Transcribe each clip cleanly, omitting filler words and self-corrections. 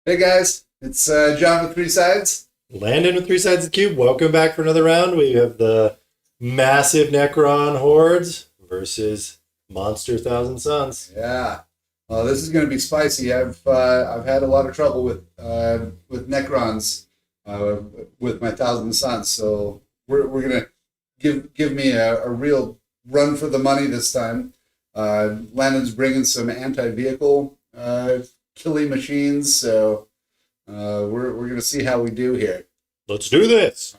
Hey guys, it's John with Three Sides. Landon with Three Sides of the Cube. Welcome back for another round. We have the massive Necron hordes versus Monster Thousand Suns. Yeah, well, this is going to be spicy. I've had a lot of trouble with Necrons with my Thousand Suns, so we're gonna give me a real run for the money this time. Landon's bringing some anti-vehicle killing machines, so we're gonna see how we do here. Let's do this.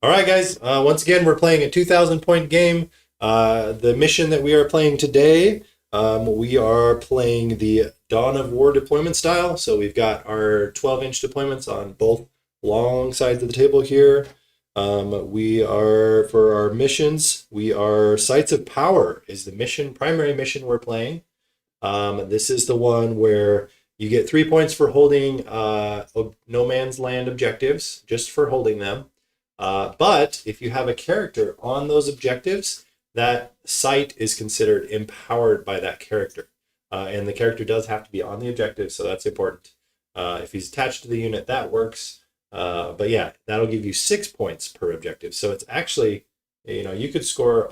All right, guys. Once again, we're playing a 2,000-point game. The mission that we are playing today, we are playing the Dawn of War deployment style. So we've got our 12-inch deployments on both long sides of the table here. We are, for our missions, we are Sites of Power is the primary mission we're playing. This is the one where you get 3 points for holding no man's land objectives, just for holding them. But if you have a character on those objectives, that site is considered empowered by that character. And the character does have to be on the objective, so that's important. If he's attached to the unit, that works. But yeah, that'll give you 6 points per objective. So it's actually, you could score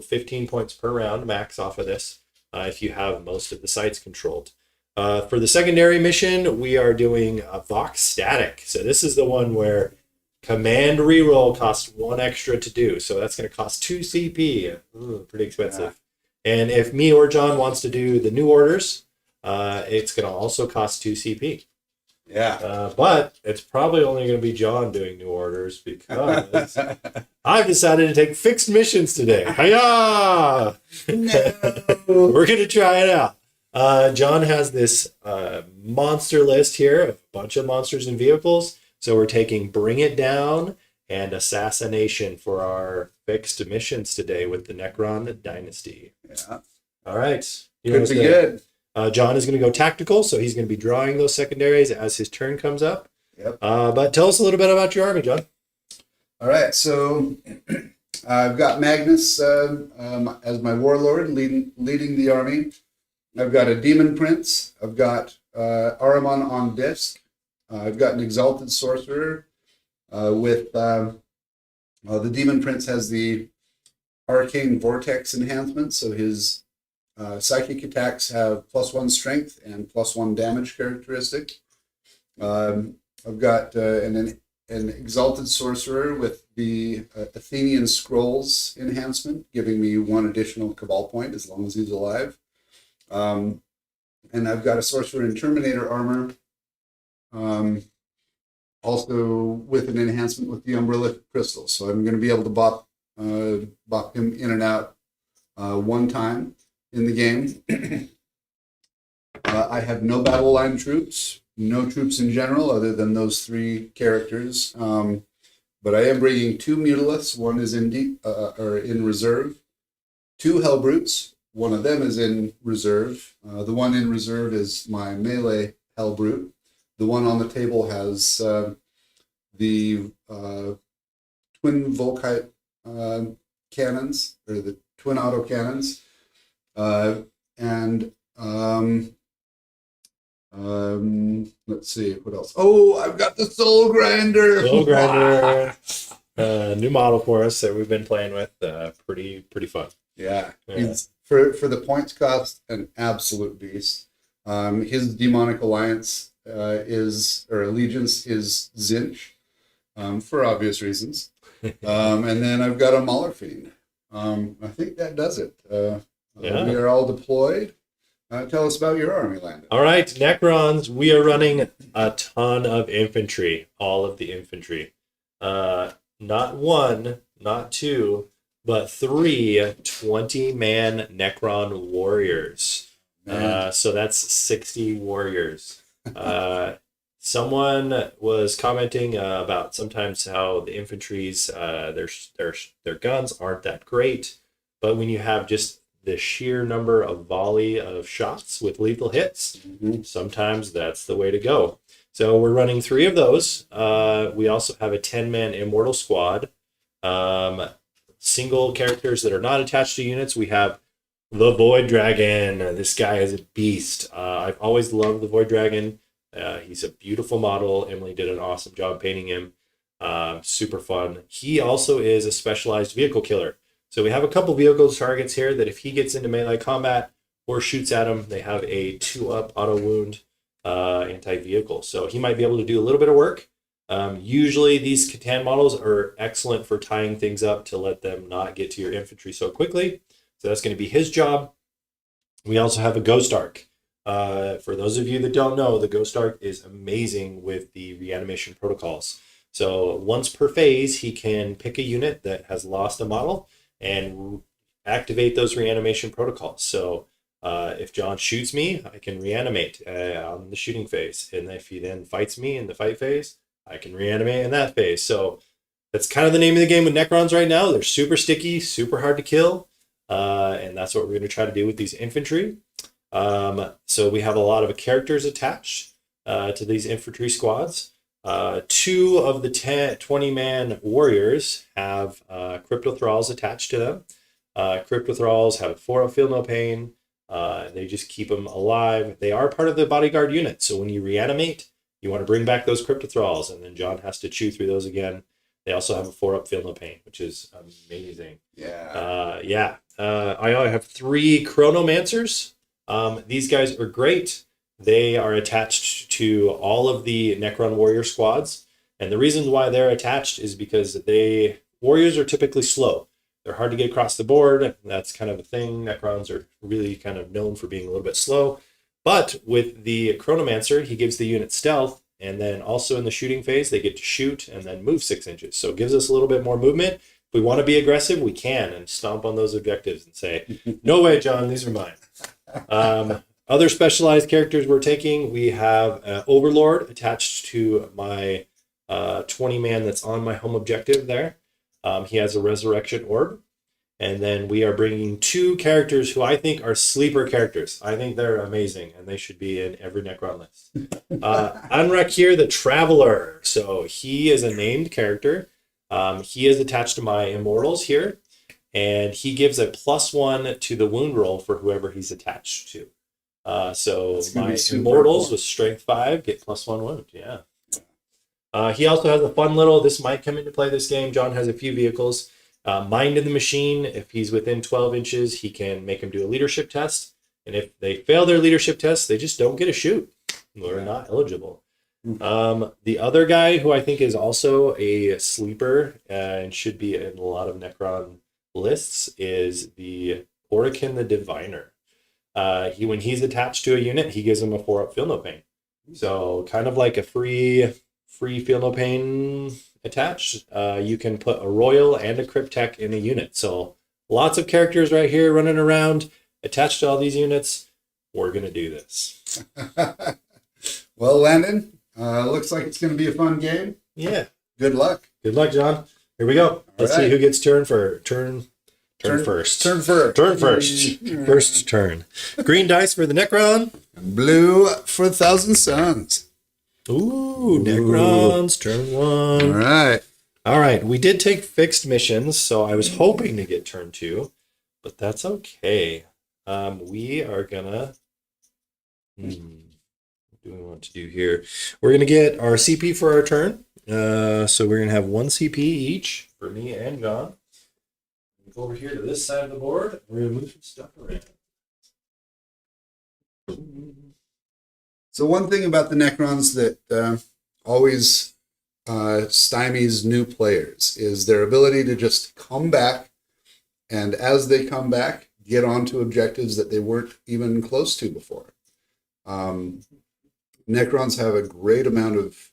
15 points per round max off of this if you have most of the sites controlled. For the secondary mission, we are doing a Vox Static. So this is the one where command reroll costs 1 extra to do. So that's going to cost 2 CP. Ooh, pretty expensive. Yeah. And if me or John wants to do the new orders, it's going to also cost 2 CP. Yeah. But it's probably only going to be John doing new orders because I've decided to take fixed missions today. Hiya! No. We're going to try it out. John has this monster list here of a bunch of monsters and vehicles. So we're taking Bring It Down and Assassination for our fixed missions today with the Necron Dynasty. Yeah. All right. Could be good. John is going to go tactical, so he's going to be drawing those secondaries as his turn comes up. Yep. But tell us a little bit about your army, John. All right, so I've got Magnus as my warlord leading the army. I've got a Demon Prince. I've got Ahriman on disc. I've got an Exalted Sorcerer with the Demon Prince has the Arcane Vortex Enhancement, so his psychic attacks have +1 strength and +1 damage characteristic. I've got an Exalted Sorcerer with the Athenaean Scrolls enhancement, giving me 1 additional Cabal point as long as he's alive. And I've got a Sorcerer in Terminator armor, also with an enhancement with the Umbrella Crystal. So I'm going to be able to bop him in and out 1 time in the game. I have no battle line troops, no troops in general other than those 3 characters. But I am bringing 2 Mutaliths. One is in reserve. 2 Hellbrutes. One of them is in reserve. The one in reserve is my melee Hellbrute. The one on the table has the twin Volkite cannons, or the twin auto cannons. Let's see what else. Oh, I've got the Soul Grinder. Soul Grinder, new model for us that we've been playing with. Pretty fun. Yeah. He's for the points cost an absolute beast. His demonic alliance allegiance is Tzeentch, for obvious reasons. And then I've got a Mauler Fiend. I think that does it. We are all deployed. Tell us about your army, Landon. All right, Necrons, we are running a ton of infantry, all of the infantry. Not 1, not 2, but 3 20-man Necron warriors. So that's 60 warriors. Someone was commenting about sometimes how the infantry's their guns aren't that great, but when you have just the sheer number of volley of shots with lethal hits, sometimes that's the way to go. So we're running 3 of those. We also have a 10-man Immortal Squad. single characters that are not attached to units, we have the Void Dragon. This guy is a beast. I've always loved the Void Dragon. He's a beautiful model. Emily did an awesome job painting him. Super fun. He also is a specialized vehicle killer. So we have a couple vehicle targets here that if he gets into melee combat or shoots at them, they have a 2-up auto wound anti-vehicle. So he might be able to do a little bit of work. Usually these Catan models are excellent for tying things up to let them not get to your infantry so quickly. So that's going to be his job. We also have a Ghost Arc. For those of you that don't know, the Ghost Arc is amazing with the reanimation protocols. So once per phase, he can pick a unit that has lost a model and activate those reanimation protocols. So if John shoots me, I can reanimate on the shooting phase. And if he then fights me in the fight phase, I can reanimate in that phase. So that's kind of the name of the game with Necrons right now. They're super sticky, super hard to kill. And that's what we're going to try to do with these infantry. So we have a lot of characters attached to these infantry squads. 2 of the 20-man warriors have Crypto Thralls attached to them. Crypto Thralls have 4 feel no pain. They just keep them alive. They are part of the bodyguard unit. So when you reanimate, you want to bring back those Crypto Thralls, and then John has to chew through those again. They also have a 4-up feel no pain, which is amazing. Yeah. I have 3 Chronomancers. These guys are great. They are attached to all of the Necron warrior squads. And the reason why they're attached is because warriors are typically slow. They're hard to get across the board. That's kind of a thing. Necrons are really kind of known for being a little bit slow. But with the Chronomancer, he gives the unit stealth. And then also in the shooting phase, they get to shoot and then move 6 inches. So it gives us a little bit more movement. If we want to be aggressive, we can and stomp on those objectives and say, no way, John, these are mine. Other specialized characters we're taking, we have Overlord attached to my 20-man that's on my home objective there. He has a Resurrection Orb. And then we are bringing 2 characters who I think are sleeper characters. I think they're amazing, and they should be in every Necron list. Anrakir the Traveler. So he is a named character. He is attached to my Immortals here, and he gives a +1 to the wound roll for whoever he's attached to. So my Immortals with Strength 5 get +1 wound. Yeah. He also has a fun little, this might come into play this game. John has a few vehicles. Mind in the Machine, if he's within 12 inches, he can make him do a leadership test. And if they fail their leadership test, they just don't get a shoot. They're not eligible. The other guy who I think is also a sleeper and should be in a lot of Necron lists is the Orichan the Diviner. When he's attached to a unit, he gives him a 4-up feel no pain. So kind of like a free feel no pain attached. You can put a Royal and a Cryptek in a unit. So lots of characters right here running around attached to all these units. We're going to do this. Well, Landon, looks like it's going to be a fun game. Yeah. Good luck. Good luck, John. Here we go. Let's see who gets turn first. Turn first. First turn. Green dice for the Necron. Blue for 1,000 Suns. Ooh, Necrons, turn 1. All right. We did take fixed missions, so I was hoping to get turn 2, but that's okay. We are gonna. What do we want to do here? We're gonna get our CP for our turn. So we're gonna have 1 CP each for me and John. Go over here to this side of the board. We're gonna move some stuff around. So one thing about the Necrons that always stymies new players is their ability to just come back, and as they come back, get onto objectives that they weren't even close to before. Necrons have a great amount of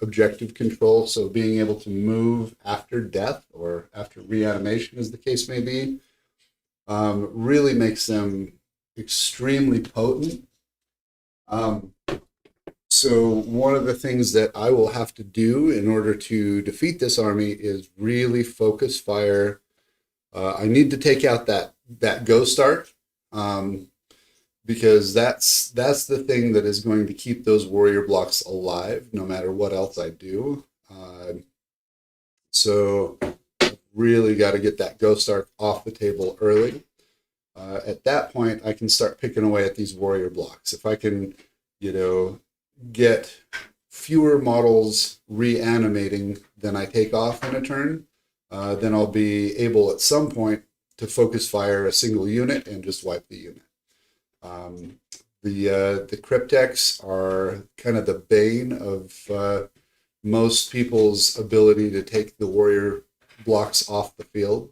objective control, so being able to move after death or after reanimation, as the case may be, really makes them extremely potent. So one of the things that I will have to do in order to defeat this army is really focus fire. I need to take out that Ghost Arc, because that's the thing that is going to keep those warrior blocks alive no matter what else I do. So really got to get that Ghost Arc off the table early. At that point, I can start picking away at these warrior blocks. If I can, get fewer models reanimating than I take off in a turn, then I'll be able at some point to focus fire a single unit and just wipe the unit. The Cryptex are kind of the bane of most people's ability to take the warrior blocks off the field,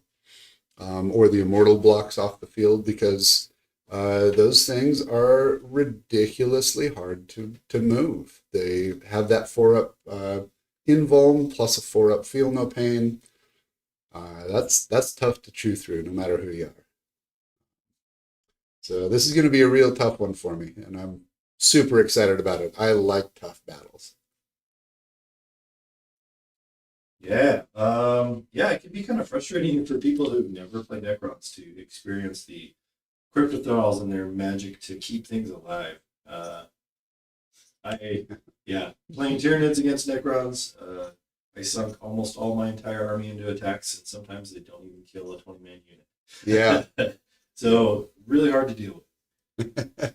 or the immortal blocks off the field, because those things are ridiculously hard to move. They have that 4-up invuln plus a 4-up feel no pain. That's tough to chew through, no matter who you are. So this is going to be a real tough one for me, and I'm super excited about it. I like tough battles. Yeah, it can be kind of frustrating for people who've never played Necrons to experience the Cryptothralls and their magic to keep things alive. Playing Tyranids against Necrons, I sunk almost all my entire army into attacks, and sometimes they don't even kill a 20-man unit. Yeah. So, really hard to deal with.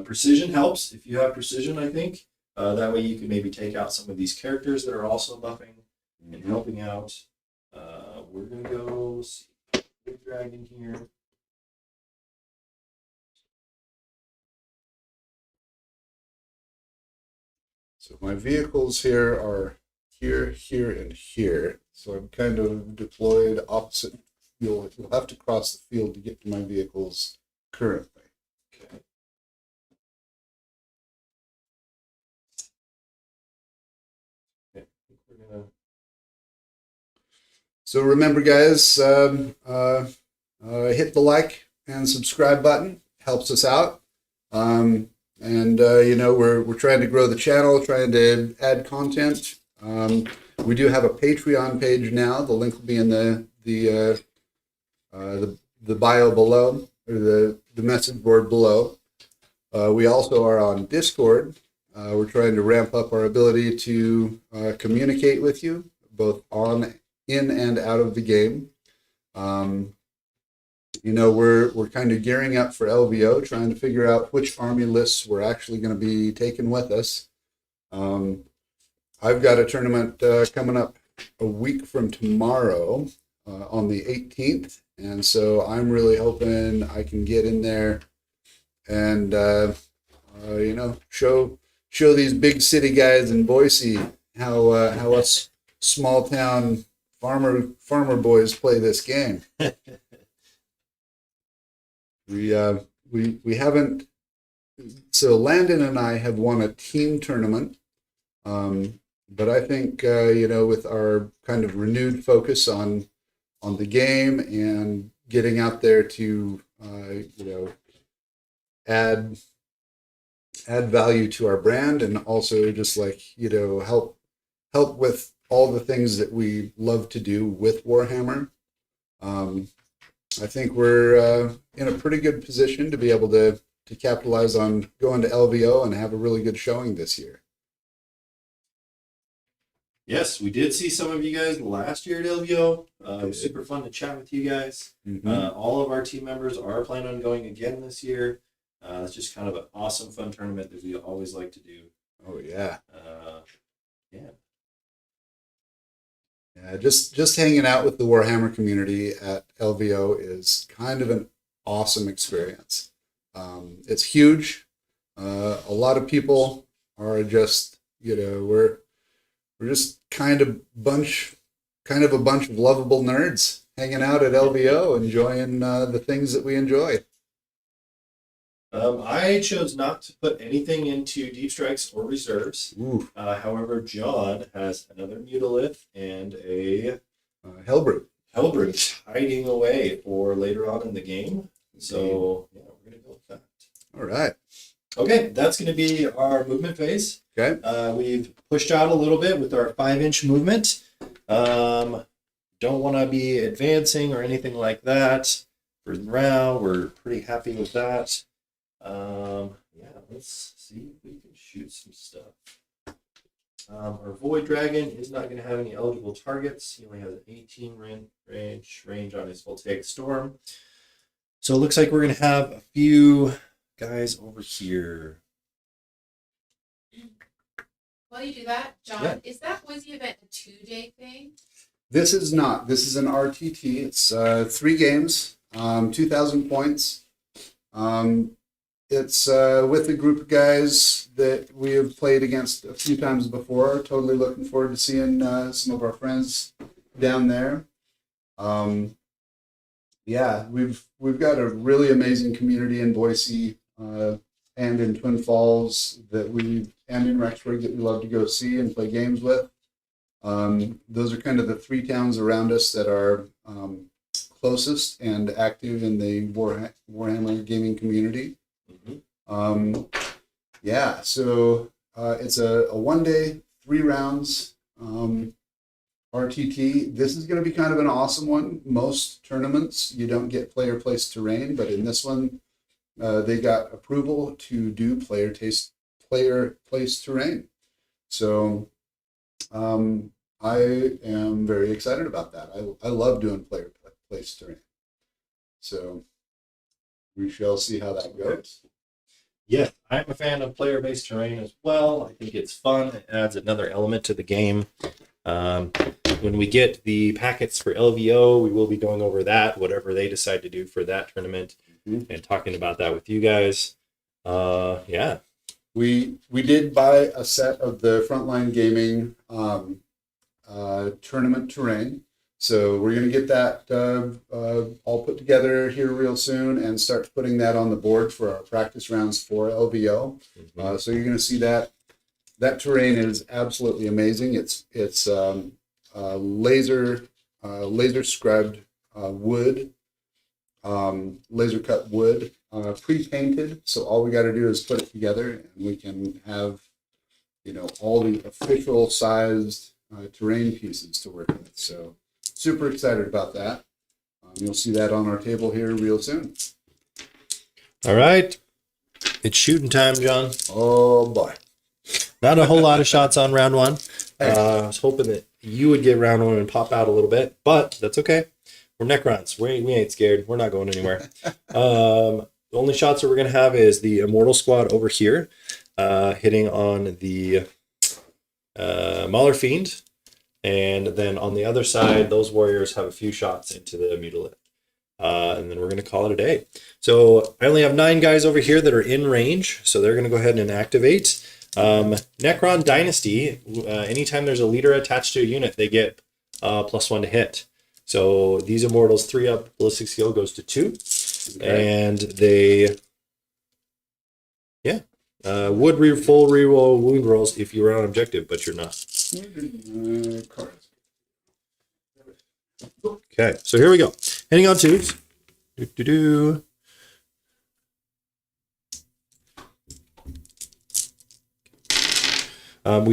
Precision helps if you have precision, I think. That way you can maybe take out some of these characters that are also buffing and helping out. We're going to go see Big Dragon here. So my vehicles here are here, here, and here. So I'm kind of deployed opposite. You'll have to cross the field to get to my vehicles currently. Okay. So remember, guys, hit the like and subscribe button. Helps us out. We're trying to grow the channel, trying to add content. We do have a Patreon page now. The link will be in the bio below, or the message board below. We also are on Discord. We're trying to ramp up our ability to communicate with you, both in and out of the game. We're kind of gearing up for LVO, trying to figure out which army lists we're actually going to be taking with us. I've got a tournament coming up a week from tomorrow on the 18th, and so I'm really hoping I can get in there and show these big city guys in Boise how us small town farmer boys play this game. We haven't. So Landon and I have won a team tournament, but I think with our kind of renewed focus on the game and getting out there to add value to our brand, and also just help with all the things that we love to do with Warhammer. I think we're in a pretty good position to be able to capitalize on going to LVO and have a really good showing this year. Yes, we did see some of you guys last year at LVO. It was super fun to chat with you guys. Mm-hmm. All of our team members are planning on going again this year. It's just kind of an awesome, fun tournament that we always like to do. Oh, yeah. Yeah. Yeah, just hanging out with the Warhammer community at LVO is kind of an awesome experience. It's huge. A lot of people are just, we're just kind of a bunch of lovable nerds hanging out at LVO, enjoying the things that we enjoy. I chose not to put anything into deep strikes or reserves. However, John has another Mutalith and a Hellbrute hiding away for later on in the game. So yeah, we're gonna go with that. All right. Okay, that's gonna be our movement phase. Okay. We've pushed out a little bit with our 5-inch movement. Don't want to be advancing or anything like that for now. We're pretty happy with that. Let's see if we can shoot some stuff. Our Void Dragon is not going to have any eligible targets. He only has an 18 range on his Voltaic Storm. So it looks like we're going to have a few guys over here. While you do that, John, Yeah. was the event a 2-day thing? This is not. This is an RTT. It's 3 games, 2,000 points. It's with a group of guys that we have played against a few times before. Totally looking forward to seeing some of our friends down there. Yeah, we've got a really amazing community in Boise and in Twin Falls and in Rexburg that we love to go see and play games with. Those are kind of the 3 towns around us that are closest and active in the Warhammer gaming community. Yeah, so it's a 1-day, 3 rounds RTT. This is going to be kind of an awesome one. Most tournaments, you don't get player place terrain, but in this one, they got approval to do player place terrain. So I am very excited about that. I love doing player place terrain. So we shall see how that goes. Yes, I'm a fan of player-based terrain as well. I think it's fun. It adds another element to the game. When we get the packets for LVO, we will be going over that, whatever they decide to do for that tournament, and talking about that with you guys. Yeah. We did buy a set of the Frontline Gaming tournament terrain. So we're going to get that all put together here real soon and start putting that on the board for our practice rounds for LVO. So you're going to see that. That terrain is absolutely amazing. It's laser scribed wood, laser cut wood, pre-painted. So all we got to do is put it together, and we can have, all the official sized terrain pieces to work with. So super excited about that. You'll see that on our table here real soon. All right. It's shooting time, John. Oh boy. Not a whole lot of shots on round 1. I was hoping that you would get round 1 and pop out a little bit, but that's okay. We're Necrons. We ain't scared. We're not going anywhere. The only shots that we're going to have is the Immortal Squad over here, hitting on the Mauler Fiend. And then on the other side, those warriors have a few shots into the Mutalith. And then we're going to call it a day. So I only have 9 guys over here that are in range, so they're going to go ahead and activate. Necron Dynasty, anytime there's a leader attached to a unit, they get +1 to hit. So these Immortals, 3 up, ballistic skill goes to 2. Okay. And they, would full reroll wound rolls if you were on objective, but you're not. Okay, so here we go. Hitting on 2s. We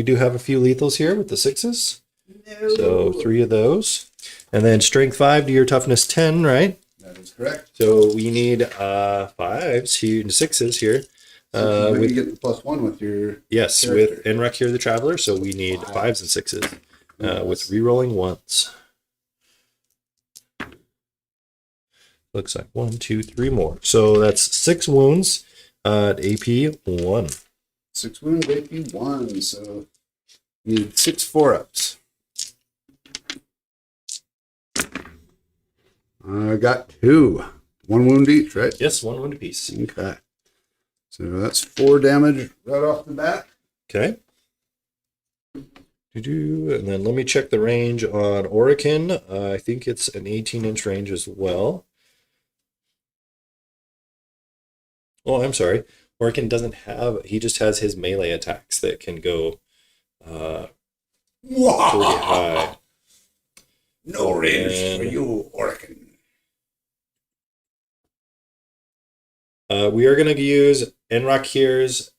do have a few lethals here with the 6s. No. So 3 of those. And then strength 5 to your toughness 10, right? That is correct. So we need 5s here and 6s here. So you get the +1 with your character. With Enrek here, the Traveler. So we need 5s and 6s with rerolling 1s. Looks like 1, 2, 3 more. So that's 6 wounds at AP 1. 6 wounds, AP 1. So you need 6 4-ups. I got 2. 1 wound each, right? Yes, 1 wound apiece. Okay. So that's 4 damage right off the bat. Okay. And then let me check the range on Oricon. I think it's an 18-inch range as well. Oh, I'm sorry. Oricon doesn't have, he just has his melee attacks that can go pretty high. No range for you, Oricon. We are going to use Enrek here's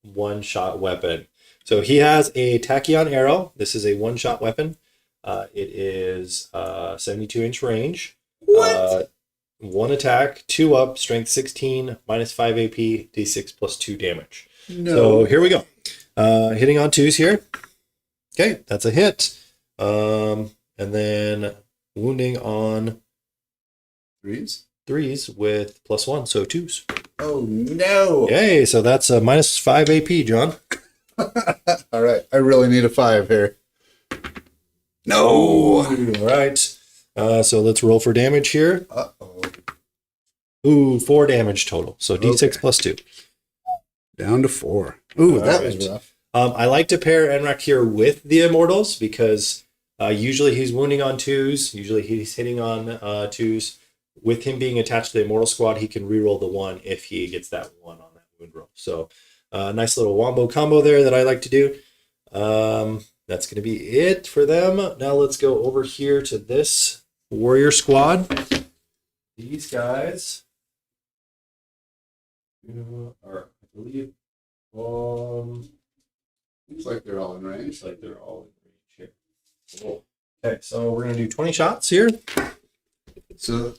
one-shot weapon. So he has a Tachyon arrow. This is a one-shot weapon. It is 72-inch range. What? 1 attack, 2 up, strength 16, -5 AP, d6 +2 damage. No. So here we go. Hitting on 2s here. Okay, that's a hit. And then wounding on Threes. threes with +1, so twos. Oh no! Yay, so that's a -5 AP, John. All right, I really need a 5 here. No. All right. So let's roll for damage here. Uh-oh. Ooh, 4 damage total. So D6 Okay. +2. Down to 4. Ooh, that All was right. rough. I like to pair Enrak here with the Immortals because usually he's wounding on twos. Usually he's hitting on twos. With him being attached to the Immortal Squad, he can reroll the 1 if he gets that 1 on that wound roll. So nice little wombo combo there that I like to do. That's going to be it for them. Now let's go over here to this Warrior Squad. These guys are, I believe, Looks like they're all in range. looks like they're all in range here. Cool. Okay, so we're going to do 20 shots here. So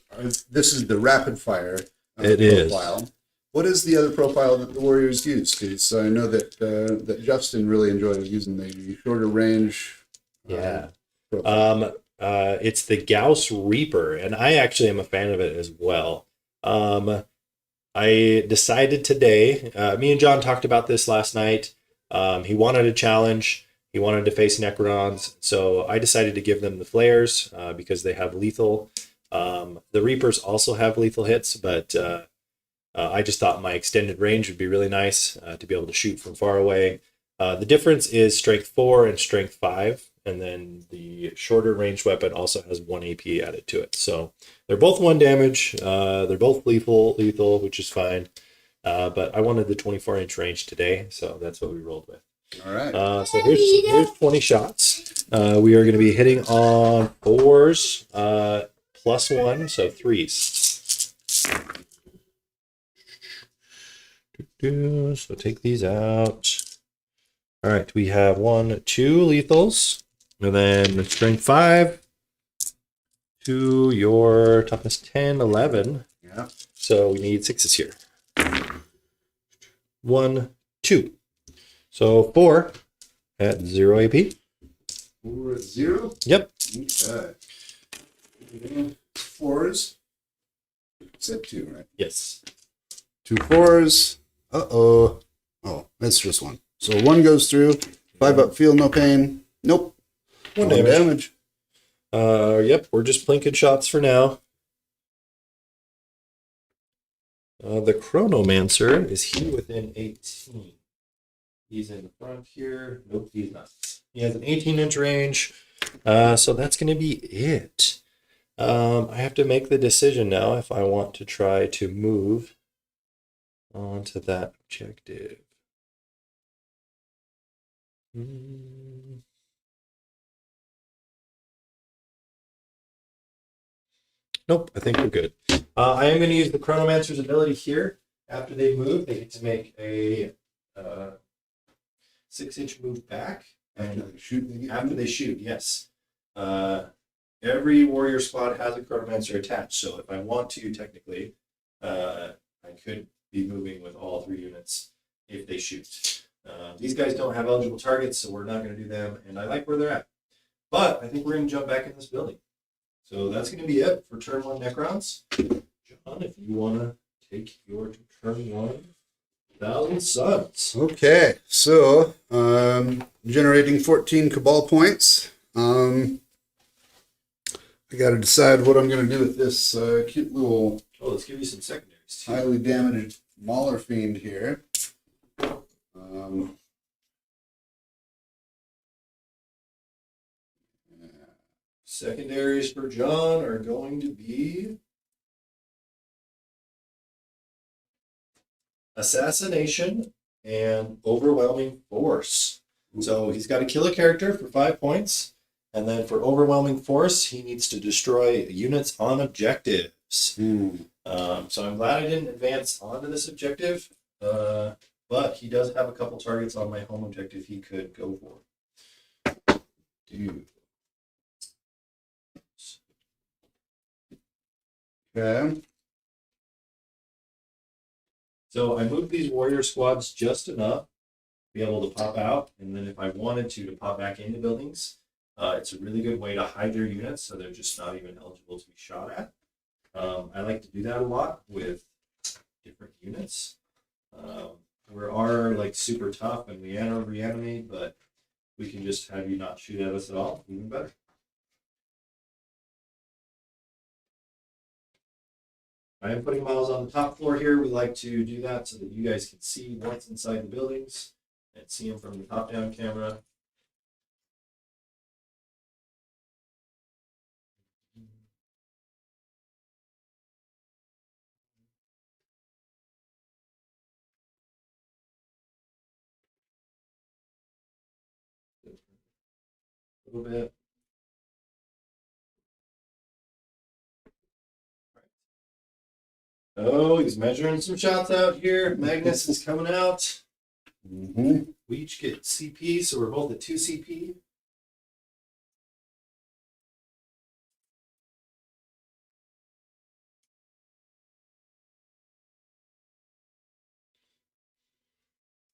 this is the rapid fire It is. profile. What is the other profile that the Warriors use? Because I know that that Justin really enjoys using the shorter range. Yeah. Profile. It's the Gauss Reaper, and I actually am a fan of it as well. I decided today, me and John talked about this last night. He wanted a challenge. He wanted to face Necrons, so I decided to give them the flares because they have lethal. The Reapers also have lethal hits, but I just thought my extended range would be really nice to be able to shoot from far away. The difference is strength 4 and strength 5, and then the shorter range weapon also has 1 AP added to it. So they're both 1 damage. They're both lethal, which is fine. But I wanted the 24-inch range today, so that's what we rolled with. All right. So here's 20 shots. We are going to be hitting on 4s, +1, so 3s. So take these out. All right, we have 1, 2 lethals, and then strength 5 to your toughness 10, 11. Yeah. So we need 6s here. 1, 2. So 4 at 0 AP. 4 at 0. Yep. Okay. 4s. Said 2, right? Yes. 2 4s. Uh-oh. Oh, that's just 1. So 1 goes through. 5 up, feel no pain. Nope. 1 1 damage. damage. Yep, we're just plinking shots for now. The Chronomancer, is he within 18? He's in the front here. Nope, he's not. He has an 18-inch range. So that's going to be it. I have to make the decision now if I want to try to move onto that objective. Nope, I think we're good. I am going to use the Chronomancer's ability here. After they move, they get to make a 6-inch move back. After they shoot, they get After they shoot, yes. Every warrior squad has a Chronomancer attached, so if I want to, technically, I could be moving with all 3 units if they shoot. These guys don't have eligible targets, so we're not going to do them, and I like where they're at. But I think we're going to jump back in this building. So that's going to be it for turn 1 Necrons. John, if you want to take your turn 1 Thousand Suns. Okay, so generating 14 Cabal points. I got to decide what I'm going to do with this cute little Oh, let's give you some secondaries too. highly damaged Mauler Fiend here. Secondaries for John are going to be Assassination and Overwhelming Force. So he's got to kill a character for 5 points, and then for Overwhelming Force, he needs to destroy units on objectives. So I'm glad I didn't advance onto this objective, but he does have a couple targets on my home objective he could go for. Dude. Okay. So I moved these warrior squads just enough be able to pop out. And then if I wanted to pop back into buildings, it's a really good way to hide your units so they're just not even eligible to be shot at. I like to do that a lot with different units. We are like super tough and we reanimate, but we can just have you not shoot at us at all, even better. I am putting models on the top floor here. We like to do that so that you guys can see what's inside the buildings and see them from the top-down camera. A little bit. Oh, he's measuring some shots out here. Magnus is coming out. Mm-hmm. We each get CP, so we're both at 2 CP.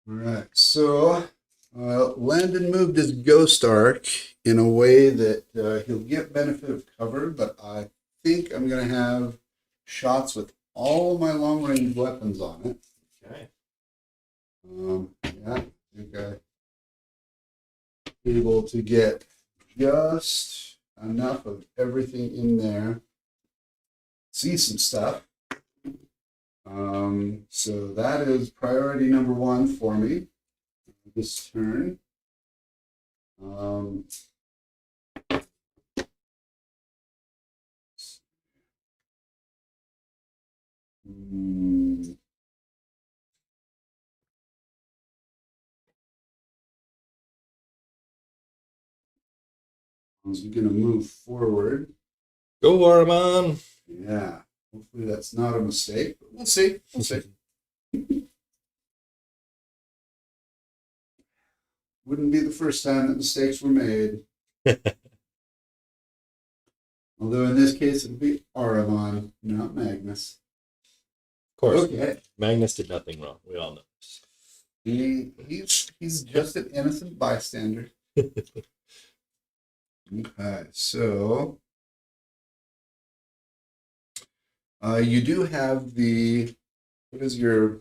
All right, so Landon moved his Ghost Arc in a way that he'll get benefit of cover, but I think I'm going to have shots with all my long-range weapons on it. Okay. Yeah, I think I'm able to get just enough of everything in there. See some stuff. So that is priority number 1 for me this turn. I was going to move forward. Go, Ahriman. Yeah, hopefully that's not a mistake, but we'll see. We'll see. Wouldn't be the first time that mistakes were made. Although in this case, it would be Ahriman, not Magnus. Of course. Okay. Magnus did nothing wrong. We all know this. He's just an innocent bystander. Okay, so you do have the, what is your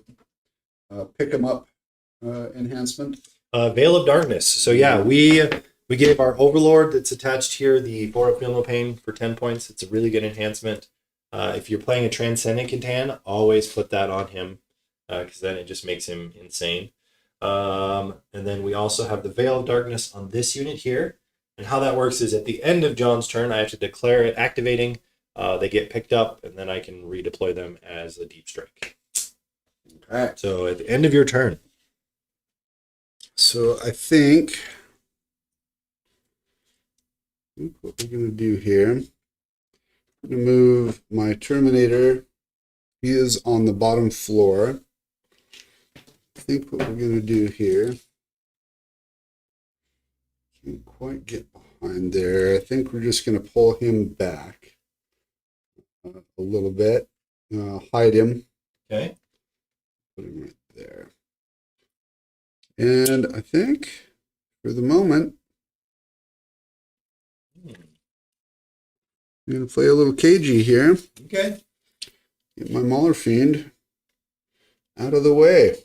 pick 'em up enhancement? Veil of Darkness. So yeah, we gave our Overlord that's attached here the 4 Feel No Pain for 10 points. It's a really good enhancement. If you're playing a Transcendent Catan, always put that on him because then it just makes him insane. And then we also have the Veil of Darkness on this unit here. And how that works is at the end of John's turn, I have to declare it activating. They get picked up, and then I can redeploy them as a Deep Strike. Okay. So at the end of your turn. So I think what we're going to do here, I'm going to move my Terminator. He is on the bottom floor. I think what we're going to do here, can't quite get behind there. I think we're just going to pull him back a little bit, hide him. Okay. Put him right there. And I think for the moment, I'm going to play a little cagey here. Okay. Get my Mauler Fiend out of the way.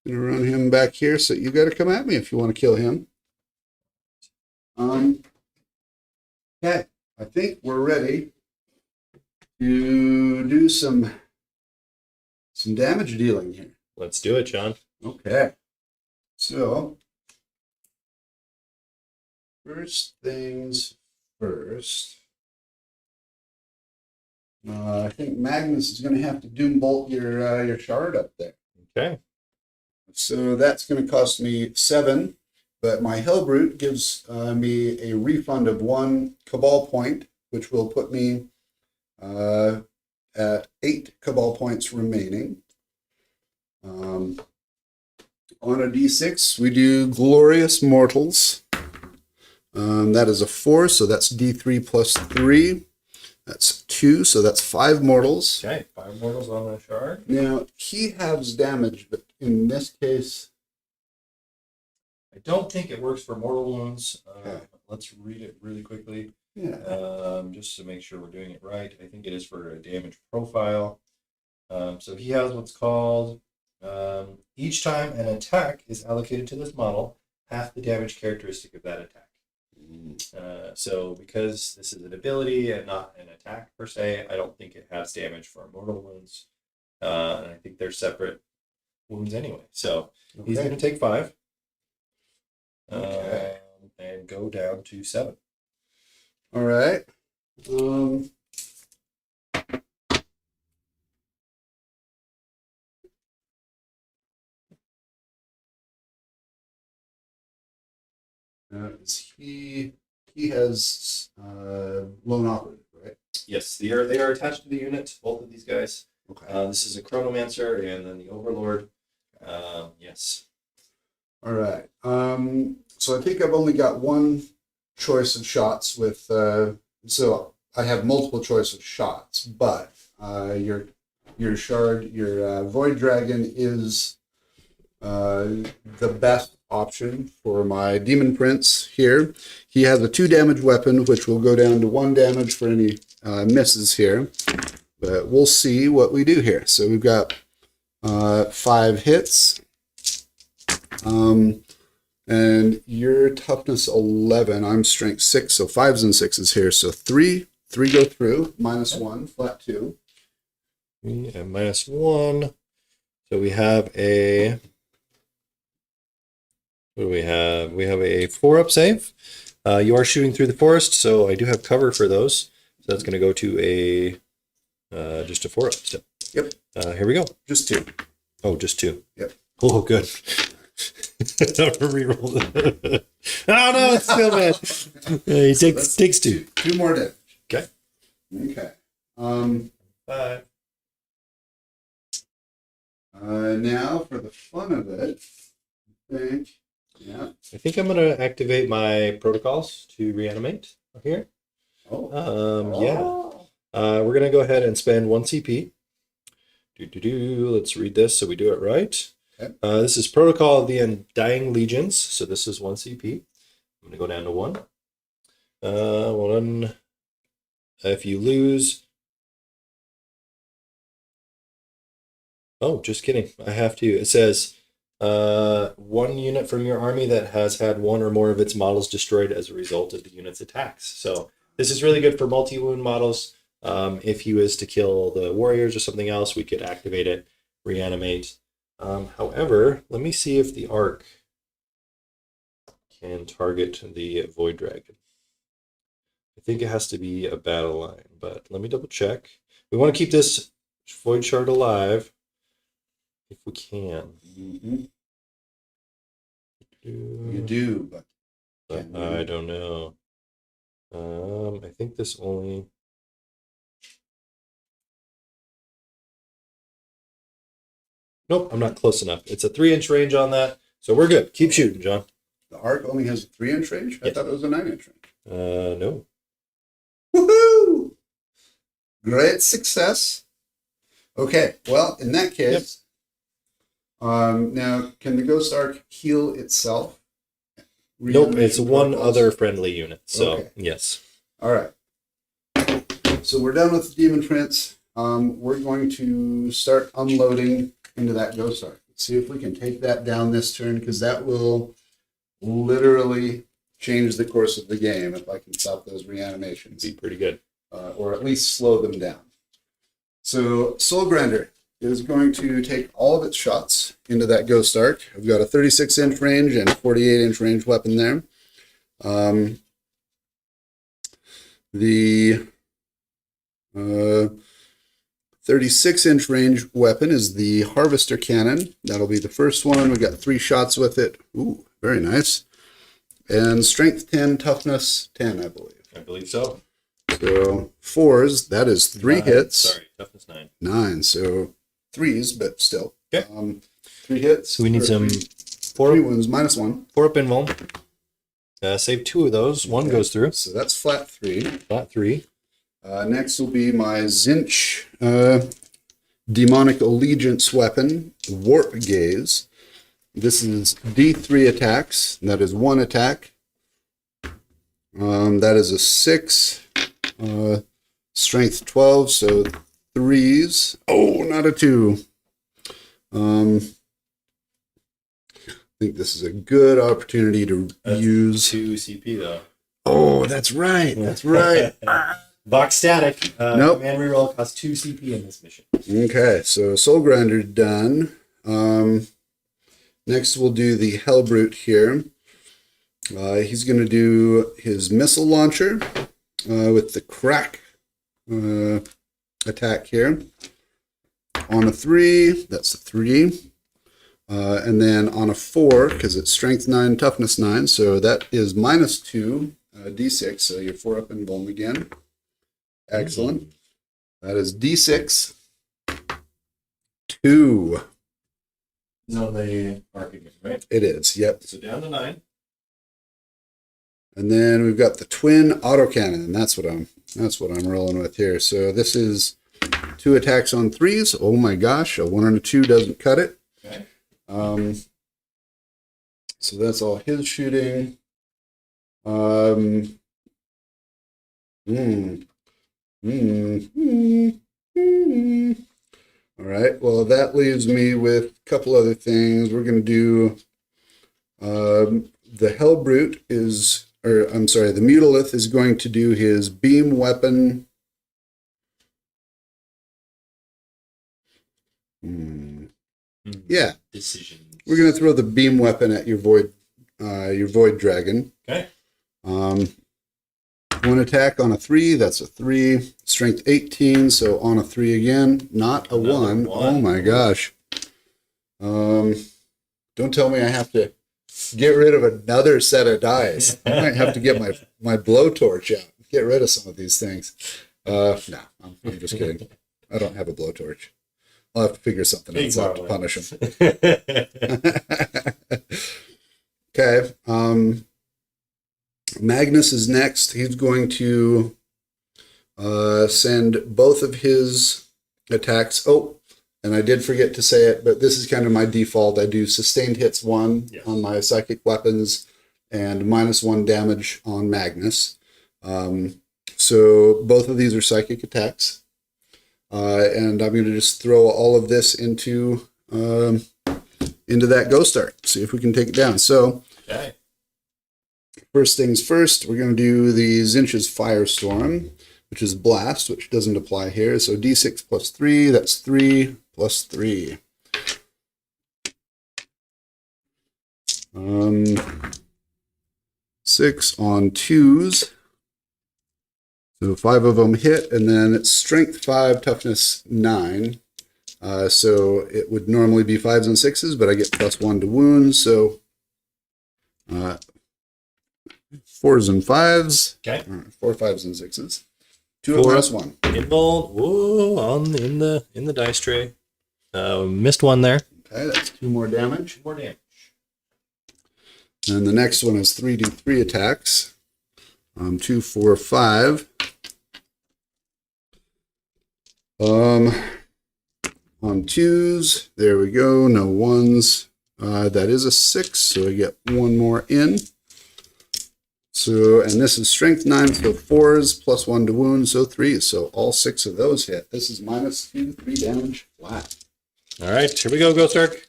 Going to run him back here, so you got to come at me if you want to kill him. Okay, I think we're ready to do some damage dealing here. Let's do it, John. Okay, so first things first. I think Magnus is going to have to Doom Bolt your shard up there. Okay. So that's going to cost me 7, but my Hellbrute gives me a refund of 1 Cabal point, which will put me at 8 Cabal points remaining. On a D6, we do Glorious Mortals. That is a 4, so that's D3 plus 3. That's 2, so that's 5 mortals. Okay, 5 mortals on the shard. Now, he halves damage, but in this case, I don't think it works for mortal wounds. Okay. Let's read it really quickly. Yeah. Just to make sure we're doing it right. I think it is for a damage profile. So he has what's called each time an attack is allocated to this model, half the damage characteristic of that attack. So because this is an ability and not an attack per se, I don't think it has damage for mortal wounds. And I think they're separate wounds anyway. So he's going to take 5 and go down to 7. All right. He has lone operative, right? Yes, they are attached to the unit, both of these guys. Okay. This is a Chronomancer and then the Overlord. Yes. All right. So I think I've only got one choice of shots with. So I have multiple choice of shots, but your shard, your Void Dragon is the best option for my Demon Prince here. He has a 2 damage weapon, which will go down to 1 damage for any misses here. But we'll see what we do here. So we've got 5 hits. And your toughness 11, I'm strength 6, so 5s and 6s here. So 3 go through, -1, flat 2. And -1. So we have a... What do we have? We have a 4-up save. You are shooting through the forest, so I do have cover for those. So that's going to go to a just a 4-up still. Yep. Here we go. Just 2. Oh, just 2. Yep. Oh, good. Reroll that. Oh no, it's still bad. He takes 2. 2 more damage. Okay. Okay. 5. Now for the fun of it, I think I'm gonna activate my protocols to reanimate here. We're gonna go ahead and spend 1 CP. Let's read this so we do it right. Okay. This is Protocol of the Undying Legions, so this is 1 CP. I'm gonna go down to 1. 1. If you lose, oh, just kidding. I have to. It says 1 unit from your army that has had 1 or more of its models destroyed as a result of the unit's attacks. So this is really good for multi-wound models. If he was to kill the warriors or something else, we could activate it, reanimate. However, let me see if the Arc can target the Void Dragon. I think it has to be a battle line, but let me double check. We want to keep this Void Shard alive if we can. Mm-hmm. You do, but I don't know. I think this only... Nope, I'm not close enough. It's a 3-inch range on that, so we're good. Keep shooting, John. The Arc only has a 3-inch range? I thought it was a 9-inch range. No. Woohoo! Great success. Okay, well, in that case, now, can the Ghost Arc heal itself? Nope, it's one other friendly unit, so Okay. yes. All right. So we're done with the Demon Prince. We're going to start unloading into that Ghost Arc. See if we can take that down this turn, because that will literally change the course of the game if I can stop those reanimations. Be pretty good. Or at least slow them down. So Soul Grinder is going to take all of its shots into that Ghost Arc. I've got a 36-inch range and a 48-inch range weapon there. The 36-inch range weapon is the Harvester Cannon. That'll be the first one. We've got 3 shots with it. Ooh, very nice. And strength 10, toughness 10, I believe. I believe so. So 4s, that is 3 hits. Sorry, toughness 9. 9, so 3s, but still. Okay. 3 hits. So we need some 3 wounds, -1. 4-up invuln. Save 2 of those. 1 goes through. So that's flat 3. Flat 3. Next will be my Tzeentch Demonic Allegiance weapon, Warp Gaze. This is D3 attacks. That is 1 attack. That is a 6. Strength 12, so 3s. Oh, not a 2. I think this is a good opportunity to use 2 CP though. Oh, that's right. That's right. Box static. Nope. Command reroll costs 2 CP in this mission. Okay, so Soul Grinder's done. Next, we'll do the Hellbrute here. He's going to do his missile launcher with the crack attack here. On a 3, that's a 3. And then on a 4, because it's strength 9, toughness 9, so that is minus 2 d6. So you're 4 up and bone again. Excellent. That is d6 2. No, the Arcane, right? It is, yep. So down to 9. And then we've got the twin autocannon, and that's what I'm rolling with here. So this is 2 attacks on 3s. Oh my gosh, a 1 and a 2 doesn't cut it. Okay. So that's all his shooting. All right. Well, that leaves me with a couple other things. We're going to do the Hellbrute is, or I'm sorry, the Mutalith is going to do his beam weapon. Yeah. Decisions. We're going to throw the beam weapon at your void dragon. Okay. 1 attack on a 3, that's a 3. Strength 18, so on a 3 again, not a 1. Oh my gosh. Don't tell me I have to get rid of another set of dice. I might have to get my blowtorch out. Get rid of some of these things. No, I'm just kidding. I don't have a blowtorch. I'll have to figure something else out to punish him. Okay. Magnus is next. He's going to send both of his attacks. Oh, and I did forget to say it, but this is kind of my default. I do sustained hits 1 on my psychic weapons and -1 damage on Magnus. So both of these are psychic attacks. And I'm going to just throw all of this into that Ghost Art. See if we can take it down. So, okay. First things first, we're going to do the Tzeentch's Firestorm, which is Blast, which doesn't apply here. So d6 plus 3, that's 3 plus 3. 6 on 2s. So 5 of them hit, and then it's strength 5, toughness 9. So it would normally be 5s and 6s, but I get +1 to wounds, so 4s and 5s. Okay. 4 5s and 6s. 2 at -1. Involved. Whoa, in the dice tray. Missed one there. Okay, that's 2 more damage. More damage. And the next one is 3d3 attacks. 2, 4, 5. On 2s, there we go. No 1s. That is a 6, so I get 1 more in. So, and this is strength 9, so 4s +1 to wound, so 3s. So all 6 of those hit. This is -2, 3 damage flat. All right, here we go, Ghost Arc.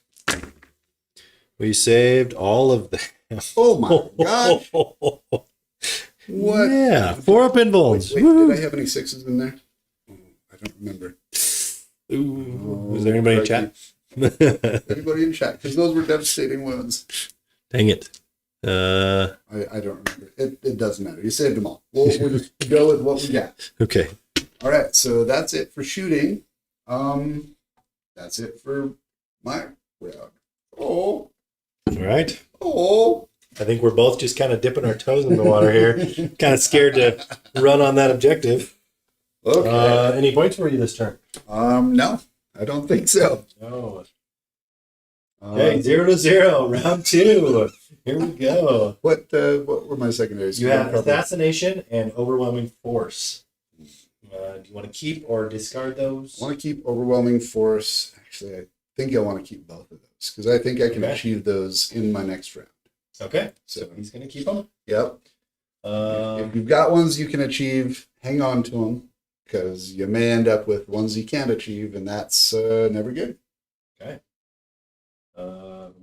We saved all of the. Oh my gosh! What? Yeah, 4 up invulns. Wait, did I have any 6s in there? Oh, I don't remember. Ooh, is there anybody in chat? Anybody in chat? Because those were devastating wounds. Dang it. I don't remember. It doesn't matter. You saved them all. We'll just go with what we got. Okay. All right. So that's it for shooting. That's it for my round. Oh. All right. Oh. I think we're both just kind of dipping our toes in the water here. Kind of scared to run on that objective. Okay. Any points for you this turn? No, I don't think so. No. Okay, 0-0, round 2. Here we go. What were my secondaries? You have Assassination and Overwhelming Force. Do you want to keep or discard those? I want to keep Overwhelming Force. Actually, think I want to keep both of those because I think I can Okay. achieve those in my next round. Okay. So, So he's going to keep them. yep. If you've got ones you can achieve, hang on to them because you may end up with ones you can't achieve, and that's never good. Okay.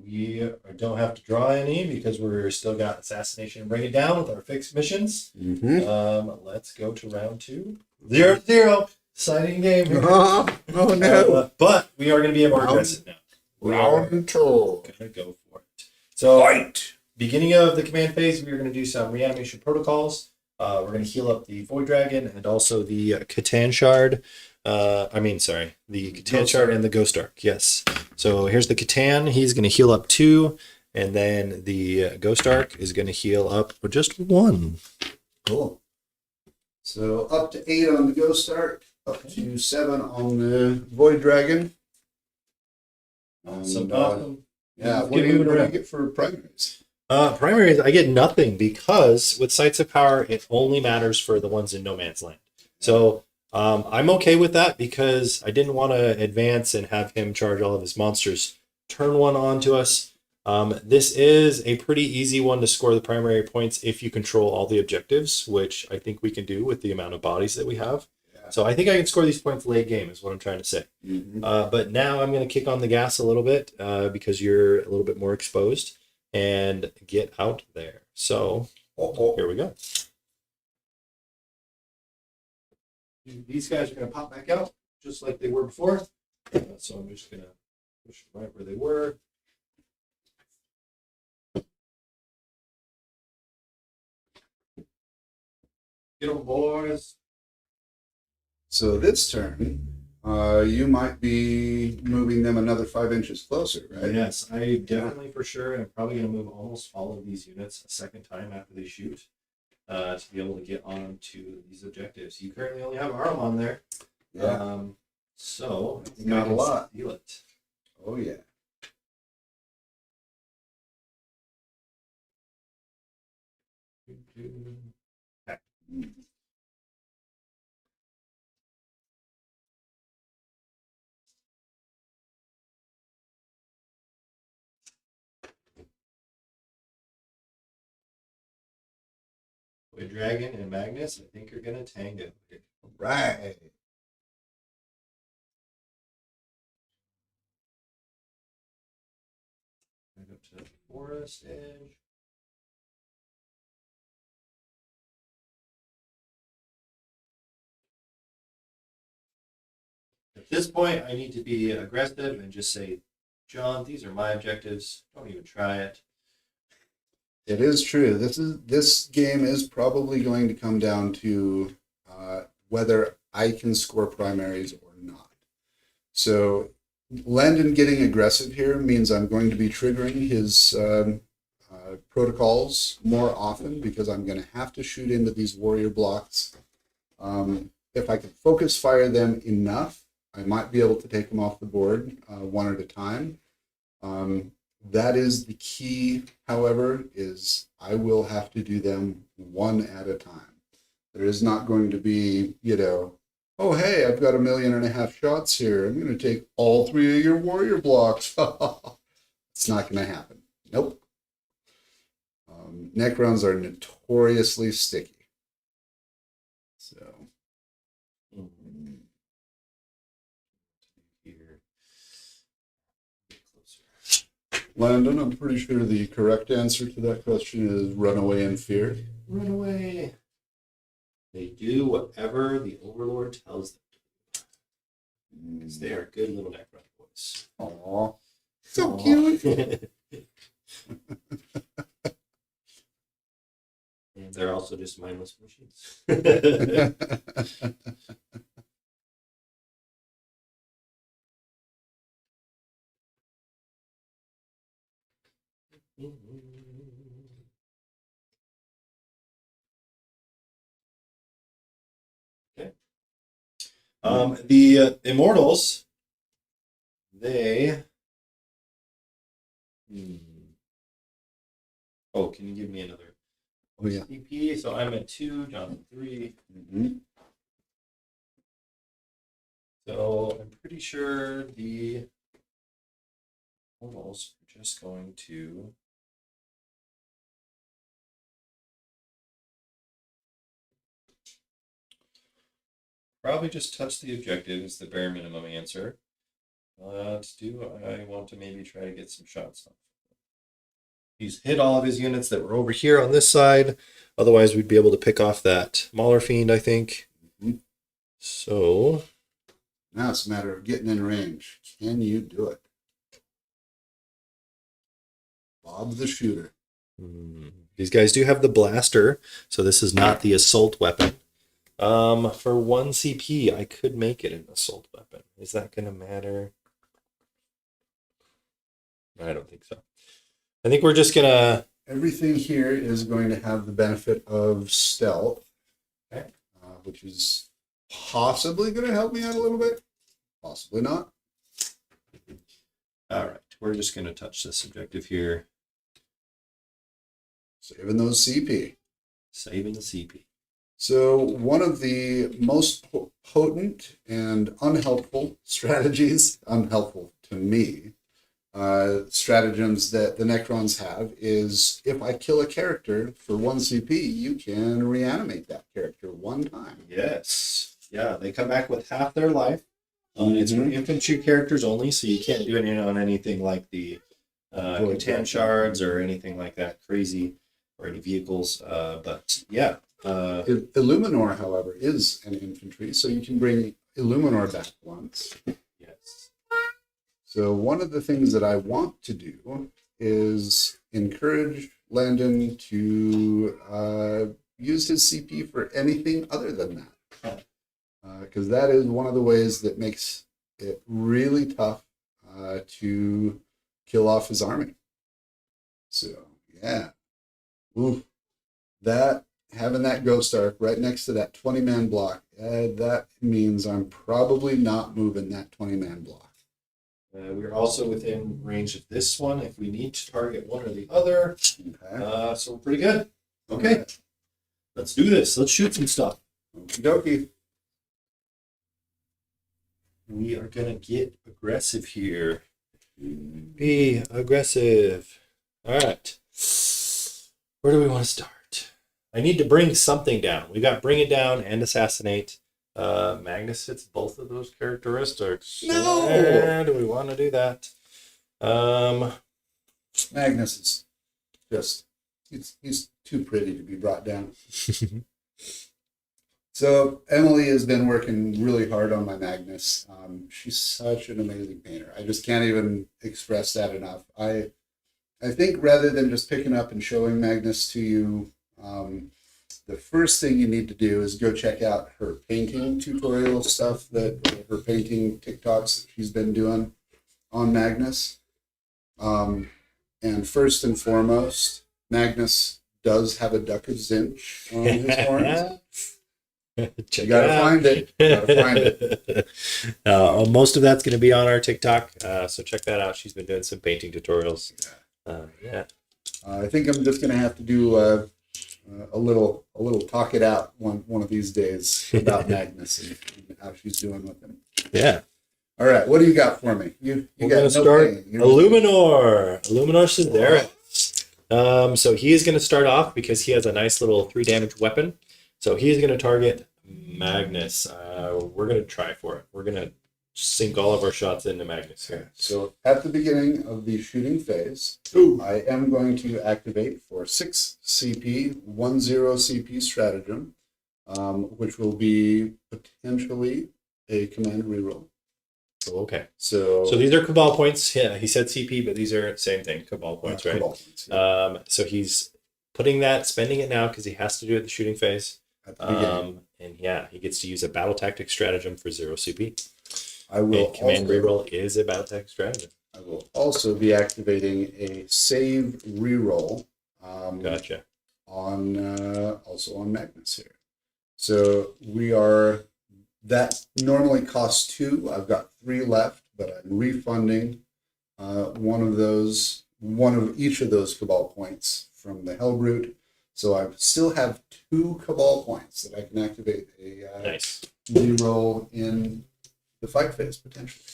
We don't have to draw any because we're still got Assassination and Bring It Down with our fixed missions. Mm-hmm. Let's go to round 2. 0-0. Exciting game. Oh no! But we are going to be more Round- aggressive now. Round 2. Going to go for it. So, Fight. beginning of the command phase, we are going to do some reanimation protocols. We're going to heal up the Void Dragon and also the Catan Shard. The Catan Shard and the Ghost Arc. Yes. So here's the Catan. He's going to heal up 2, and then the Ghost Arc is going to heal up just 1. Cool. So up to 8 on the Ghost Arc, up to 7 on the Void Dragon. Awesome. And, Awesome. Yeah, Let's what get do moving you around. get for primaries? Primaries, I get nothing because with Sites of Power, it only matters for the ones in No Man's Land. So I'm okay with that because I didn't want to advance and have him charge all of his monsters turn 1 onto us. This is a pretty easy one to score the primary points if you control all the objectives, which I think we can do with the amount of bodies that we have. Yeah. So I think I can score these points late game is what I'm trying to say. Mm-hmm. But now I'm going to kick on the gas a little bit because you're a little bit more exposed and get out there. So here we go. These guys are going to pop back out just like they were before. So I'm just going to push them right where they were. Get them, boys. So this turn, you might be moving them another 5 inches closer, right? Yes, I definitely for sure am probably going to move almost all of these units a second time after they shoot to be able to get on to these objectives. You currently only have Ahriman there. Yeah. So I think Not I a can lot. steal it. Oh yeah. With Dragon and Magnus, I think are going to tango. Right. Right up to the forest edge. At this point, I need to be aggressive and just say, John, these are my objectives. Don't even try it. It is true. This game is probably going to come down to whether I can score primaries or not. So Landon getting aggressive here means I'm going to be triggering his protocols more often because I'm going to have to shoot into these warrior blocks. If I can focus fire them enough, I might be able to take them off the board one at a time. That is the key, however, is I will have to do them one at a time. There is not going to be, oh, hey, I've got 1.5 million shots here. I'm going to take all 3 of your warrior blocks. It's not going to happen. Nope. Necrons are notoriously sticky. So. Here. Get closer. Landon, I'm pretty sure the correct answer to that question is run away in fear. Run away. They do whatever the Overlord tells them to do. Because they are good little Necron boys. Aw. So Aw. cute. And they're also just mindless machines. Okay. The Immortals, they. Oh, can you give me another Oh, yeah. CP? So I'm at 2, John at 3. Mm-hmm. So I'm pretty sure the portals are just going to probably just touch the objective is the bare minimum answer. But do I want to maybe try to get some shots off? He's hit all of his units that were over here on this side. Otherwise, we'd be able to pick off that Mauler Fiend, I think. Mhm. So Now it's a matter of getting in range. Can you do it? Bob the shooter. these guys do have the blaster, so this is not the assault weapon. For 1 CP, I could make it an assault weapon. Is that going to matter? I don't think so. I think we're just going to... Everything here is going to have the benefit of stealth, Okay. Which is possibly going to help me out a little bit. Possibly not. All right, we're just going to touch this objective here. Saving those CP. Saving the CP. So one of the most potent and unhelpful strategies, unhelpful to me, stratagems that the Necrons have is if I kill a character for 1 CP, you can reanimate that character 1 time. Yes. Yeah, they come back with half their life. It's for infantry characters only, so you can't do it on anything like the Catan shards or anything like that crazy, or any vehicles. But yeah. Illuminor, however, is an infantry, so you can bring Illuminor back once. Yes. So one of the things that I want to do is encourage Landon to use his CP for anything other than that. Because that is one of the ways that makes it really tough to kill off his army. So, yeah. Oof. Having that Ghost Arc right next to that 20-man block, that means I'm probably not moving that 20-man block. We're also within range of this one if we need to target one or the other. Okay. So we're pretty good. Okay. Let's do this. Let's shoot some stuff. Okie dokie. We are going to get aggressive here. Be aggressive. All right. Where do we want to start? I need to bring something down. We got Bring It Down and Assassinate. Magnus hits both of those characteristics. No! Do we want to do that? Magnus is just, he's too pretty to be brought down. So Emily has been working really hard on my Magnus. She's such an amazing painter. I just can't even express that enough. I think rather than just picking up and showing Magnus to you, the first thing you need to do is go check out her painting tutorial stuff, her painting TikToks that she's been doing on Magnus. And first and foremost, Magnus does have a duck of Tzeentch on his horns. You gotta find it. Most of that's going to be on our TikTok, so check that out. She's been doing some painting tutorials. Yeah. I think I'm just gonna have to do a little talk it out one of these days about Magnus and how she's doing with him. Yeah. All right, what do you got for me? We're going to start Illuminor Cedereth. So he is going to start off because he has a nice little 3 damage weapon. So he's going to target Magnus. We're going to try for it. We're going to sink all of our shots into Magnus here. Okay, so at the beginning of the shooting phase, I am going to activate for 6 CP, 10 CP stratagem, which will be potentially a command reroll. Okay. So these are Cabal points. Yeah, he said CP, but these are the same thing. Cabal points, right? Cabal points, yeah. So he's spending it now because he has to do it at the shooting phase. At the beginning. And yeah, he gets to use a battle tactic stratagem for 0 CP. I will and command reroll is a battle tactic stratagem. I will also be activating a save reroll. Gotcha. Also on Magnus here. So that normally costs 2. I've got 3 left, but I'm refunding one of each of those Cabal points from the Hellbrute. So I still have 2 Cabal points that I can activate a Nice. reroll in the fight phase potentially.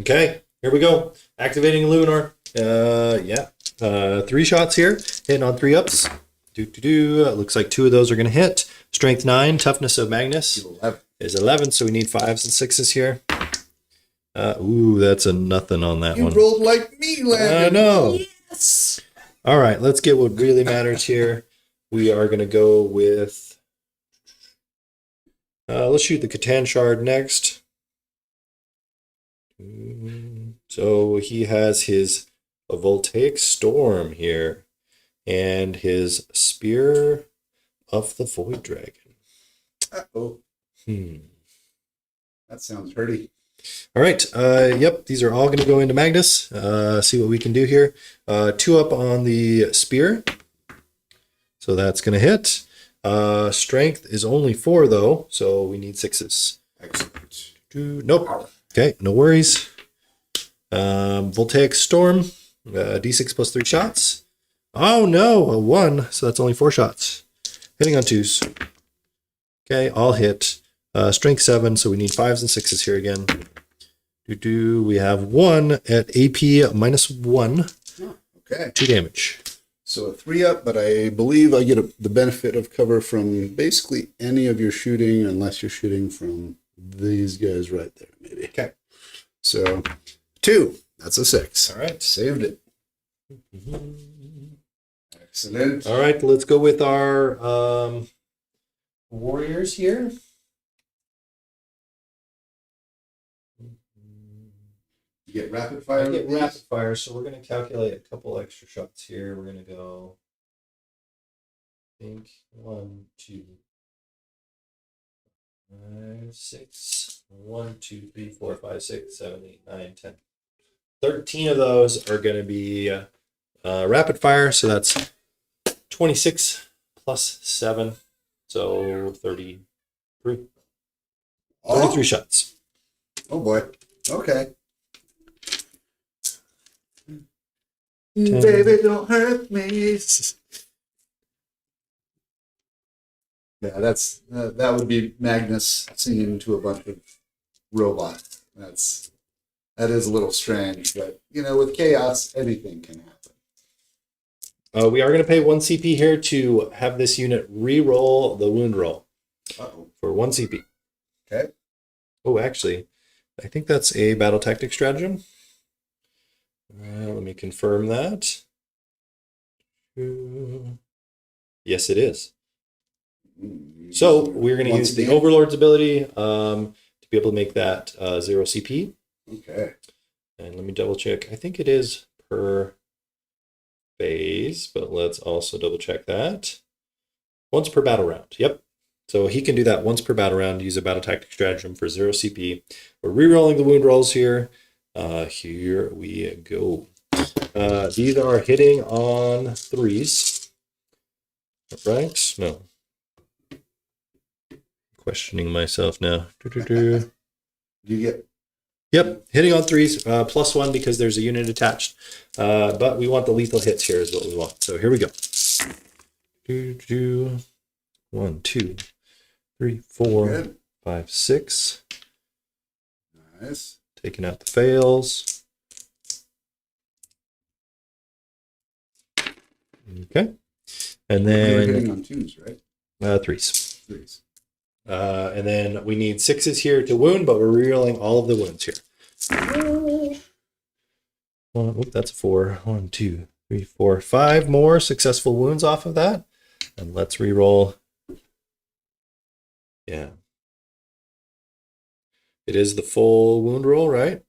Okay. here we go. Activating Luminar. Yeah. 3 shots here. Hitting on 3 ups. Looks like 2 of those are going to hit. Strength 9, toughness of Magnus is 11, so we need 5s and 6s here. Ooh, that's a nothing on that one. You rolled like me, Landon. I know. Yes. All right, let's get what really matters here. We are going to go with... let's shoot the Catan Shard next. So he has his Voltaic Storm here. And his Spear of the Void Dragon. Uh-oh. That sounds hurty. All right. Yep, these are all going to go into Magnus. See what we can do here. 2 up on the Spear. So that's going to hit. Strength is only 4, though, so we need 6s. Excellent. Nope. Okay, no worries. Voltaic Storm. D6 plus 3 shots. Oh, no, a 1, so that's only 4 shots. Hitting on 2s. Okay, all hit. Strength 7, so we need 5s and 6s here again. We have 1 at AP minus 1. Oh, okay. 2 damage. So a 3 up, but I believe I get the benefit of cover from basically any of your shooting, unless you're shooting from these guys right there, maybe. Okay. So 2. That's a 6. All right. Saved it. Excellent. All right, let's go with our warriors here. You get rapid fire. I get with these? rapid fire, so we're going to calculate a couple extra shots here. We're going to go, I think, 1, 2, 5, 6. 1, 2, 3, 4, 5, 6, 7, 8, 9, 10. 13 of those are going to be rapid fire, so that's 26 plus 7, so 33. 33 shots. Oh boy. Okay. 10. Baby, don't hurt me. Yeah, that would be Magnus singing to a bunch of robots. That is a little strange, but with chaos, anything can happen. We are going to pay 1 CP here to have this unit re-roll the wound roll. Uh-oh. For 1 CP. Okay. Oh, actually, I think that's a battle tactic stratagem. Let me confirm that. Yes, it is. So we're going to use the Overlord's ability to be able to make that 0 CP. Okay. And let me double check. I think it is per phase, but let's also double check that. Once per battle round. Yep. So he can do that once per battle round, use a battle tactic stratagem for 0 CP. We're re-rolling the wound rolls here. Here we go. These are hitting on 3s. Right? No. Questioning myself now. You get... Yep, hitting on 3s, plus 1 because there's a unit attached. But we want the lethal hits here is what we want. So here we go. 1, 2, 3, 4, 5, 6. Nice. Taking out the fails. Okay. And You're hitting then on 2s, right? 3s. 3s. And then we need 6s here to wound, but we're rerolling all of the wounds here. That's a 4. 1, 2, 3, 4, 5 more successful wounds off of that. And let's reroll. Yeah. It is the full wound roll, right?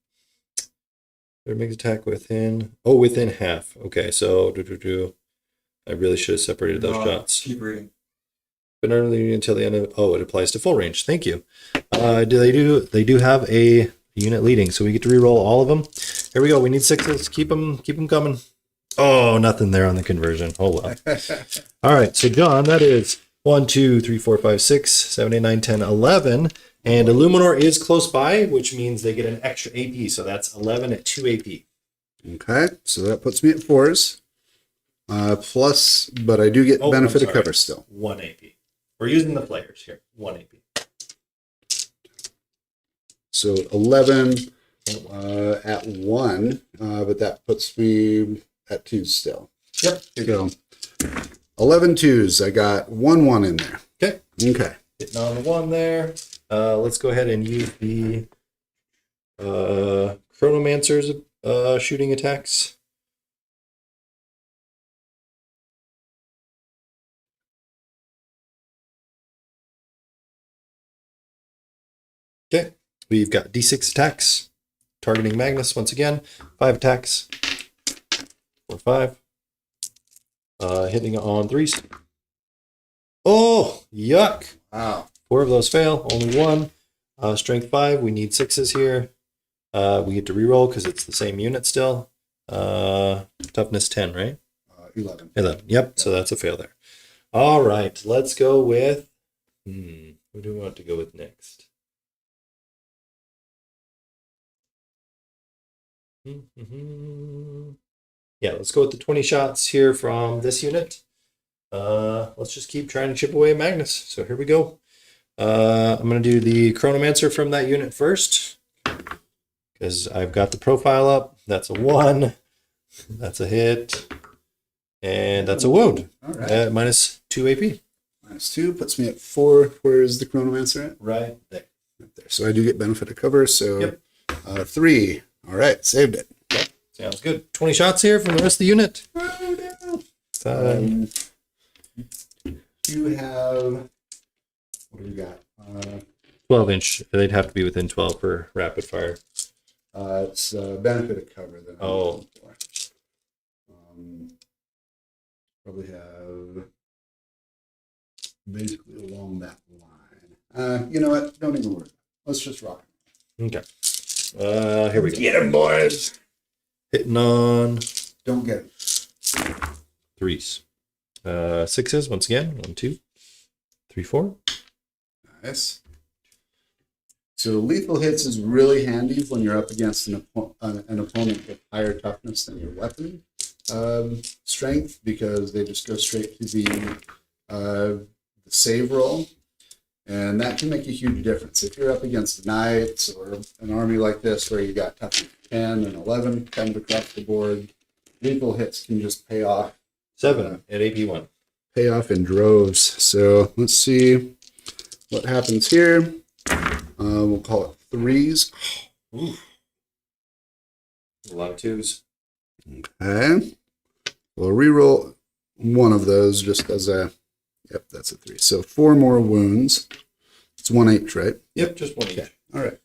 There makes attack within. Oh, within half. Okay, so I really should have separated those shots. Keep reading. But not only until the end of. Oh, it applies to full range. Thank you. They do have a unit leading, so we get to reroll all of them. Here we go. We need 6s. Keep them coming. Oh, nothing there on the conversion. Oh well. All right, so John, that is 1, 2, 3, 4, 5, 6, 7, 8, 9, 10, 11. And Illuminor is close by, which means they get an extra AP. So that's 11 at 2 AP. Okay, so that puts me at 4s. Plus, but I do get benefit of cover still. 1 AP. We're using the players here. 1 AP. So 11 at 1, but that puts me at 2 still. Yep. So 11 twos. I got 1/1 in there. Okay. Okay. Hitting on the 1 there. Let's go ahead and use the Chronomancer's shooting attacks. Okay, we've got D6 attacks, targeting Magnus once again. 5 attacks. 4, 5. Hitting on 3s. Oh, yuck. Wow. 4 of those fail, only 1. Strength 5, we need 6s here. We get to reroll because it's the same unit still. Toughness 10, right? 11. 11, yep, so that's a fail there. All right, let's go with... who do we want to go with next? Yeah, let's go with the 20 shots here from this unit. Let's just keep trying to chip away at Magnus. So here we go. I'm going to do the Chronomancer from that unit first, because I've got the profile up. That's a 1. That's a hit. And that's a wound. All right. Minus 2 AP. Minus 2 puts me at 4. Where is the Chronomancer at? Right there. Right there. So I do get benefit of cover. So Yep. 3. All right. Saved it. Sounds good. 20 shots here from the rest of the unit. You have... What do we got? 12-inch. They'd have to be within 12 for rapid fire. It's benefit of cover that I'm looking for. Probably have basically along that line. You know what? Don't even worry. Let's just rock it. Okay. Here we go. Get him, boys! Hitting on Don't get it. 3s. 6s once again. 1, 2, 3, 4. Nice. So lethal hits is really handy when you're up against an opponent with higher toughness than your weapon strength, because they just go straight to the save roll, and that can make a huge difference. If you're up against knights or an army like this where you got toughness 10 and 11 kind of across the board, lethal hits can just pay off. 7 at AP1. Pay off in droves. So let's see what happens here. We'll call it 3s. Ooh. A lot of 2s. Okay. We'll reroll one of those just as a... Yep, that's a 3. So 4 more wounds. It's 1 each, right? Yep, just 1 each. All right.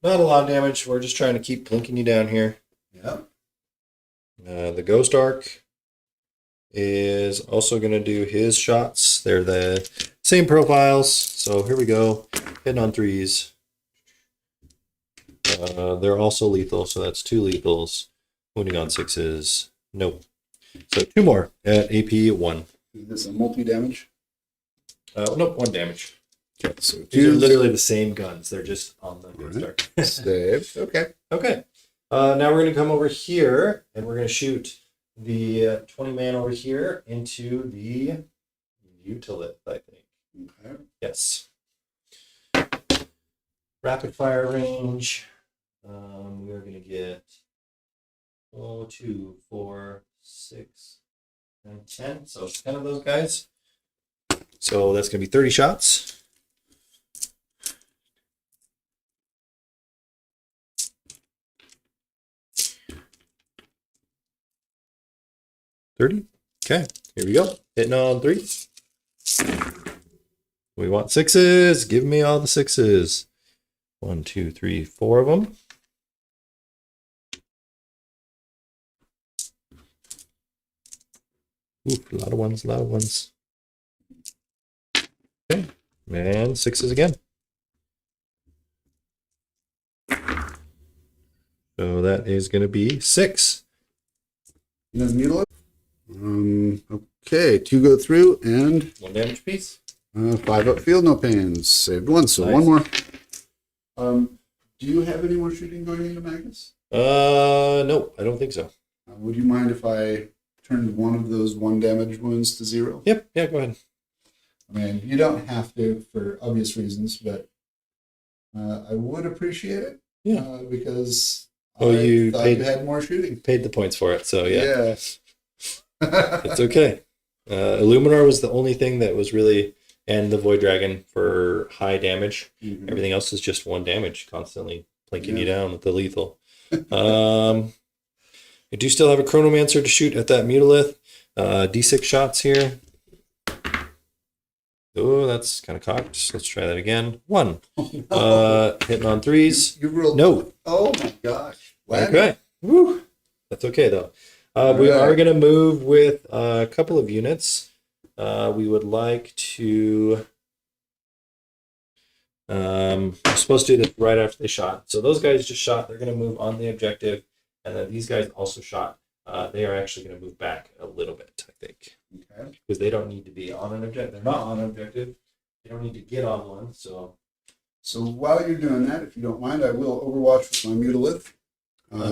Not a lot of damage. We're just trying to keep blinking you down here. Yep. The Ghost Arc is also going to do his shots. They're the same profiles. So here we go. Hitting on 3s. They're also lethal, so that's 2 lethals. Wounding on 6s. Nope. So 2 more at AP 1. Is this a multi-damage? Nope, 1 damage. Okay, so These are 2 literally the same guns. They're just on the Ghost Arc. saved. Okay. Okay. Now we're going to come over here, and we're going to shoot the 20 man over here into the Mutalith, I think. Okay. Yes. Rapid fire range. We are going to get 2, 4, 6, 9, 10. So 10 of those guys. So that's going to be 30 shots. $30. Okay, here we go. Hitting on 3. We want 6s. Give me all the 6s. 1, 2, 3, 4 of them. Oof, a lot of ones, a lot of ones. Okay, and 6s again. So that is going to be 6. You know the Mutalith? Okay, 2 go through, and 1 damage piece. 5 upfield, no pains. Saved 1, so Nice. 1 more. Do you have any more shooting going into Magnus? No, I don't think so. Would you mind if I turned one of those 1 damage wounds to 0? Yep, yeah, go ahead. I mean, you don't have to for obvious reasons, but I would appreciate it. Yeah. Because Oh, you thought paid you had more shooting. paid the points for it, so yeah. Yeah. It's okay. Illuminar was the only thing that was really, and the Void Dragon for high damage. Mhm. Everything else is just 1 damage, constantly plinking you Yeah. down with the lethal. I do still have a Chronomancer to shoot at that Mutalith. D6 shots here. Oh, that's kind of cocked. Let's try that again. 1. Hitting on 3s. You rolled. No. Oh my gosh. Landon. Okay. Woo. That's okay, though. We are going to move with a couple of units. We would like to... I'm supposed to do this right after they shot. So those guys just shot. They're going to move on the objective. And then these guys also shot. They are actually going to move back a little bit, I think. Okay. Because they don't need to be on an objective. They're not on an objective. They don't need to get on one. So while you're doing that, if you don't mind, I will overwatch with my Mutalith.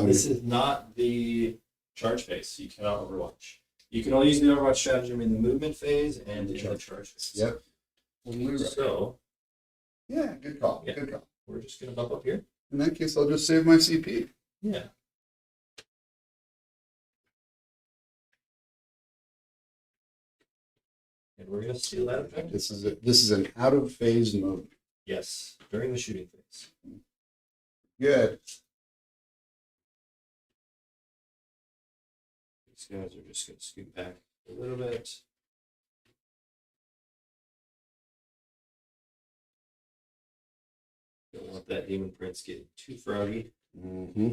this is not the charge phase. You cannot overwatch. You can only use the overwatch stratagem in the movement phase and in the charge phase. Yep. Totally right. So Yeah, good call. Yeah. Good call. we're just going to bump up here. In that case, I'll just save my CP. Yeah. And we're going to steal that objective. This is an out of phase mode. Yes, during the shooting phase. Good. These guys are just going to scoot back a little bit. Don't want that Demon Prince getting too froggy. Mm-hmm.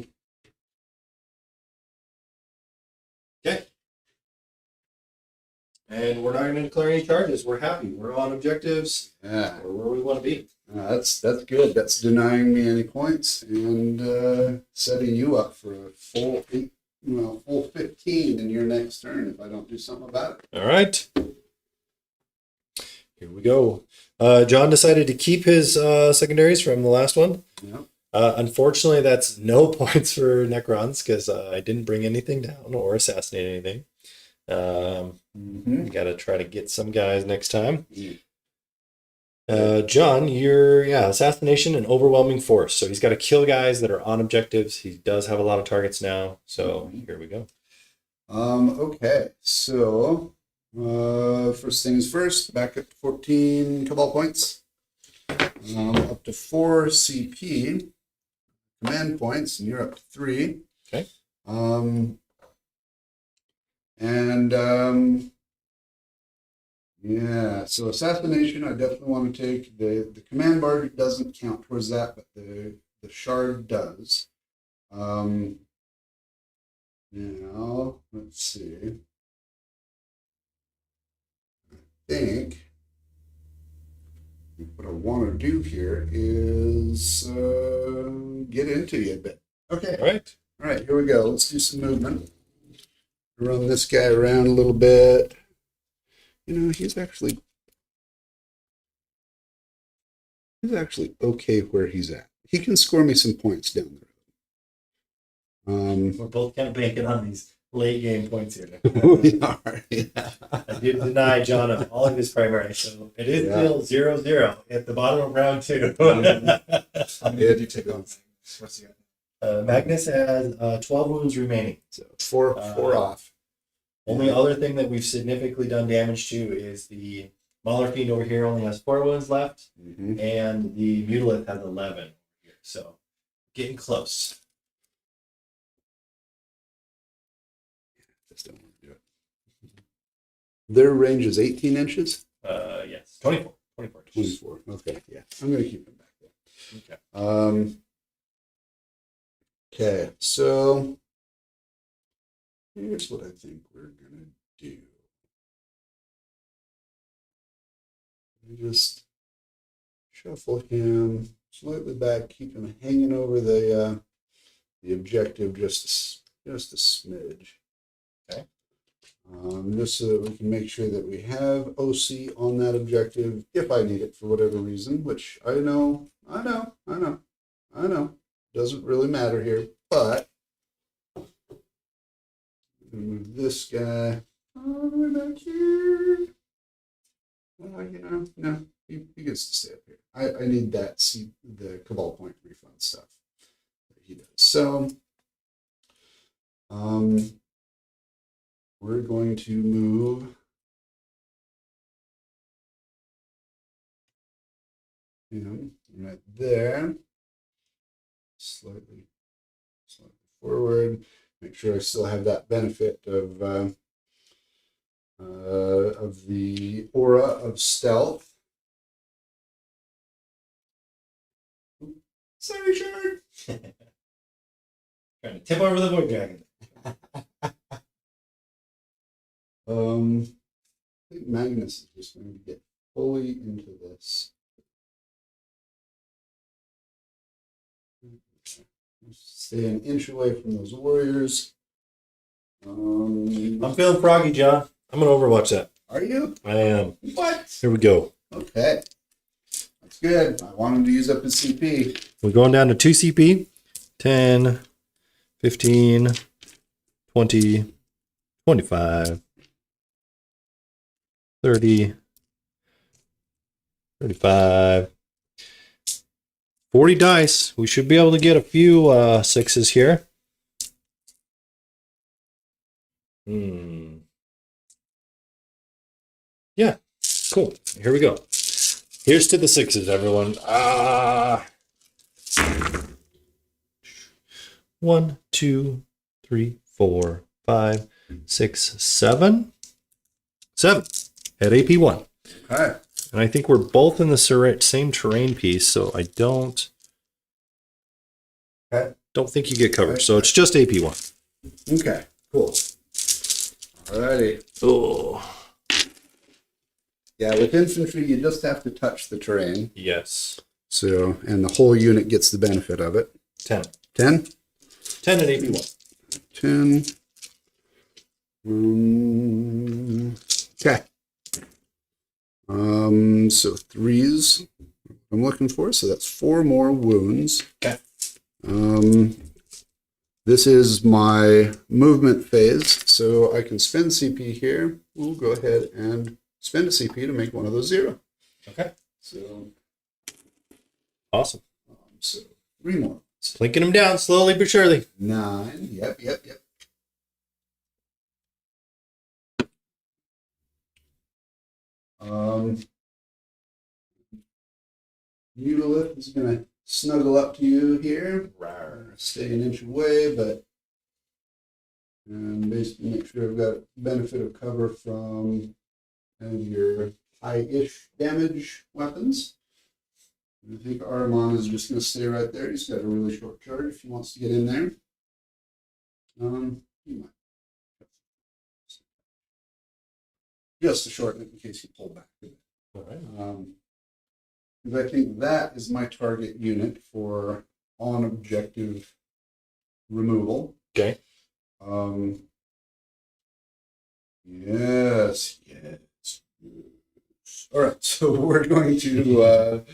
Okay. And we're not going to declare any charges. We're happy. We're on objectives. Yeah. We're where we want to be. That's good. That's denying me any points and setting you up for a full 15 in your next turn if I don't do something about it. All right. Here we go. John decided to keep his secondaries from the last one. Yep. Unfortunately, that's no points for Necrons because I didn't bring anything down or assassinate anything. Got to try to get some guys next time. John, you're assassination and overwhelming force. So he's got to kill guys that are on objectives. He does have a lot of targets now. So here we go. Okay. So first things first. Back at 14 Cabal points. Up to 4 CP command points, and you're up to 3. Okay. So assassination, I definitely want to take. The command bar doesn't count towards that, but the shard does. Now, let's see. I think what I want to do here is get into you a bit. Okay. All right. All right, here we go. Let's do some movement. Run this guy around a little bit. You know, he's actually okay where he's at. He can score me some points down the We're both kind of banking on these late game points here. road. We are, yeah. I did deny John of all of his primary, so it is still 0-0 at the bottom of round 2. How many did you take on? What's he got? Magnus has 12 wounds remaining. So four off. Only other thing that we've significantly done damage to is the Mauler Fiend over here only has 4 wounds left, and the Mutalith has 11 over here. So getting close. Just don't want to do it. Their range is 18 inches? Yes. 24. 24 inches. 24. Okay, yeah. I'm going to keep them back there. Okay. Okay, so here's what I think we're going to do. Just shuffle him slightly back, keep him hanging over the objective just a smidge. Okay. Just so that we can make sure that we have OC on that objective if I need it for whatever reason, which I know. Doesn't really matter here, but I'm gonna move this guy all the way back here. No, he gets to stay up here. I need that the Cabal point refund stuff that he does. So going to move. Him right there. Slightly forward. Make sure I still have that benefit of the aura of stealth. Sorry, Shard. Trying to tip over the void dragon. I think Magnus is just going to get fully into this. Stay an inch away from those warriors. I'm feeling froggy, John. I'm going to overwatch that. Are you? I am. What? Here we go. Okay. That's good. I want him to use up his CP. We're going down to 2 CP. 10, 15, 20, 25, 30, 35, 40 dice. We should be able to get a few sixes here. Yeah, cool. Here we go. Here's to the sixes, everyone. 1, 2, 3, 4, 5, 6, 7. 7 at AP1. All right. And I think we're both in the same terrain piece, so I don't think you get covered. So it's just AP1. Okay, cool. Alrighty. Oh. Yeah, with infantry, you just have to touch the terrain. Yes. So, and the whole unit gets the benefit of it. 10. 10? 10 at AP1. 10. Okay. So 3s I'm looking for. So that's 4 more wounds. Okay. This is my movement phase, so I can spend CP here. We'll go ahead and spend a CP to make one of those 0. Okay. So, Awesome. so 3 more. Plinking them down slowly but surely. 9. Yep. Mutalith is going to snuggle up to you here. Stay an inch away, but and basically make sure I've got benefit of cover from kind of your high-ish damage weapons. And I think Ahriman is just going to stay right there. He's got a really short charge if he wants to get in there. He might. Just to shorten it in case you pull back. All right. Because I think that is my target unit for on-objective removal. Okay. Yes. All right, so we're going to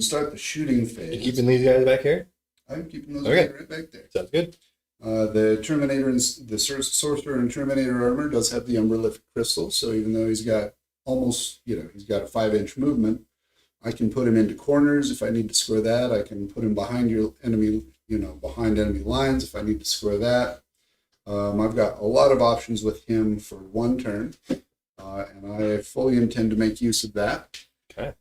start the shooting phase. You keeping these guys back here? I'm keeping those Okay. right back there. Sounds good. The Terminator and the Sorcerer and Terminator armor does have the Umberlift crystal, so even though he's got almost, he's got a 5-inch movement, I can put him into corners if I need to score that. I can put him behind your enemy, behind enemy lines if I need to score that. I've got a lot of options with him for 1 turn, and I fully intend to make use of that. Okay.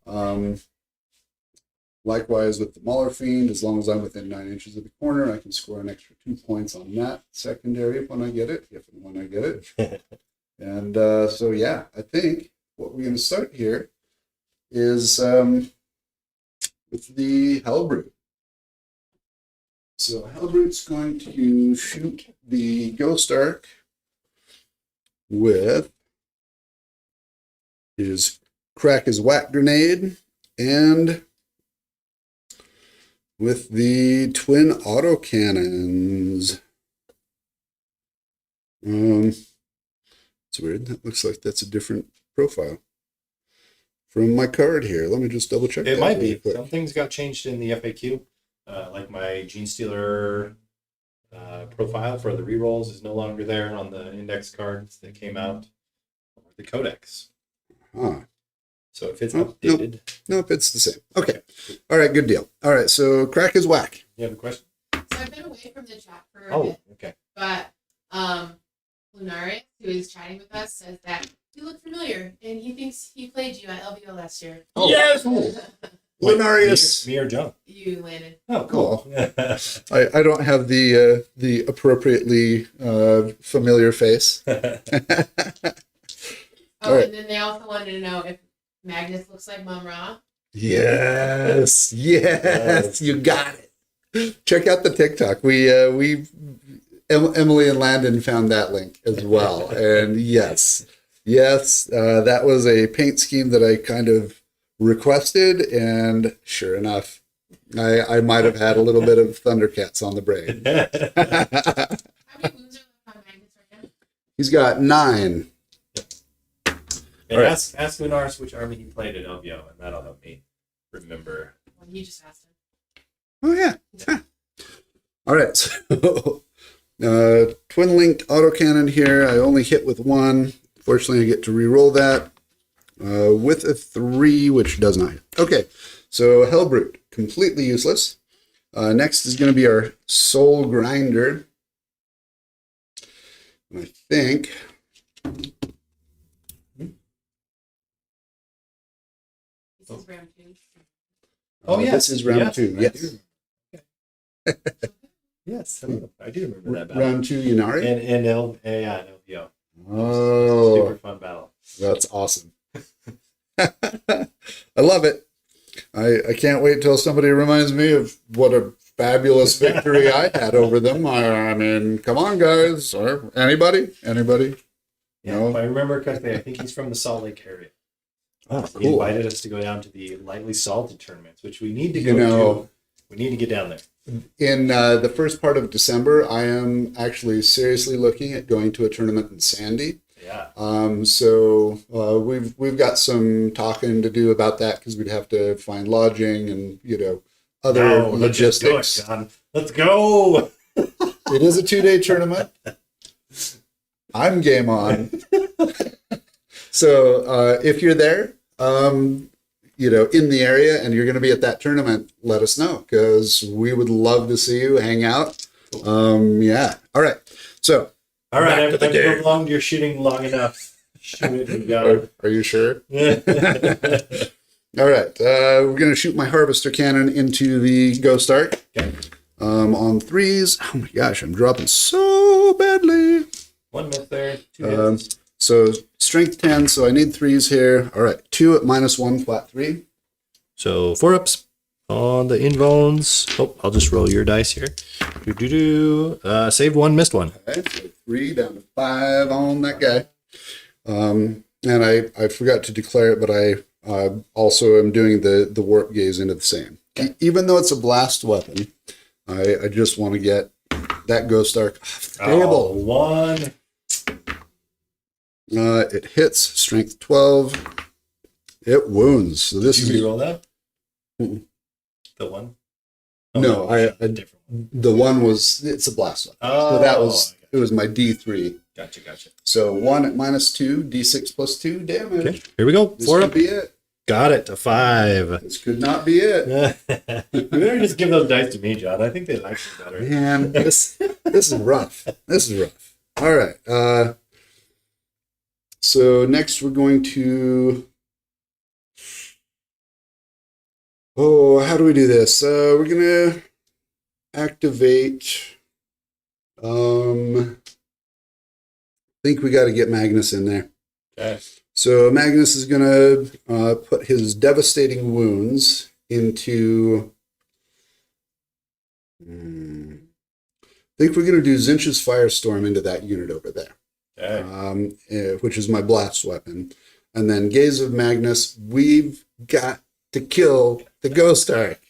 Likewise with the Mauler Fiend, as long as I'm within 9 inches of the corner, I can score an extra 2 points on that secondary when I get it, if and when I get it. And so, yeah, I think what we're going to start here is with the Hellbrute. So Hellbrute's going to shoot the Ghost Arc with his Crack his Whack Grenade and with the twin autocannons. It's weird. That looks like that's a different profile from my card here. Let me just double check. It that might really be. quick. Some things got changed in the FAQ. Like my Gene Stealer profile for the rerolls is no longer there on the index cards that came out. Or the codex. Huh. So if it's Oh, updated. Nope, it's the same. Okay. All right, good deal. All right, so Crack his Whack. You have a question? So I've been away from the chat for a Oh, bit, okay. but Lunaris, who is chatting with us, says that you look familiar, and he thinks he played you at LVO last year. Oh, Yes! cool. Lunarius. Me or John? You, Landon. Oh, cool. I don't have the appropriately familiar face. Oh, Alright. and then they also wanted to know if Magnus looks like Mum Ra. Yes, yes, you got it. Check out the TikTok. Emily and Landon found that link as well, and yes, that was a paint scheme that I kind of requested, and sure enough, I might have had a little bit of Thundercats on the brain. How many wounds are left on Magnus right now? He's got 9. And All right. ask Lunaris which army he played at LVO, and that'll help me remember. Well, you just asked him. Oh yeah. All right. So, twin linked autocannon here. I only hit with 1. Fortunately, I get to re-roll that with a 3, which does not hit. Okay. So Hellbrute, completely useless. Next is going to be our Soul Grinder. And I think. This is round 2. Oh, yes. This is round 2. I Yes. Yes, I do remember that battle. Round 2, Yunari. And LVO. Oh, Super fun battle. that's awesome. I love it. I can't wait till somebody reminds me of what a fabulous victory I had over them. I mean, come on, guys. Or anybody? Yeah, No. if I remember correctly, I think he's from the Salt Lake area. Oh, He invited us to go down to the lightly salted tournaments, which we need to go You know- to. We need to get down there. In the first part of December, I am actually seriously looking at going to a tournament in Sandy. Yeah. So we've got some talking to do about that because we'd have to find lodging and other No, let's just do it, logistics. John. Let's go. It is a 2-day tournament. I'm game on. So if you're there, in the area and you're going to be at that tournament, let us know because we would love to see you hang out. Yeah. All right. So All right, Back to the I've game. prolonged your shooting long enough. Shoot it and go. are you sure? Yeah. All right. We're going to shoot my Harvester Cannon into the Ghost Arc. Okay. On 3s. Oh my gosh, I'm dropping so badly. 1 miss there. 2 Um, hits. So strength 10, so I need 3s here. All right, 2 at -1, flat 3. So 4 ups on the invones. Oh, I'll just roll your dice here. Save 1, missed 1. Okay, so 3 down to 5 on that guy. And I forgot to declare it, but I also am doing the warp gaze into the same. Okay. Even though it's a blast weapon, I just want to get that Ghost Arc off the table. 1. It hits, strength 12. It wounds. So this Did you is re-roll that? Mm-mm. The 1? No, I- different one. the one was it's a blast weapon. Oh, So that was it was my D3. Gotcha. So 1 at -2, D6 plus 2 damage. Okay, here we go. This 4 could up. be it. Got it. A 5. This could not be it. You better just give those dice to me, John. I think they like me better. Man, this is rough. This is rough. All right. So next we're going to. Oh, how do we do this? We're gonna activate. I think we got to get Magnus in there. Okay. So Magnus is gonna put his devastating wounds into. I think we're gonna do Tzeentch's Firestorm into that unit over there. Okay. Which is my blast weapon. And then Gaze of Magnus, we've got to kill the Ghost Arc.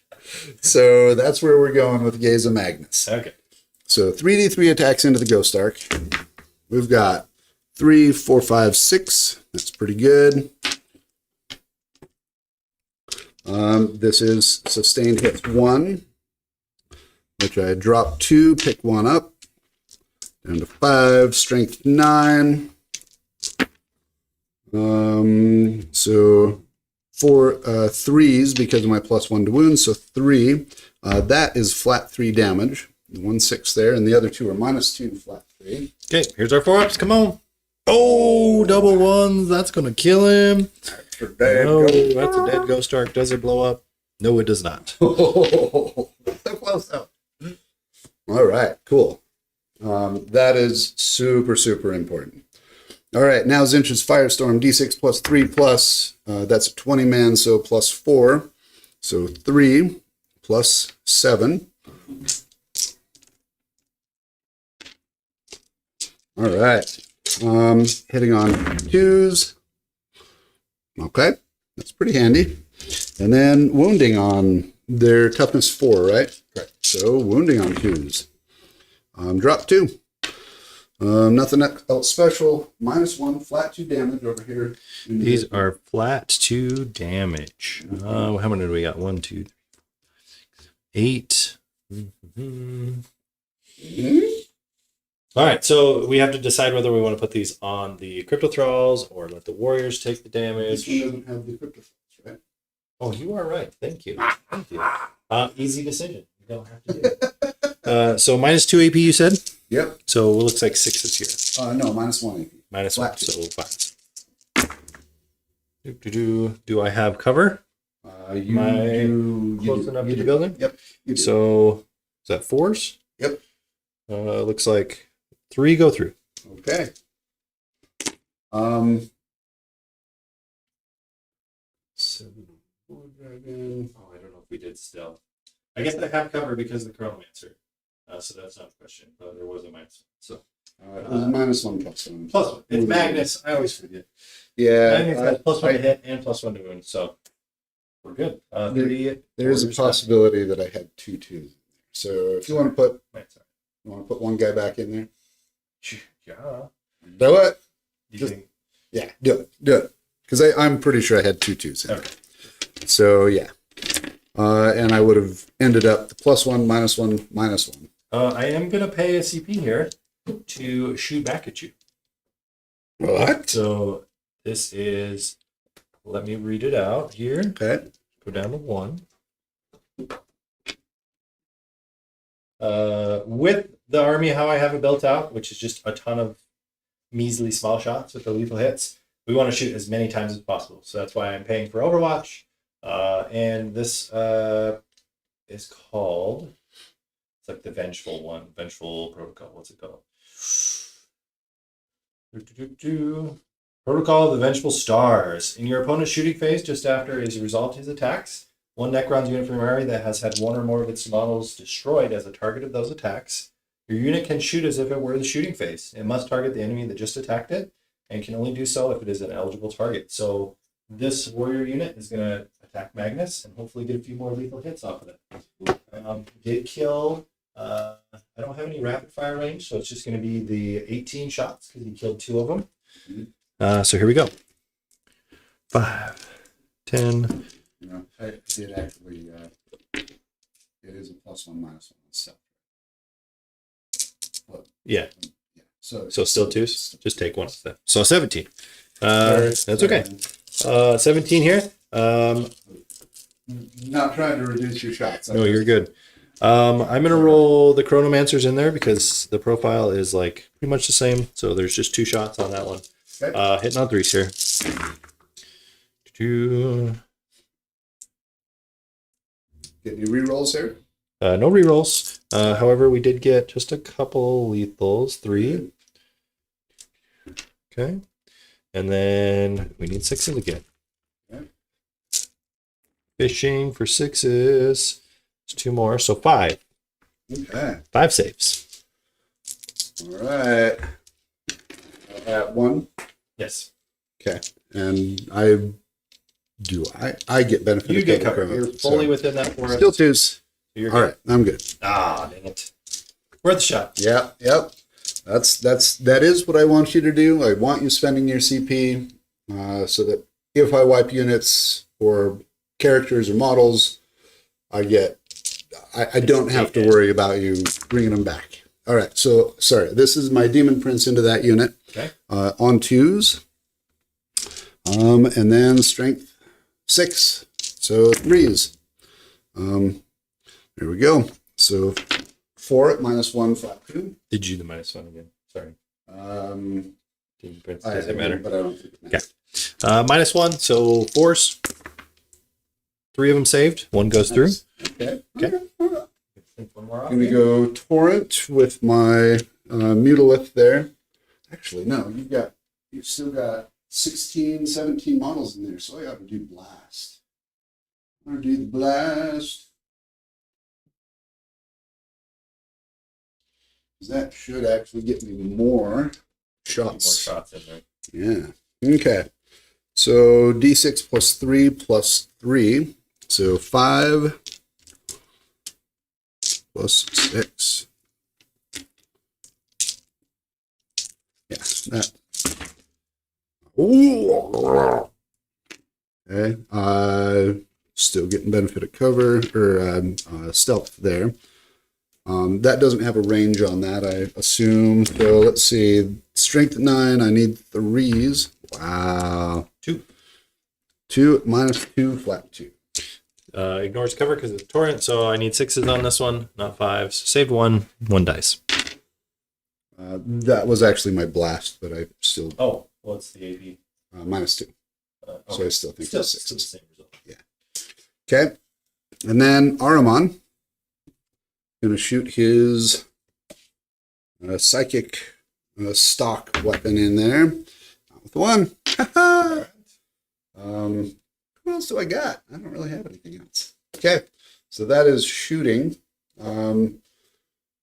So that's where we're going with Gaze of Magnus. Okay. So 3d3 attacks into the Ghost Arc. We've got 3, 4, 5, 6. That's pretty good. This is sustained hits 1, which I dropped 2, pick 1 up. Down to 5, strength 9. So 4 3s because of my +1 to wounds. So 3. That is flat 3 damage. 1 6 there, and the other 2 are -2 flat 3. Okay, here's our 4-ups. Come on. Oh, double ones. That's going to kill him. For dead. No, that's a dead ghost arc. Does it blow up? No, it does not. So close though. All right, cool. That is super, super important. All right, now Tzeentch's Firestorm, D6 plus 3 plus. That's a 20 man, so plus 4. So 3 plus 7. All right. Hitting on 2s. Okay, that's pretty handy. And then wounding on their toughness 4, right? Correct. So wounding on 2s. Drop 2. Nothing else special. -1, flat 2 damage over here. These are flat 2 damage. How many do we got? 1, 2, 3, 4, 5, 6, 8. All right, so we have to decide whether we want to put these on the Crypto Thralls or let the Warriors take the damage. This one doesn't have the crypto, right? Oh, you are right. Thank you. Thank you. Easy decision. You don't have to do it. So -2 AP, you said? Yep. So it looks like 6 here. No, -1 AP. -1, Flat 2. so 5. Do I have cover? You Am I do close enough you to the do. building? Yep. You do. So is that 4s? Yep. Looks like 3 go through. Okay. 7 dragon. Oh, I don't know if we did stealth. I guess I have cover because of the Chronomancer. So that's not a question. But there was a -1. So It was -1 plus 1. +1. It's Magnus. I always forget. Yeah. Magnus has +1 to hit and +1 to wound. So we're good. 3. There's a possibility that I had 2 2s. So if you want to put one guy back in there, Yeah. do it. Do you Just- think? Yeah, do it. Because I'm pretty sure I had 2 2s in there. Okay. So yeah. And I would have ended up the +1, -1, -1. I am going to pay a CP here to shoot back at you. What? So this is, let me read it out here. Okay. Go down to 1. With the army, how I have it built out, which is just a ton of measly small shots with the lethal hits, we want to shoot as many times as possible. So that's why I'm paying for Overwatch. And this is called, it's like the Vengeful one, Vengeful Protocol. What's it called? Protocol of the Vengeful Stars. In your opponent's shooting phase, just after is resolved his attacks, one Necrons unit from your army that has had one or more of its models destroyed as a target of those attacks, your unit can shoot as if it were the shooting phase. It must target the enemy that just attacked it, and can only do so if it is an eligible target. So this warrior unit is going to attack Magnus and hopefully get a few more lethal hits off of it. Did kill, I don't have any rapid fire range, so it's just going to be the 18 shots because he killed 2 of them. So here we go. 5, 10. You know, I did actually. It is a +1, -1 itself. But, Yeah. yeah. So Still 2s? Just take 1 of them. So 17. That's okay. 17 here. Not trying to reduce your shots. No, you're good. I'm going to roll the Chronomancers in there because the profile is like pretty much the same. So there's just 2 shots on that one. Okay. Hitting on 3s here. 2. Get any rerolls here? No rerolls. However, we did get just a couple lethals. 3. Okay. And then we need 6s again. Okay. Fishing for 6s. It's 2 more. So 5. Okay. 5 saves. All right. At 1. Yes. Okay. And I get benefit. You of get cover covered. from it, You're fully so- within that forest. Still 2s. You're All right. I'm good. Ah, dang it. Worth a shot. Yep. That is what I want you to do. I want you spending your CP so that if I wipe units or characters or models, I don't have to worry about you bringing them back. All right. So sorry, this is my Demon Prince into that unit. Okay. On 2s, and then strength 6, so 3s. There we go. So 4 at -1 flat 2. Did you the -1 again? Sorry. Demon Prince, doesn't matter. But I don't think it matters. -1, so force. 3 of them saved. 1 goes through. Nice. Okay. Okay. I'm going to go Torrent with my Mutalith there. Actually, no, you've still got 16, 17 models in there, so I ought to do Blast. I'm going to do the Blast. That should actually get me more shots. More shots in there. Yeah. Okay. So D6 +3 +3. So 5 +6. Yeah, that. Ooh. Okay. Still getting benefit of cover or stealth there. That doesn't have a range on that, I assume. So let's see. Strength at 9. I need 3s. Wow. 2. 2 -2 flat 2. Ignores cover because it's torrent, so I need 6s on this one, not 5s. Saved 1 dice. That was actually my blast, but I still Oh, what's the AP? -2. So I still think Still, it's still the 6s. same result. Okay. And then Ahriman going to shoot his Psychic Stalk weapon in there. Not with 1. What else do I got? I don't really have anything else. Okay. So that is shooting. And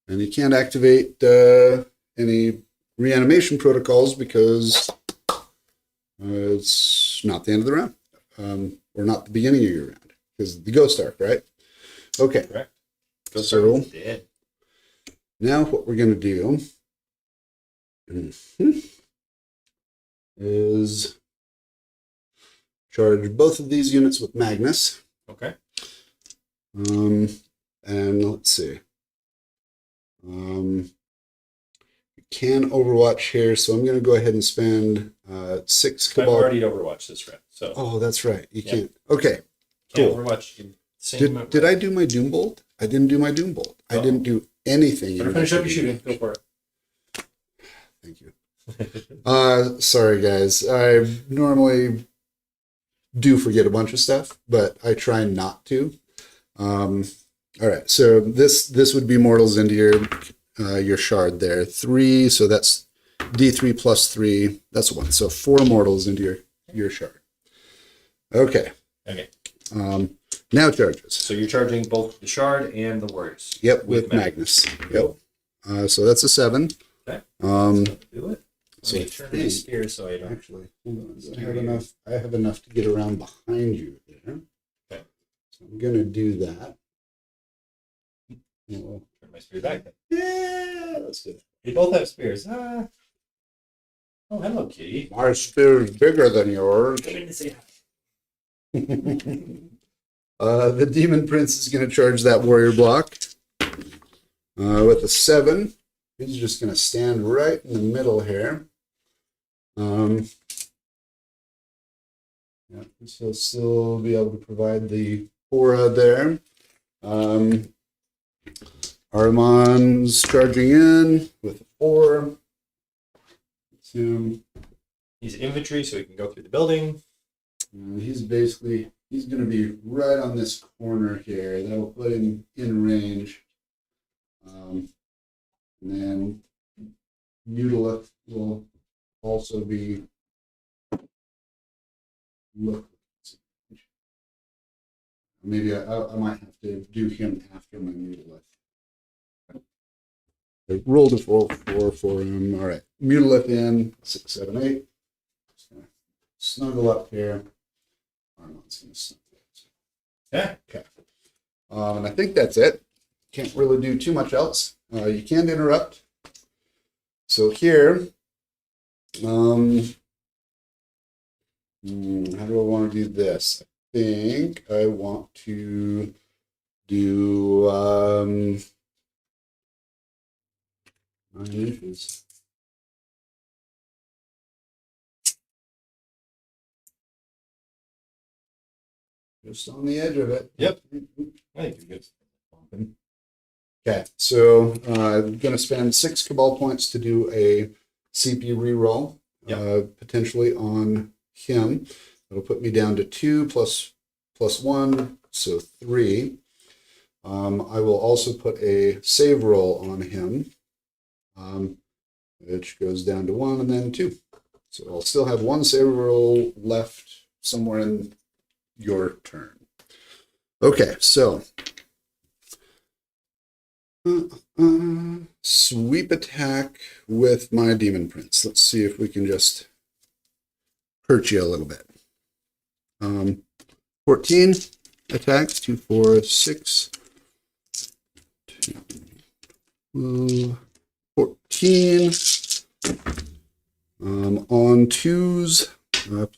you can't activate any reanimation protocols because it's not the end of the round. Or not the beginning of your round. Because the Ghost Arc, right? Okay. Correct. So Dead. now what we're going to do is charge both of these units with Magnus. Okay. And let's see. You can Overwatch here, so I'm going to go ahead and spend 6 I've Cabal. already Overwatched this round, so Oh, that's right. You Yeah. can't. Okay. can't Cool. Overwatch. In same Did I do my Doom Bolt? I didn't do my Doom Bolt. I Oh. didn't do anything. Better in finish my up your shooting. Go for Thank you. it. Sorry guys. I normally do forget a bunch of stuff, but I try not to. All right. So this would be mortals into your shard there. 3. So that's D3 +3. That's 1. So 4 mortals into your shard. Okay. Okay. Now charges. So you're charging both the shard and the warriors. Yep, with Magnus. Yep. So that's a 7. Okay. Do it. So So I turn my think- spear so I don't. Actually, hold on. I have enough to get around behind you there. Okay. So I'm gonna do that. Well, Turn my spear back. yeah, let's do it. They both have spears. Oh, hello, kitty. My spear is bigger than yours. Come in to say hi. The Demon Prince is going to charge that warrior block with a 7. He's just going to stand right in the middle here. Yeah, he'll still be able to provide the aura there. Ahriman's charging in with a 4. It's him. He's infantry, so he can go through the building. He's going to be right on this corner here. That'll put him in range. And then Mutalith will also be. Look. Maybe I might have to do him after my Mutalith. I rolled a 4 for him. All right. Mutalith in 6, 7, 8. Just gonna snuggle up here. Armon's gonna snuggle. Yeah. Okay. And I think that's it. Can't really do too much else. You can interrupt. So here, how do I want to do this? I think I want to do 9 inches. Just on the edge of it. Yep. I think you're good. Okay, so I'm going to spend 6 Cabal points to do a CP reroll, potentially on him. That'll put me down to 2 plus 1, so 3. I will also put a save roll on him, which goes down to 1 and then 2. So I'll still have 1 save roll left somewhere in your turn. Okay, so sweep attack with my Demon Prince. Let's see if we can just hurt you a little bit. 14 attacks, 2, 4, 6, 2, 14. On 2s,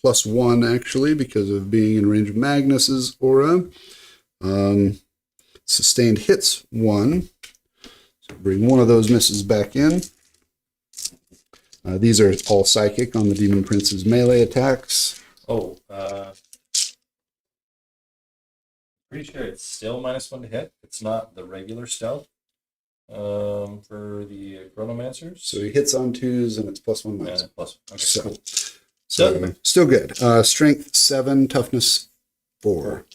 plus 1 actually, because of being in range of Magnus's aura. Sustained hits 1. So bring one of those misses back in. These are all psychic on the Demon Prince's melee attacks. Oh, pretty sure it's still -1 to hit. It's not the regular stealth for the Chronomancers. So he hits on 2s and it's plus 1 minus. Plus. Okay, So, cool. still good. Strength 7, toughness 4.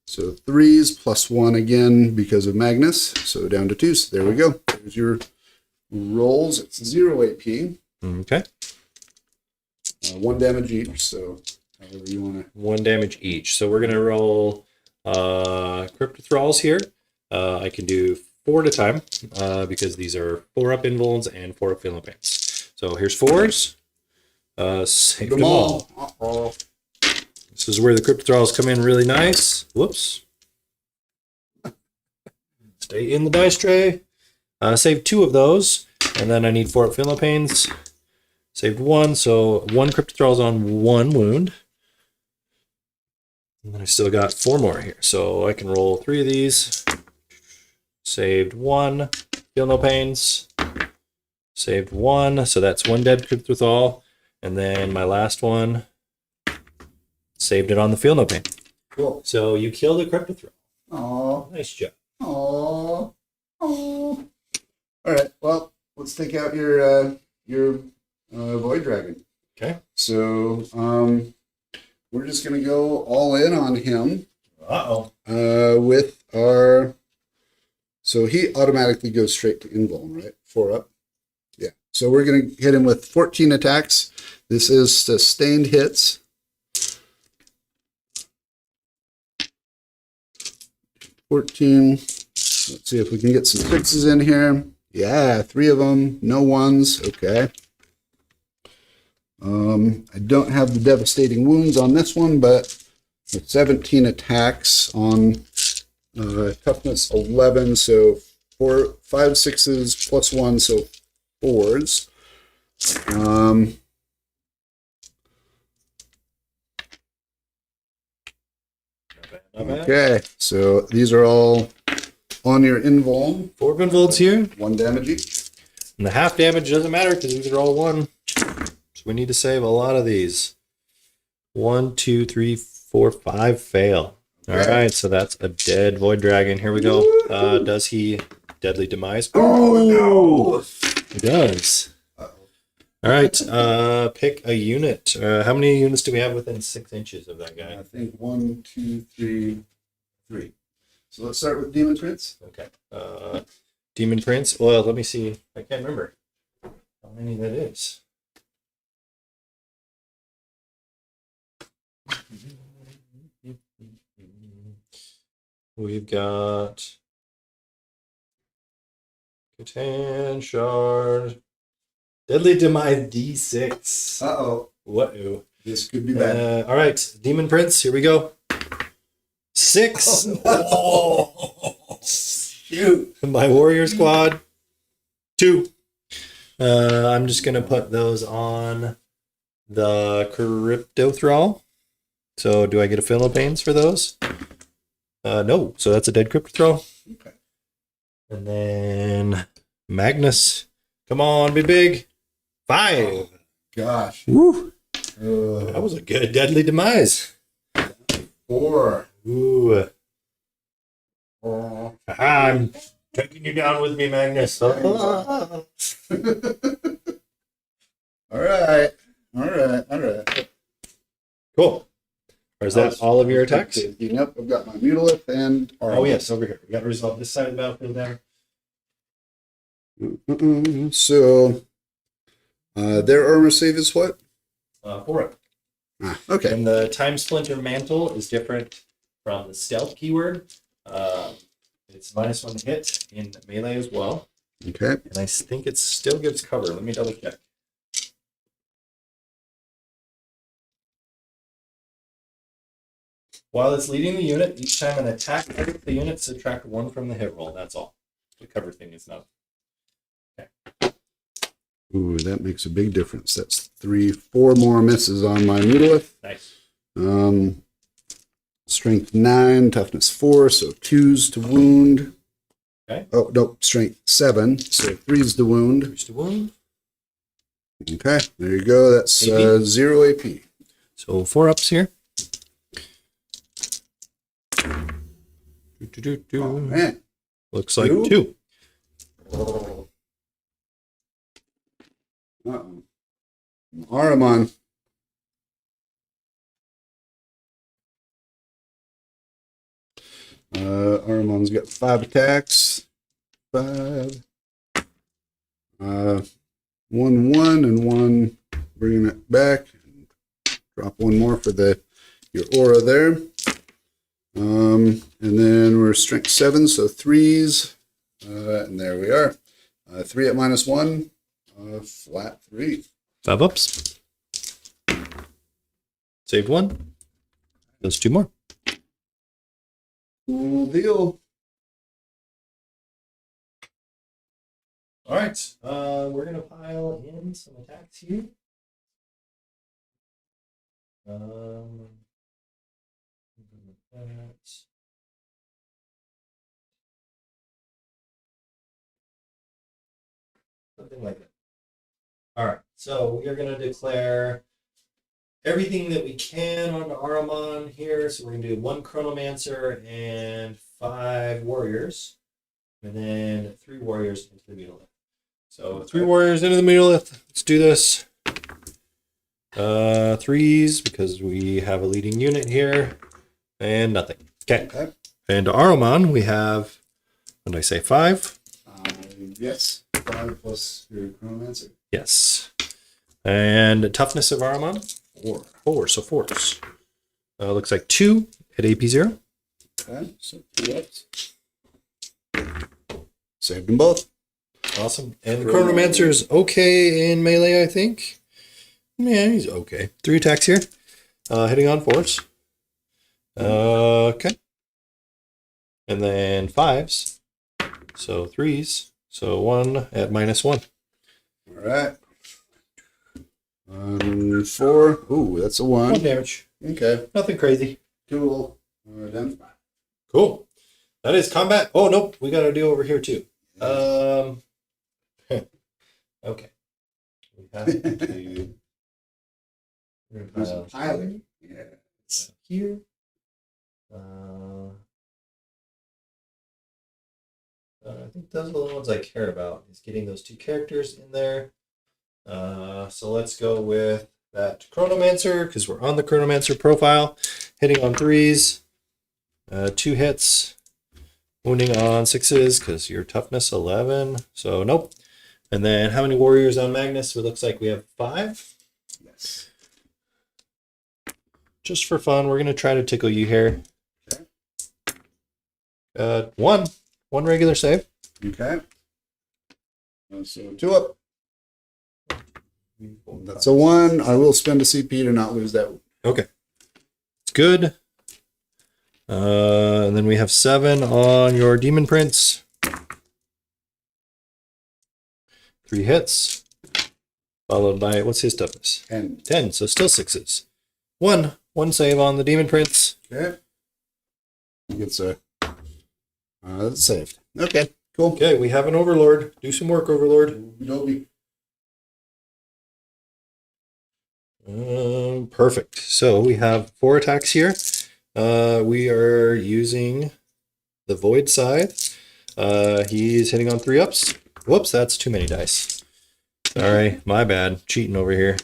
So 3s plus 1 again because of Magnus. So down to 2s. There we go. There's your rolls. It's 0 AP. Okay. 1 damage each. So however you want to. 1 damage each. So we're going to roll Crypto Thralls here. I can do 4 at a time because these are 4 up invulns and 4 up Feeling Pains. So here's 4s. Save them all. Uh-oh. This is where the Crypto Thralls come in really nice. Whoops. Stay in the dice tray. Save 2 of those. And then I need 4 up Feeling Pains. Saved 1. So 1 Crypto Thralls on 1 wound. And then I still got 4 more here. So I can roll 3 of these. Saved 1. Feel no pains. Saved 1. So that's 1 dead Crypto Thrall. And then my last one. Saved it on the Feel No Pain. Cool. So you killed a Crypto Thrall. Aww. Nice job. Aww. Aww. All right. Well, let's take out your Void Dragon. Okay. So we're just gonna go all in on him. With our. So he automatically goes straight to invuln, right? 4 up. Yeah. So we're gonna hit him with 14 attacks. This is sustained hits. 14. Let's see if we can get some 6s in here. Yeah, 3 of them. No 1s. Okay. I don't have the devastating wounds on this one, but with 17 attacks on toughness 11, so 5 6s plus 1, so 4s. Okay, so these are all on your invuln. 4 invulns here. 1 damage each. And the half damage doesn't matter because these are all 1. So we need to save a lot of these. 1, 2, 3, 4, 5 fail. All right, so that's a dead Void Dragon. Here we go. Does he deadly demise? Oh, no! He does. All right, pick a unit. How many units do we have within 6 inches of that guy? I think 1, 2, 3, 3. So let's start with Demon Prince. Okay. Demon Prince. Well, let me see. I can't remember how many that is. We've got Catan Shard. Deadly Demise D6. Uh-oh. Whoa. This could be bad. All right, Demon Prince, here we go. 6. Oh, shoot. My warrior squad. 2. I'm just going to put those on the Crypto Thrall. So do I get a Philippanes for those? No. So that's a dead Crypto Thrall. Okay. And then Magnus. Come on, be big. 5. Oh, gosh. Woo. That was a good Deadly Demise. 4. Ooh. I'm Taking you down with me, Magnus. All right. Cool. Or is that all of your attacks? Yep, I've got my Mutalith and Armour. Oh, yes, over here. We got to resolve this side of the battlefield there. So, their armor save is what? 4. Okay. And the Time Splinter Mantle is different from the Stealth keyword. It's -1 to hit in melee as well. Okay. And I think it still gives cover. Let me double check. While it's leading the unit, each time an attack hits the unit, subtract 1 from the hit roll. That's all. The cover thing is not. Okay. Ooh, that makes a big difference. That's 4 more misses on my Mutalith. Nice. Strength 9, toughness 4, so 2s to wound. Okay. Oh, no, strength 7, so 3s to wound. 3 to wound. Okay, there you go. That's AP. 0 AP. So 4 ups here. Oh, man. Looks like 2. 2. Uh-oh. Ahriman. Ahriman's got 5 attacks. 5. 1, 1, and 1. Bringing it back. Drop 1 more for your aura there. And then we're strength 7, so 3s. And there we are. 3 at -1. Flat 3. 5 ups. Saved 1. Those 2 more. Cool deal. All right. We're going to pile in some attacks here. Something like that. All right. So we are going to declare everything that we can on Ahriman here. So we're going to do 1 Chronomancer and 5 warriors. And then 3 warriors into the Mutalith. So 3 warriors into the Mutalith. Let's do this. 3s because we have a leading unit here. And nothing. Okay. And Ahriman, we have, what did I say, 5? Yes. 5 plus your Chronomancer. Yes. And toughness of Ahriman? 4, so 4s. Looks like 2 at AP 0. Okay, so 2 ups. Saved them both. Awesome. And Chronomancer's okay in melee, I think. Yeah, he's okay. 3 attacks here. Hitting on 4s. Okay. And then 5s. So 3s. So 1 at -1. All right. 4. Ooh, that's a 1. 1 damage. Okay. Nothing crazy. Cool. Done. Cool. That is combat. Oh, nope. We got to do over here, too. Okay. We have to... There's a pilot. Yeah. Here. I think those are the ones I care about, is getting those 2 characters in there. So let's go with that Chronomancer, because we're on the Chronomancer profile. Hitting on 3s. 2 hits. Wounding on 6s, because your toughness 11. So nope. And then how many warriors on Magnus? It looks like we have 5. Yes. Just for fun, we're going to try to tickle you here. Okay. 1 regular save. Okay. So 2 up. That's a 1. I will spend a CP to not lose that one. Okay. It's good. And then we have 7 on your Demon Prince. 3 hits. Followed by, what's his toughness? 10. 10, so still 6s. 1 save on the Demon Prince. Okay. He gets a... that's saved. Okay, cool. Okay, we have an Overlord. Do some work, Overlord. Adobe. Perfect. So we have 4 attacks here. We are using the Void Scythe. He's hitting on 3-ups. Whoops, that's too many dice. Sorry, my bad. Cheating over here.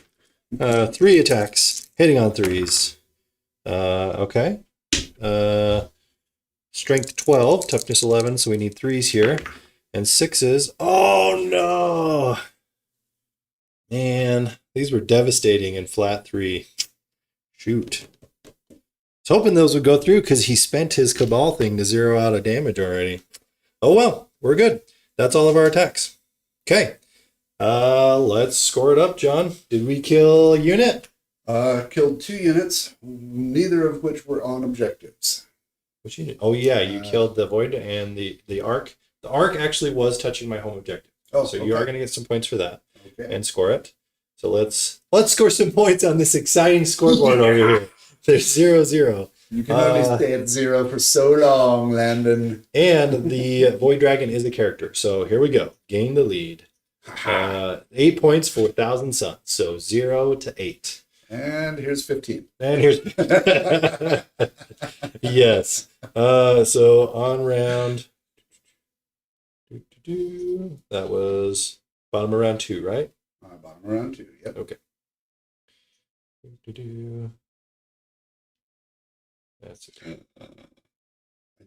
3 attacks, hitting on 3s. Okay. Strength 12, toughness 11, so we need 3s here. And 6s. Oh no! Man, these were devastating in flat 3. Shoot. I was hoping those would go through because he spent his Cabal thing to 0 out of damage already. Oh well, we're good. That's all of our attacks. Okay. Let's score it up, John. Did we kill a unit? Killed 2 units, neither of which were on objectives. Which unit? Oh yeah, you killed the Void and the Arc. The Arc actually was touching my home objective. Oh, so you are going to get some points for that. Okay. And score it. So let's score some points on this exciting scoreboard over here. There's 0-0. You can only stay at 0 for so long, Landon. And the Void Dragon is a character. So here we go. Gain the lead. 8 points for 1,000 suns. So 0 to 8. And here's 15. And here's yes. So on round. That was bottom of round 2, right? Bottom of round 2. Yep. Okay. That's okay. I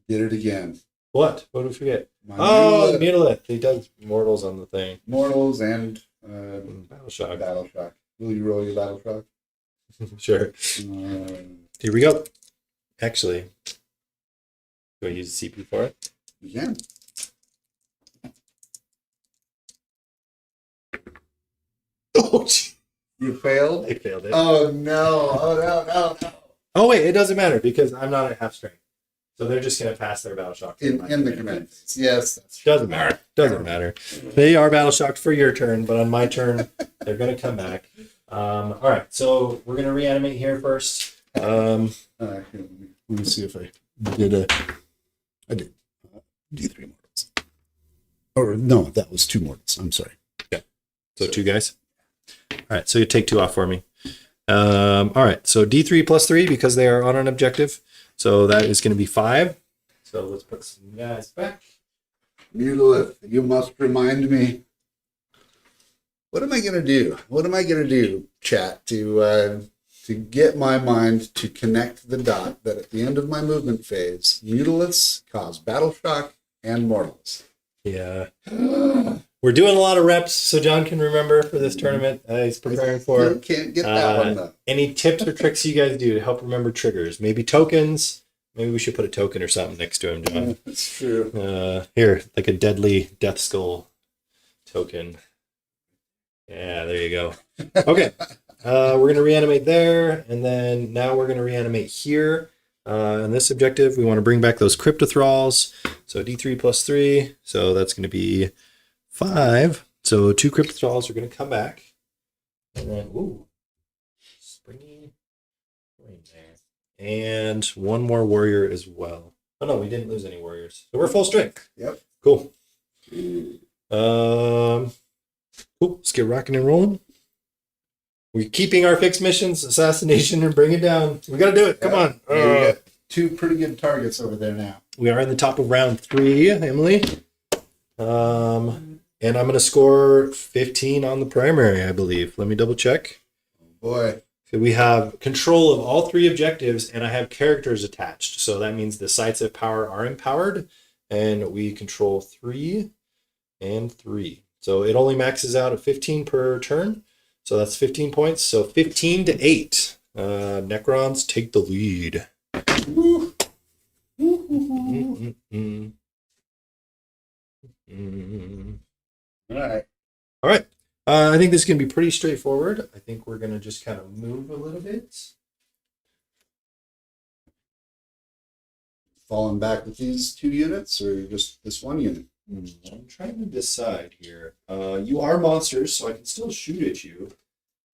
did it again. What? What did we forget? My Oh, Mutalith. He does mortals on the thing. Mortals and Battle shock. Battle shock. Will you roll your battle shock? Sure. Here we go. Actually, do I use the CP for it? You can. Oh, gee. You failed? I failed it. Oh, no. Oh, no. Oh, wait, it doesn't matter because I'm not at half strength. So they're just going to pass their battle shock. In the command phase. Yes. That's true. Doesn't matter. Doesn't matter. They are battle shocked for your turn, but on my turn, they're going to come back. All right, so we're going to reanimate here first. Let me see if I did I did. D3 mortals. Or, no, that was 2 mortals. I'm sorry. Yeah. So 2 guys? All right, so you take 2 off for me. All right, so D3 plus 3 because they are on an objective. So that is going to be 5. So let's put some guys back. Mutalith, you must remind me. What am I going to do? What am I going to do, chat, to get my mind to connect the dot that at the end of my movement phase, Mutaliths cause battle shock and mortals? Yeah. We're doing a lot of reps so John can remember for this tournament he's preparing for. You can't get that one, though. Any tips or tricks you guys do to help remember triggers? Maybe tokens? Maybe we should put a token or something next to him, John. That's true. Here, like a deadly death skull token. Yeah, there you go. Okay. We're going to reanimate there, and then now we're going to reanimate here. On this objective, we want to bring back those Cryptothralls. So D3 plus 3, so that's going to be 5. So 2 Cryptothralls are going to come back. And then, ooh, springy rain there. And 1 more warrior as well. Oh no, we didn't lose any warriors. So we're full strength. Yep. Cool. Cool. Let's get rocking and rolling. We're keeping our fixed missions, assassination, and bring it down. We got to do it. Come on. You got 2 pretty good targets over there now. We are in the top of round 3, Emily. And I'm going to score 15 on the primary, I believe. Let me double check. Oh boy. So we have control of all 3 objectives, and I have characters attached. So that means the sites of power are empowered, and we control 3 and 3. So it only maxes out at 15 per turn. So that's 15 points. So 15 to 8. Necrons take the lead. Woo. All right. All right. I think this is going to be pretty straightforward. I think we're going to just kind of move a little bit. Falling back with these 2 units or just this 1 unit? I'm trying to decide here. You are monsters, so I can still shoot at you.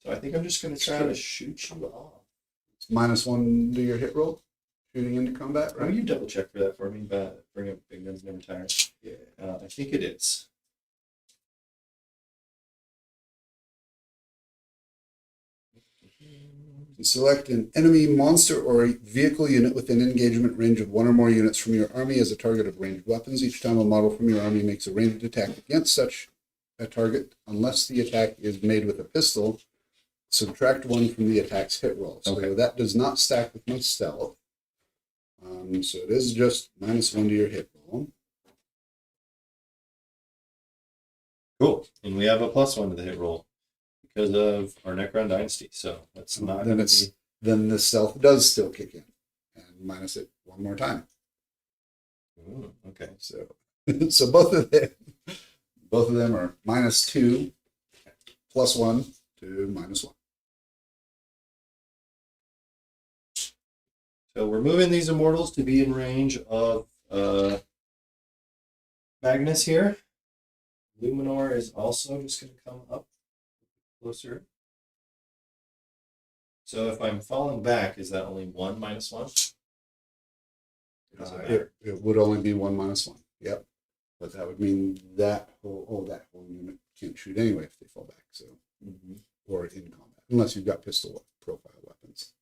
So I think I'm just going to try to shoot you off. It's -1 to your hit roll, shooting into combat, Will right? you double check for that for me? Bring up Big Guns Never Tire. Yeah. I think it is. Select an enemy monster or vehicle unit within engagement range of one or more units from your army as a target of ranged weapons. Each time a model from your army makes a ranged attack against such a target, unless the attack is made with a pistol, subtract 1 from the attack's hit roll. So Okay. that does not stack with my stealth. So it is just -1 to your hit roll. Cool. And we have a +1 to the hit roll because of our Necron Dynasty. So that's not Then going it's to be... then the stealth does still kick in, and minus it one more time. Ooh, okay. So so both of them are -2 +1 to -1. So we're moving these immortals to be in range of Magnus here. Luminor is also just going to come up closer. So if I'm falling back, is that only 1 -1? It doesn't matter. It would only be 1 -1. Yep. But that would mean that whole unit can't shoot anyway if they fall back. So or in combat, unless you've got pistol profile weapons.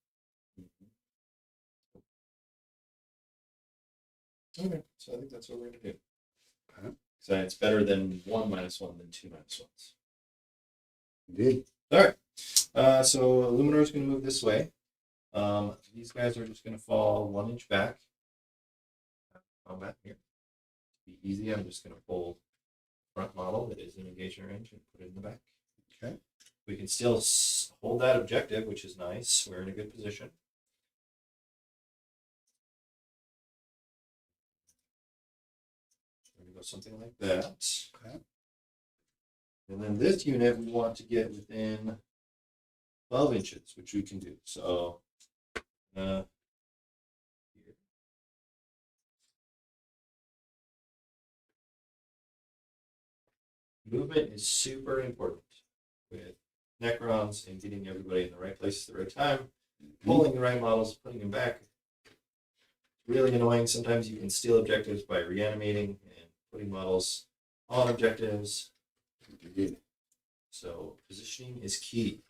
Okay, so I think that's what we're going to do. Okay. So it's better than 1 -1 than 2 -1s. Indeed. All right. So Luminor is going to move this way. These guys are just going to fall 1 inch back. Combat here. To be easy, I'm just going to pull the front model that is in engagement range and put it in the back. Okay. We can still hold that objective, which is nice. We're in a good position. We're going to go something like that. Okay. And then this unit we want to get within 12 inches, which we can do. So, here. Movement is super important with Necrons and getting everybody in the right place at the right time, pulling the right models, putting them back. Really annoying. Sometimes you can steal objectives by reanimating and putting models on objectives. Indeed. So positioning is key.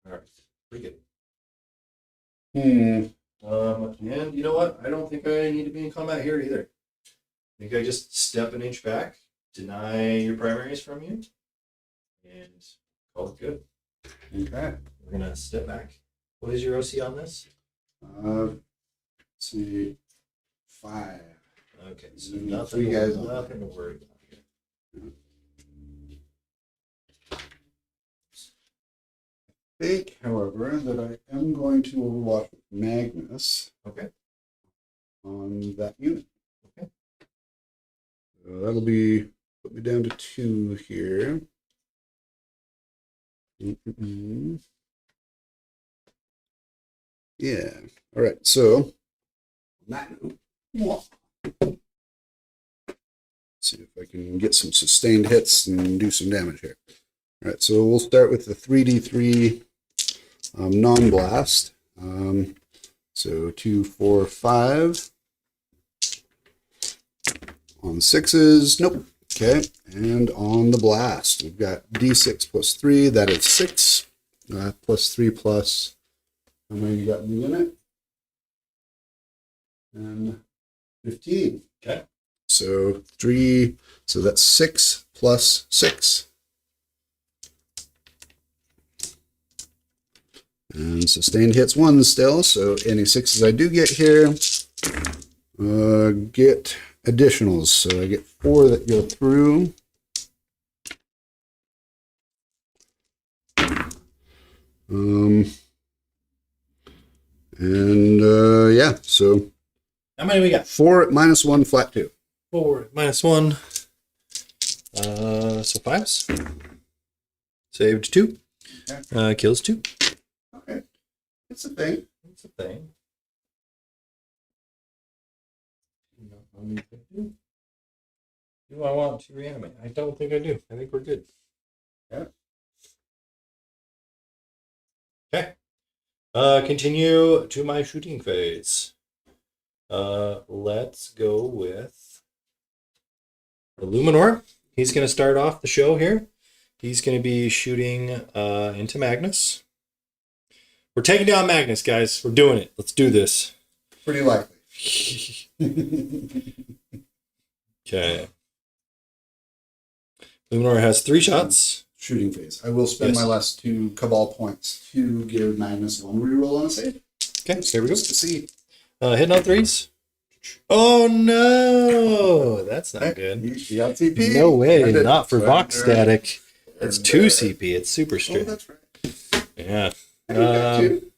All right, pretty good. And you know what? I don't think I need to be in combat here either. I think I just step an inch back, deny your primaries from you, and call it good. Okay. We're gonna step back. What is your OC on this? Let's see, 5. Okay, so Mm, nothing, three guys. nothing to worry about here. I think, however, that I am going to overwatch with Magnus Okay. on that unit. Okay. So that'll be put me down to 2 here. Yeah. All right. So that note, see if I can get some sustained hits and do some damage here. All right. So we'll start with the 3d3 non-blast. So 2, 4, 5 on 6s. Nope. Okay. And on the blast, we've got d6 plus 3. That is 6. Plus 3 plus. How many you got in the unit? And 15. Okay. So 3. So that's 6 plus 6. And sustained hits 1 still, so any 6s I do get here get additionals. So I get 4 that go through. Yeah, so How many we got? 4 minus 1 flat 2. 4 -1. So 5s. Saved 2. Kills 2. Okay, it's a thing. That's a thing. Do I want to reanimate? I don't think I do. I think we're good. Yeah. Okay. Continue to my shooting phase. Let's go with the Luminor. He's going to start off the show here. He's going to be shooting into Magnus. We're taking down Magnus, guys. We're doing it. Let's do this. Pretty likely. Okay. Luminor has 3 shots. Shooting phase. I will spend Yes. my last 2 Cabal points to give Magnus 1 reroll on a save. Okay, here we go. Just to see. Hitting on 3s. Oh no, that's not good. You got CP? No way, I did. not for Right Vox there. Static. It's 2 CP. It's super Oh, strict. that's right. Yeah. You got 2.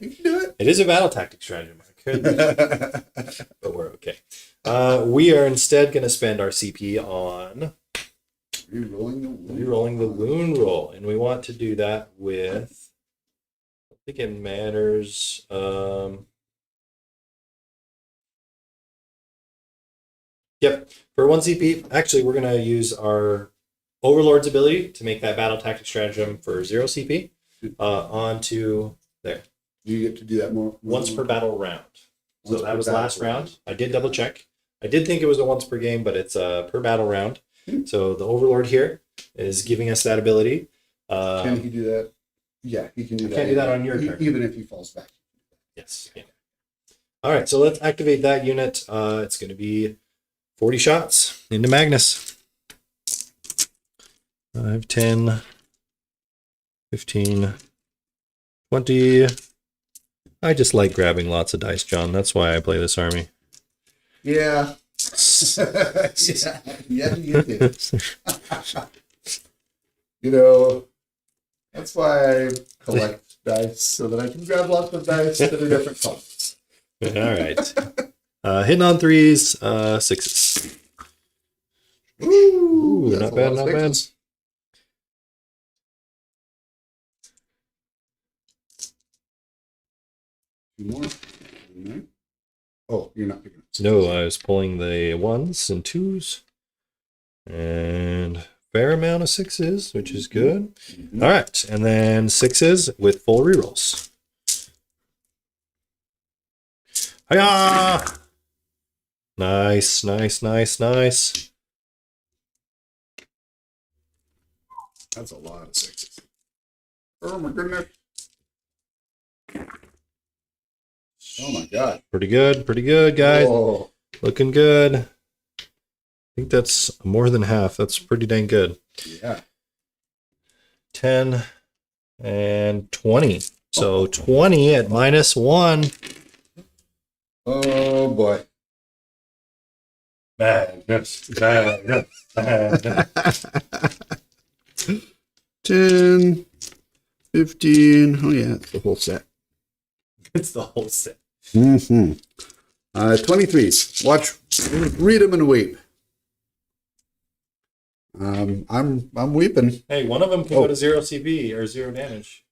You can do It is a battle tactic stratagem. I could, it. but we're okay. We are instead going to spend our CP on Rerolling the wound. rerolling the wound roll, and we want to do that with. I think it matters. Yep, for 1 CP. Actually, we're going to use our Overlord's ability to make that battle tactic stratagem for 0 CP onto there. You get to do that more Once per battle round. So Once that per was battle last round. round. I did double check. I did think it was a once per game, but it's per battle round. So the Overlord here is giving us that ability. Can he do that? Yeah, he can do that. Can't do that on your turn. Even if he falls back. Yes. Yeah. All right, so let's activate that unit. It's going to be 40 shots into Magnus. 5, 10, 15, 20. I just like grabbing lots of dice, John. That's why I play this army. Yeah. Yeah, you do. You know, that's why I collect dice, so that I can grab lots of dice that are different colors. All right. Hitting on 3s, 6s. Ooh, That's not a bad, lot of not bad. sixes. Two more. No. Oh, you're not picking up. No, I was pulling the 1s and 2s. And fair amount of 6s, which is good. Mhm. All right, and then 6s with full rerolls. Hiya! Nice, nice, nice, nice. That's a lot of sixes. Oh my goodness. Oh my god. Pretty good, guys. Whoa. Looking good. I think that's more than half. That's pretty dang good. Yeah. 10 and 20. So 20 at -1. Oh boy. Magnus. 10, 15. Oh yeah, it's the whole set. It's the whole set. 23s. Watch, read them and weep. I'm weeping. Hey, one of them can go to 0 CP or 0 damage.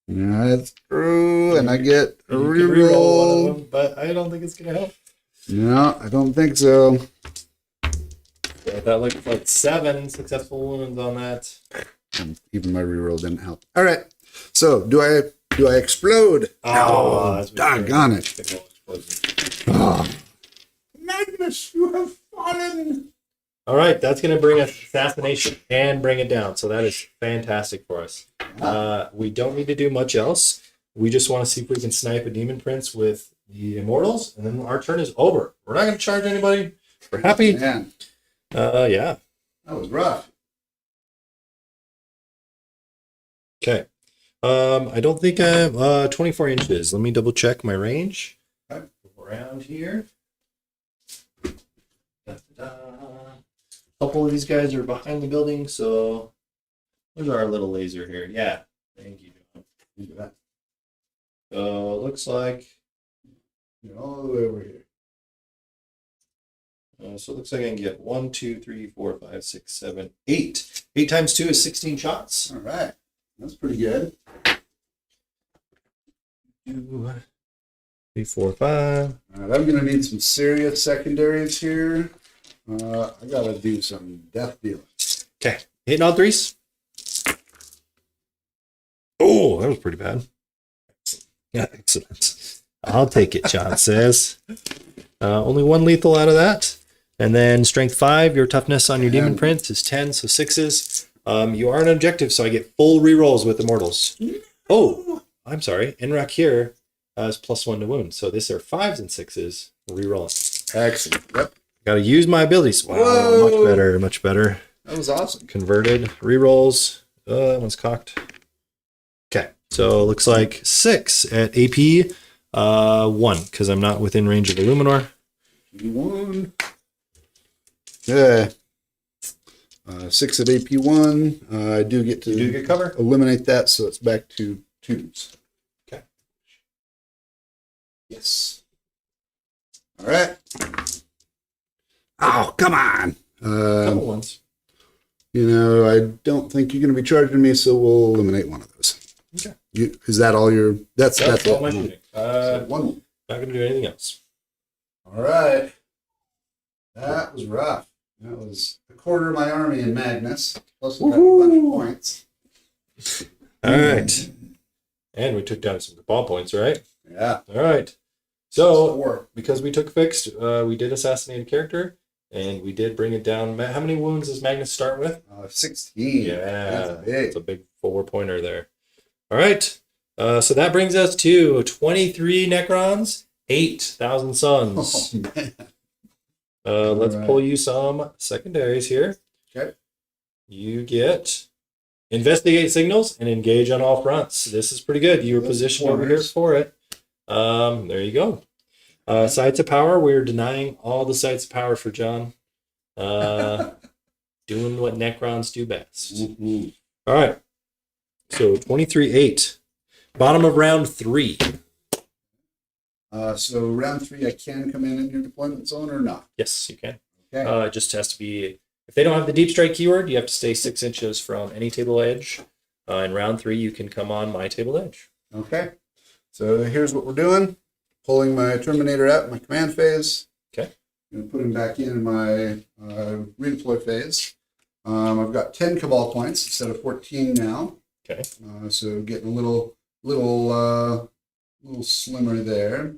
Yeah, that's true, and I get a You can reroll one reroll. of them, but I don't think it's gonna help. No, I don't think so. So that looks like 7 successful wounds on that. Even my reroll didn't help. All right. So do I explode? Oh, that's doggone it. Big old explosion. Oh. Magnus, you have fallen. All right, that's going to bring us assassination and bring it down. So that is fantastic for us. We don't need to do much else. We just want to see if we can snipe a demon prince with the immortals, and then our turn is over. We're not going to charge anybody. We're happy. Man, Yeah. that was rough. Okay. I don't think I have 24 inches. Let me double check my range. Okay. Around here. Da-da-da. A couple of these guys are behind the building, so where's our little laser here? Yeah. Thank you, John. Look at that. So it looks like You're all the way over here. so it looks like I can get 1, 2, 3, 4, 5, 6, 7, 8. 8 times 2 is 16 shots. All right. That's pretty good. 2, 3, 4, 5. All right, I'm going to need some serious secondaries here. I got to do some death dealing. Okay. Hitting all 3s. Oh, that was pretty bad. Yeah, excellent. I'll take it, John says. Only 1 lethal out of that. And then strength 5, your toughness on your demon prince is 10, so 6s. You are an objective, so I get full rerolls with Immortals. Oh, I'm sorry. Enrak here has +1 to wound. So these are 5s and 6s. Rerolling. Excellent. Yep. Got to use my abilities. Wow, Whoa. much better, much better. That was awesome. Converted. Rerolls. That one's cocked. Okay, so looks like 6 at AP 1, because I'm not within range of Illuminor. 1. Yeah. 6 at AP1. I do get to You do get cover. eliminate that, so it's back to 2s. Okay. Yes. All right. Oh, come on. Couple ones. You know, I don't think you're going to be charging me, so we'll eliminate one of those. Okay. Is that all your... That's all my it. shooting. So one. Not going to do anything else. All right. That was rough. That was a quarter of my army in Magnus, plus we got a bunch of points. All right. And we took down some ball points, right? Yeah. All right. So, 4. because we took fixed, we did assassinate a character, and we did bring it down. How many wounds does Magnus start with? 16. Yeah, That's big. that's a big 4-pointer there. All right. So that brings us to 23 Necrons, 8,000 suns. Oh, man. Let's All right. pull you some secondaries here. Okay. You get investigate signals and engage on all fronts. This is pretty good. You were Those positioned over here corners. for it. There you go. Sites of power. We're denying all the sites of power for John. Doing what Necrons do best. Mhm. All right. So 23-8. Bottom of round 3. So round 3, I can come in your deployment zone or not? Yes, you can. Okay. It just has to be, if they don't have the deep strike keyword, you have to stay 6 inches from any table edge. In round 3, you can come on my table edge. Okay. So here's what we're doing. Pulling my Terminator out in my command phase. Okay. I'm going to put him back in my redeploy phase. I've got 10 Cabal points instead of 14 now. Okay. So getting a little slimmer there.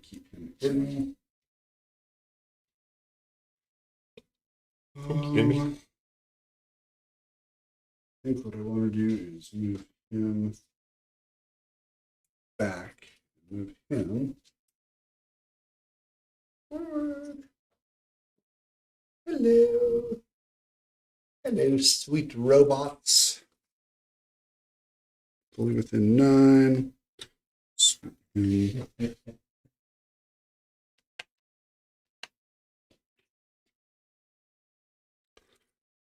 Keep him hidden. Excuse me. I think what I want to do is move him back. Move him forward. Hello. Hello, sweet robots. Fully within 9.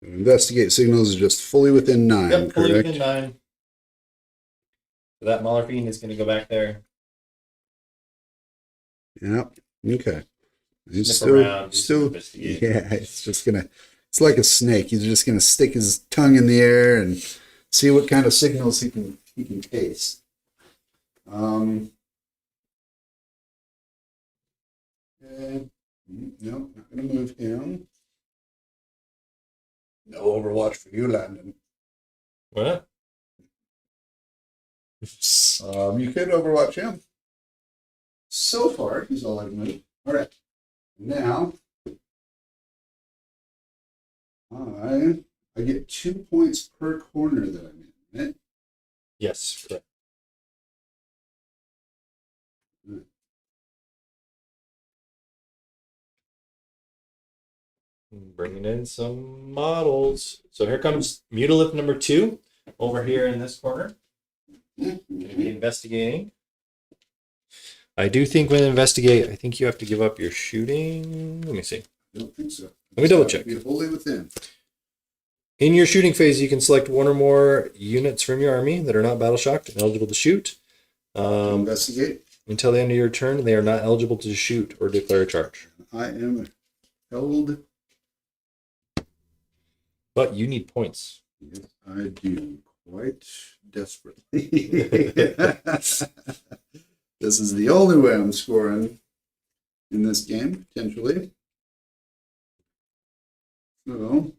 Investigate signals is just fully within 9, Yep, fully correct? within 9. So that Mauler Fiend is going to go back there. Yep. Okay. He's Sniff around, do some still, investigate. yeah. It's like a snake. He's just gonna stick his tongue in the air and see what kind of signals he can taste. Okay. No, not gonna move him. No Overwatch for you, Landon. What? You could Overwatch him. So far, he's all I've moved. All right. Now, I get 2 points per corner that I'm in, right? Yes, correct. Bringing in some models. So here comes Mutalith number 2 over here in this corner. Going to be investigating. I do think when investigate, I think you have to give up your shooting. Let me see. I don't think so. Let me double check. Be wholly within. In your shooting phase, you can select 1 or more units from your army that are not battle shocked and eligible to shoot. Investigate. Until the end of your turn, they are not eligible to shoot or declare a charge. I am held. But you need points. Yes, I do quite desperately. This is the only way I'm scoring in this game, potentially. So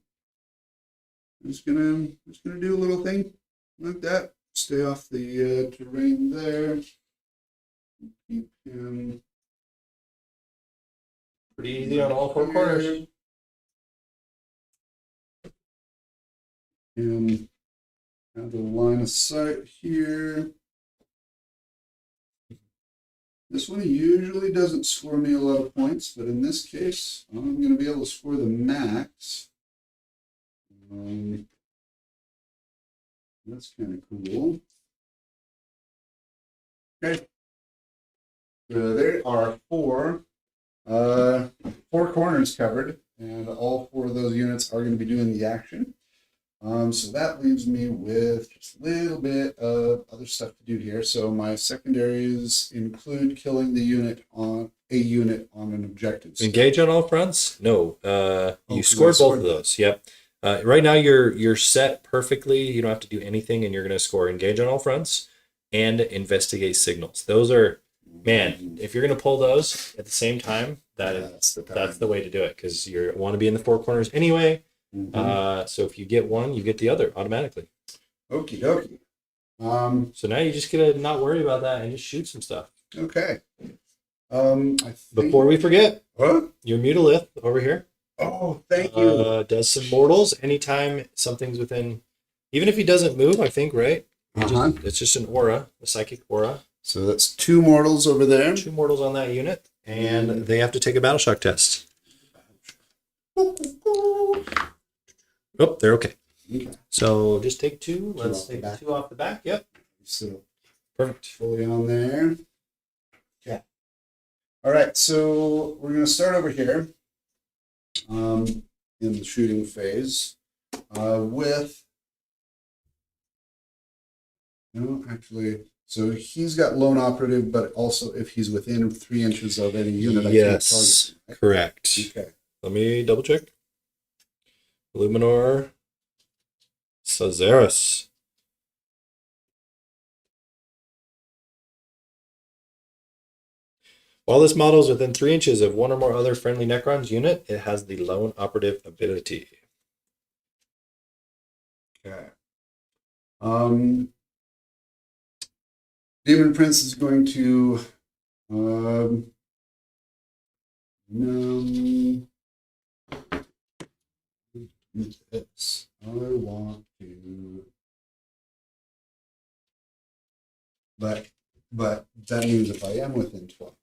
I'm just gonna do a little thing like that. stay off the terrain there. Keep him Pretty easy on all four corners. And have the line of sight here. This one usually doesn't score me a lot of points, but in this case, I'm going to be able to score the max. That's kind of cool. Okay. There are four corners covered, and all four of those units are going to be doing the action. So that leaves me with just a little bit of other stuff to do here. So my secondaries include killing the unit on an objective. Engage on all fronts? No. You scored I both of those. Yep. Right now you're set perfectly. You don't have to do anything, and you're going to score engage on all fronts and investigate signals. Those are, man, if you're going to pull those at the same time, that's the way to do it, because you want to be in the four corners anyway. So if you get one, you get the other automatically. Okie dokie. So now you just gotta not worry about that and just shoot some stuff. Okay. Before we forget, What? your Mutalith over here Oh, thank you. does some mortals anytime something's within, even if he doesn't move, I think, right? It's just an aura, a psychic aura. So that's 2 mortals over there. 2 mortals on that unit, and they have to take a battle shock test. Oh, they're okay. So just take 2. Let's off the take back. 2 off the back. Yep. So Perfect. fully on there. Okay. All right. So we're going to start over here in the shooting phase with. No, actually. So he's got lone operative, but also if he's within 3 inches of any unit, Yes, I can't target. correct. Okay. Let me double check. Luminor Sazaris. While this model is within 3 inches of one or more other friendly Necrons unit, it has the lone operative ability. Okay. Demon Prince is going to this. I want to, but that means if I am within 12,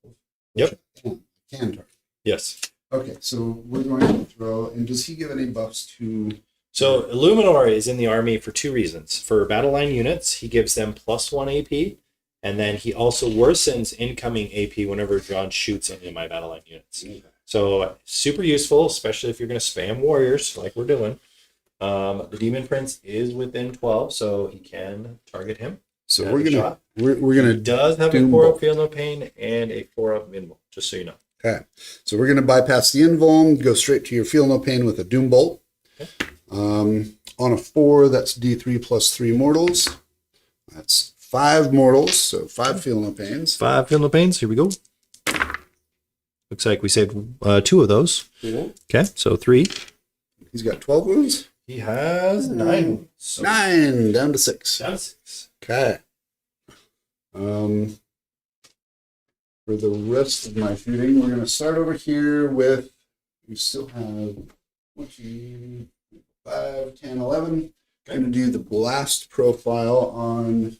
Yep. I can target. Yes. Okay, so we're going to throw. And does he give any buffs to? So Illuminor is in the army for 2 reasons. For battle line units, he gives them +1 AP, and then he also worsens incoming AP whenever John shoots any of my battle line units. Okay. So super useful, especially if you're going to spam warriors like we're doing. The Demon Prince is within 12, so he can target him. So Have we're a gonna shot. we're He gonna does have a Doom 4-up Bolt. Feel No Pain and a 4-up Invul, just so you know. Okay, so we're gonna bypass the invuln, go straight to your feel no pain with a doom bolt. Okay. On a 4, that's D3 plus 3 mortals. That's 5 mortals, so 5 feel no pains. 5 Feel No Pains, here we go. Looks like we saved 2 of those. Cool. Okay, so 3. He's got 12 wounds. He has 9. So 9 down to 6. down to 6. Okay. For the rest of my shooting, we're gonna start over here with. We still have 5, 10, 11. I'm going to do the blast profile on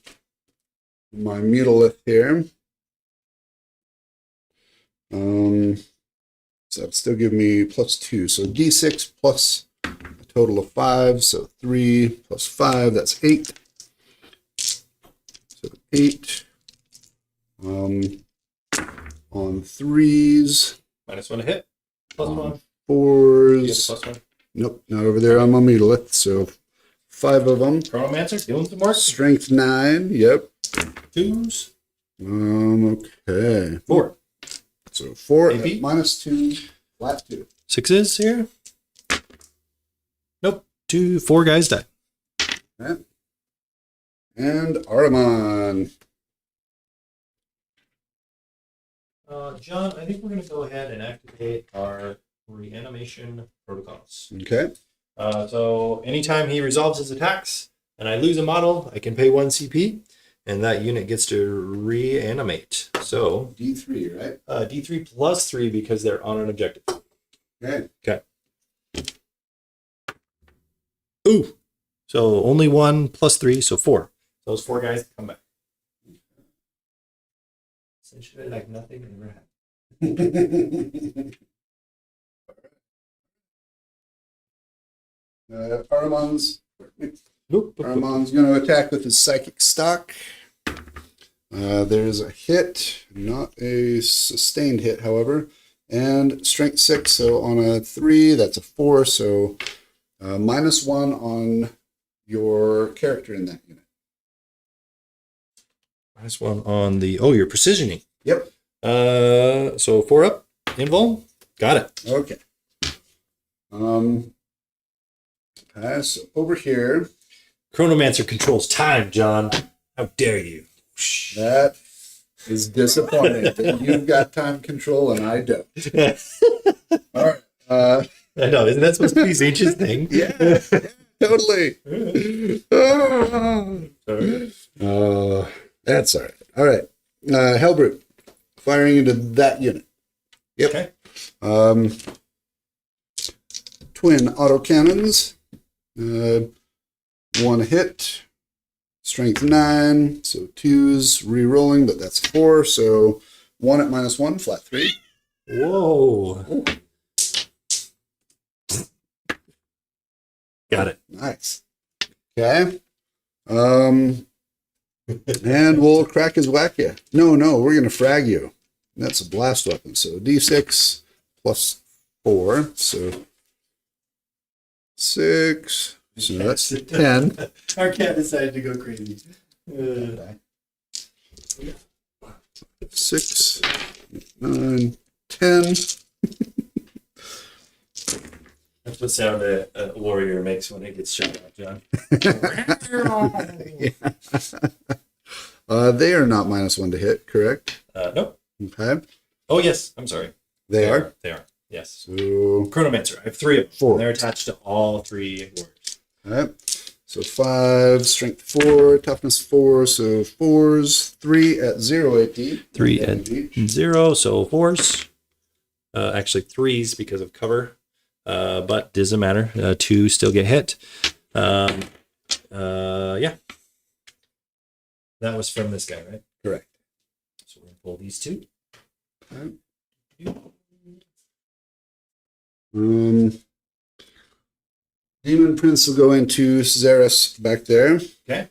my Mutalith here. So that'd still give me +2. So D6 plus a total of 5. So 3 plus 5, that's 8. So 8. On 3s. -1 to hit. +1. 4s. +1. Nope, not over there on my Mutalith. So 5 of them. Chronomancer, doing some work. Strength 9. Yep. 2s. Okay. 4. So 4 AP? at -2, flat 2. 6s here. Nope. 4 guys die. Okay. And Ahriman. John, I think we're going to go ahead and activate our reanimation protocols. Okay. So anytime he resolves his attacks, and I lose a model, I can pay 1 CP, and that unit gets to reanimate. So D3, right? D3 plus 3 because they're on an objective. Okay. Okay. Ooh. So only 1 plus 3, so 4. Those 4 guys come back. Essentially like nothing ever happened. Ahriman's Nope. Armand's going to attack with his Psychic Stalk. There's a hit, not a sustained hit, however, and strength 6. So on a 3, that's a 4. So -1 on your character in that unit. -1 on the. Oh, you're precisioning. Yep. So 4 up. Invul. Got it. Okay. So over here, Chronomancer controls time, John. How dare you? that is disappointing. That you've got time control and I don't. All right. I know. Isn't that supposed to be Tzeentch's thing? Yeah, totally. That's all right. All right. Hellbrute, firing into that unit. Yep. Okay. Twin autocannons. 1 hit. Strength 9. So 2s re-rolling, but that's 4. So 1 at -1, flat 3. Whoa. Ooh. Got it. Nice. Okay. And we'll crack his whack you. No, we're going to frag you. That's a blast weapon. So D6 plus 4. So 6. So that's 10. Our cat decided to go crazy. 6, 9, 10. That's what sound a warrior makes when it gets shot at, John. They are not -1 to hit, correct? Nope. Okay. Oh, yes. I'm sorry. They are. They are. Yes. So, Chronomancer. I have 3 of them. 4. And they're attached to all 3 warriors. all right. So 5, strength 4, toughness 4. So 4s, 3 at 0 AP. 3 damage at each. 0, so 4s. Actually 3s because of cover. But doesn't matter. 2 still get hit. Yeah. That was from this guy, right? Correct. So we're gonna pull these 2. Okay. Demon Prince will go into Xeris back there. Okay.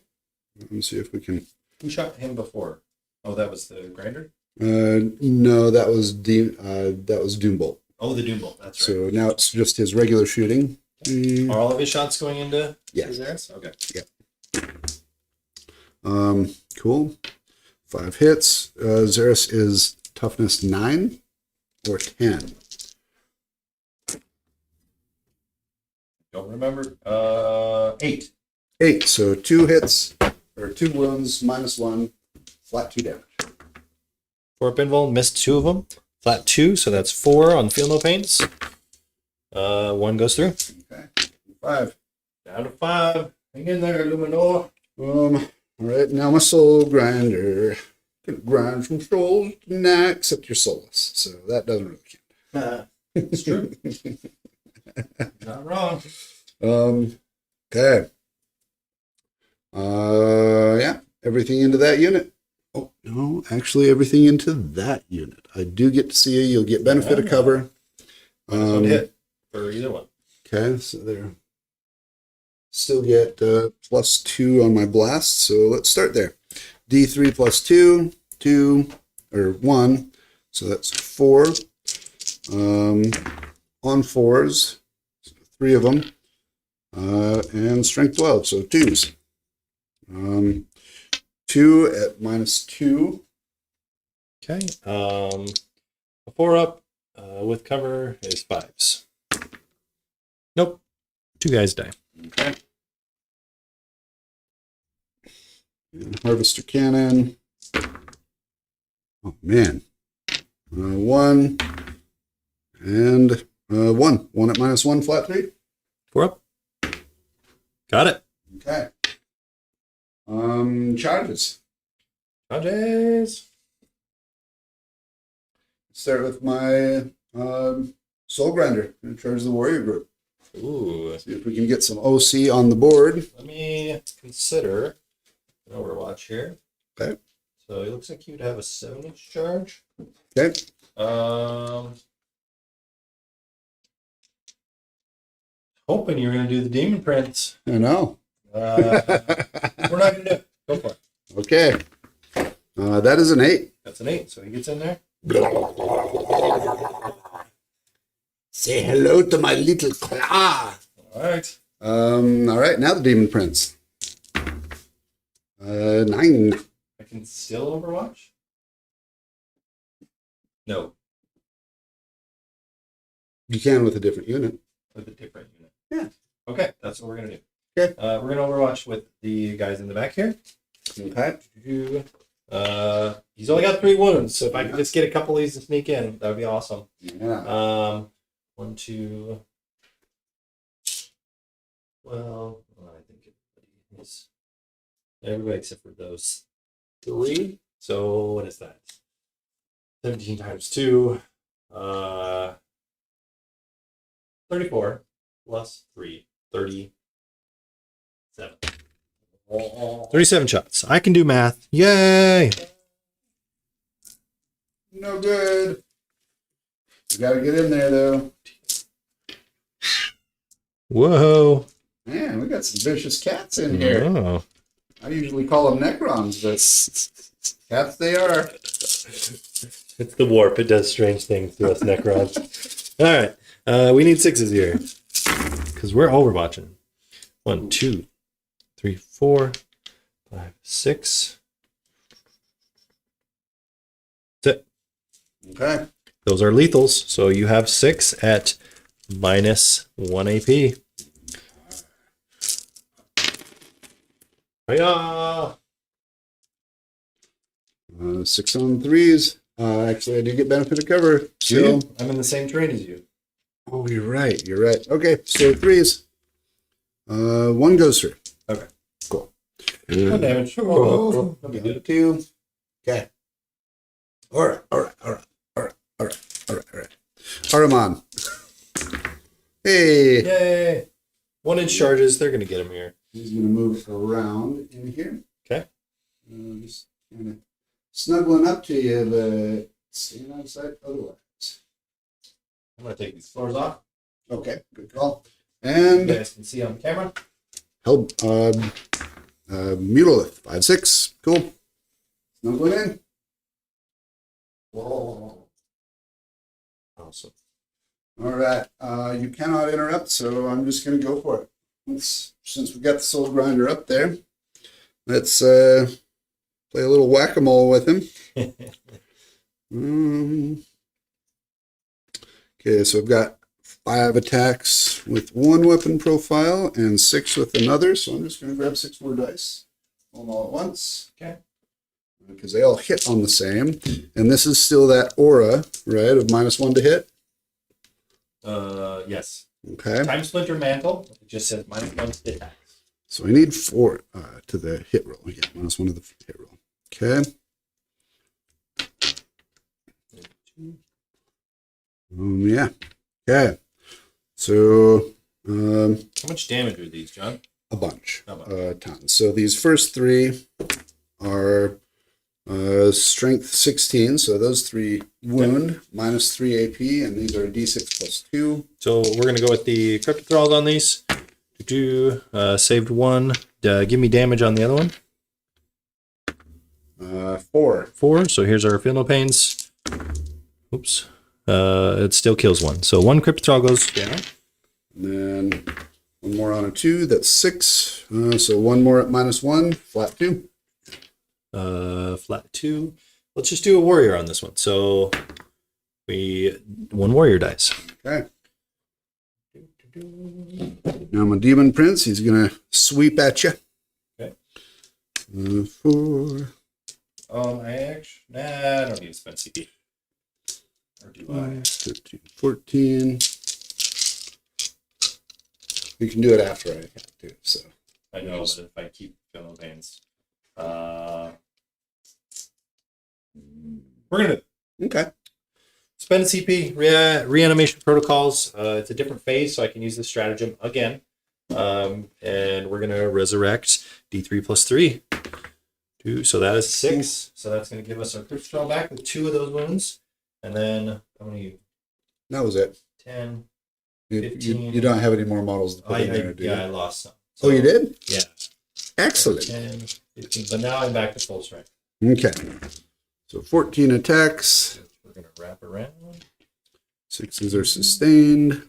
Let me see if we can. Who shot him before? Oh, that was the grinder? No, that was Doombolt. Oh, the Doombolt. That's right. So now it's just his regular shooting. Are all of his shots going into Yeah. Xeris? Okay. Cool. 5 hits. Xeris is toughness 9 or 10. Don't remember. 8. 8. So 2 hits or 2 wounds, -1, flat 2 damage. 4 pinball, missed 2 of them. Flat 2, so that's 4 on Feel No Pains. 1 goes through. Okay. 5. Down to 5. Hang in there, Luminor. All right. Now my soul grinder. Gonna grind from souls to nah, except you're soulless. So that doesn't really count. It's true. Not wrong. Okay. Yeah. Everything into that unit. Oh, no. Actually, everything into that unit. I do get to see you. You'll get benefit of cover. One hit for either one. Okay. So there. Still get +2 on my blast. So let's start there. D3 plus 2, 2, or 1. So that's 4. On 4s, so 3 of them. And strength 12, so 2s. 2 at -2. Okay. A 4 up with cover is 5s. Nope. 2 guys die. Okay. And Harvester Cannon. Oh, man. 1. And 1. 1 at -1, flat 3. 4 up. Got it. Okay. charges. Charges. Start with my Soul Grinder and charge the warrior group. Ooh. See if we can get some OC on the board. Let me consider an Overwatch here. Okay. So it looks like you'd have a 7-inch charge. Okay. Hoping you're going to do the Demon Prince. I know. We're not going to do it. Go for it. Okay. That is an 8. That's an 8, so he gets in there. Say hello to my little claw. All right. All right, now the Demon Prince. 9. I can still Overwatch? No, You can with a different unit. with a different unit. Yeah. Okay, that's what we're going to do. Okay. We're going to Overwatch with the guys in the back here. Okay. He's only got 3 wounds, so if I can just get a couple of these to sneak in, that would be awesome. Yeah. 1, 2. Well, I think everybody except for those 3. So what is that? 17 times 2. 34 plus 3. 37. 37 shots. I can do math. Yay! No good. You gotta get in there though. Whoa. Man, we got some vicious cats in here. Oh. I usually call them Necrons, but cats they are. It's the warp. It does strange things to us, Necrons. All right. We need 6s here. Because we're overwatching. 1, 2, 3, 4, 5, 6. That's it. Okay. Those are lethals. So you have 6 at minus 1 AP. Hiya! 6 on 3s. Actually, I do get benefit of cover. So, I'm in the same terrain as you. oh, you're right. You're right. Okay, so 3s. 1 goes through. Okay. Cool. No damage. Oh, No big deal. 2. Okay. All right. Ahriman. Hey. Yay! 1-inch charges. They're going to get him here. He's going to move around in here. Okay. Just kind of snuggling up to you, but staying outside otherwise. I'm going to take these floors off. Okay, good call. You And guys can see on camera. Mutalith, 5/6. Cool. Snuggling in. Whoa. Awesome. All right. You cannot interrupt, so I'm just going to go for it. Since we got the Soul Grinder up there, let's play a little whack-a-mole with him. Okay, so I've got 5 attacks with 1 weapon profile and 6 with another. So I'm just going to grab 6 more dice, roll them all at once. Okay. Because they all hit on the same. And this is still that aura, right, of -1 to hit. Yes. Okay. Time Splinter Mantle. It just says -1 to attacks. So I need 4 to the hit roll. Yeah, -1 to the hit roll. Okay. Yeah. Okay. So How much damage are these, John? a bunch, A bunch. tons. So these first 3 are strength 16. So those 3 wound -3 AP, and these are D6 plus 2. So we're going to go with the Cryptic Thralls on these. Saved 1. Give me damage on the other one. 4. 4. So here's our Infernal Pains. Oops. It still kills 1. So 1 Cryptic Thrall goes down. And then 1 more on a 2. That's 6. So 1 more at -1. Flat 2. Flat 2. Let's just do a warrior on this one. So 1 warrior dice. Okay. Now my Demon Prince, he's going to sweep at you. Okay. 4. I don't need to spend CP. Or do I? 13, 14. You can do it after I have to, so. I know, but if I keep Infernal Pains. We're gonna Okay. spend a CP, reanimation protocols. It's a different phase, so I can use this stratagem again. And we're gonna resurrect D3 plus 3. 2, so that is 6. So that's gonna give us our crit spell back with 2 of those wounds. And then how many? That was it. 10. You 15. don't have any more models to put in there, do you? I lost some. Oh, you did? Yeah. Excellent. 10, 15. But now I'm back to full strength. Okay. So 14 attacks. We're gonna wrap around. 6s are sustained.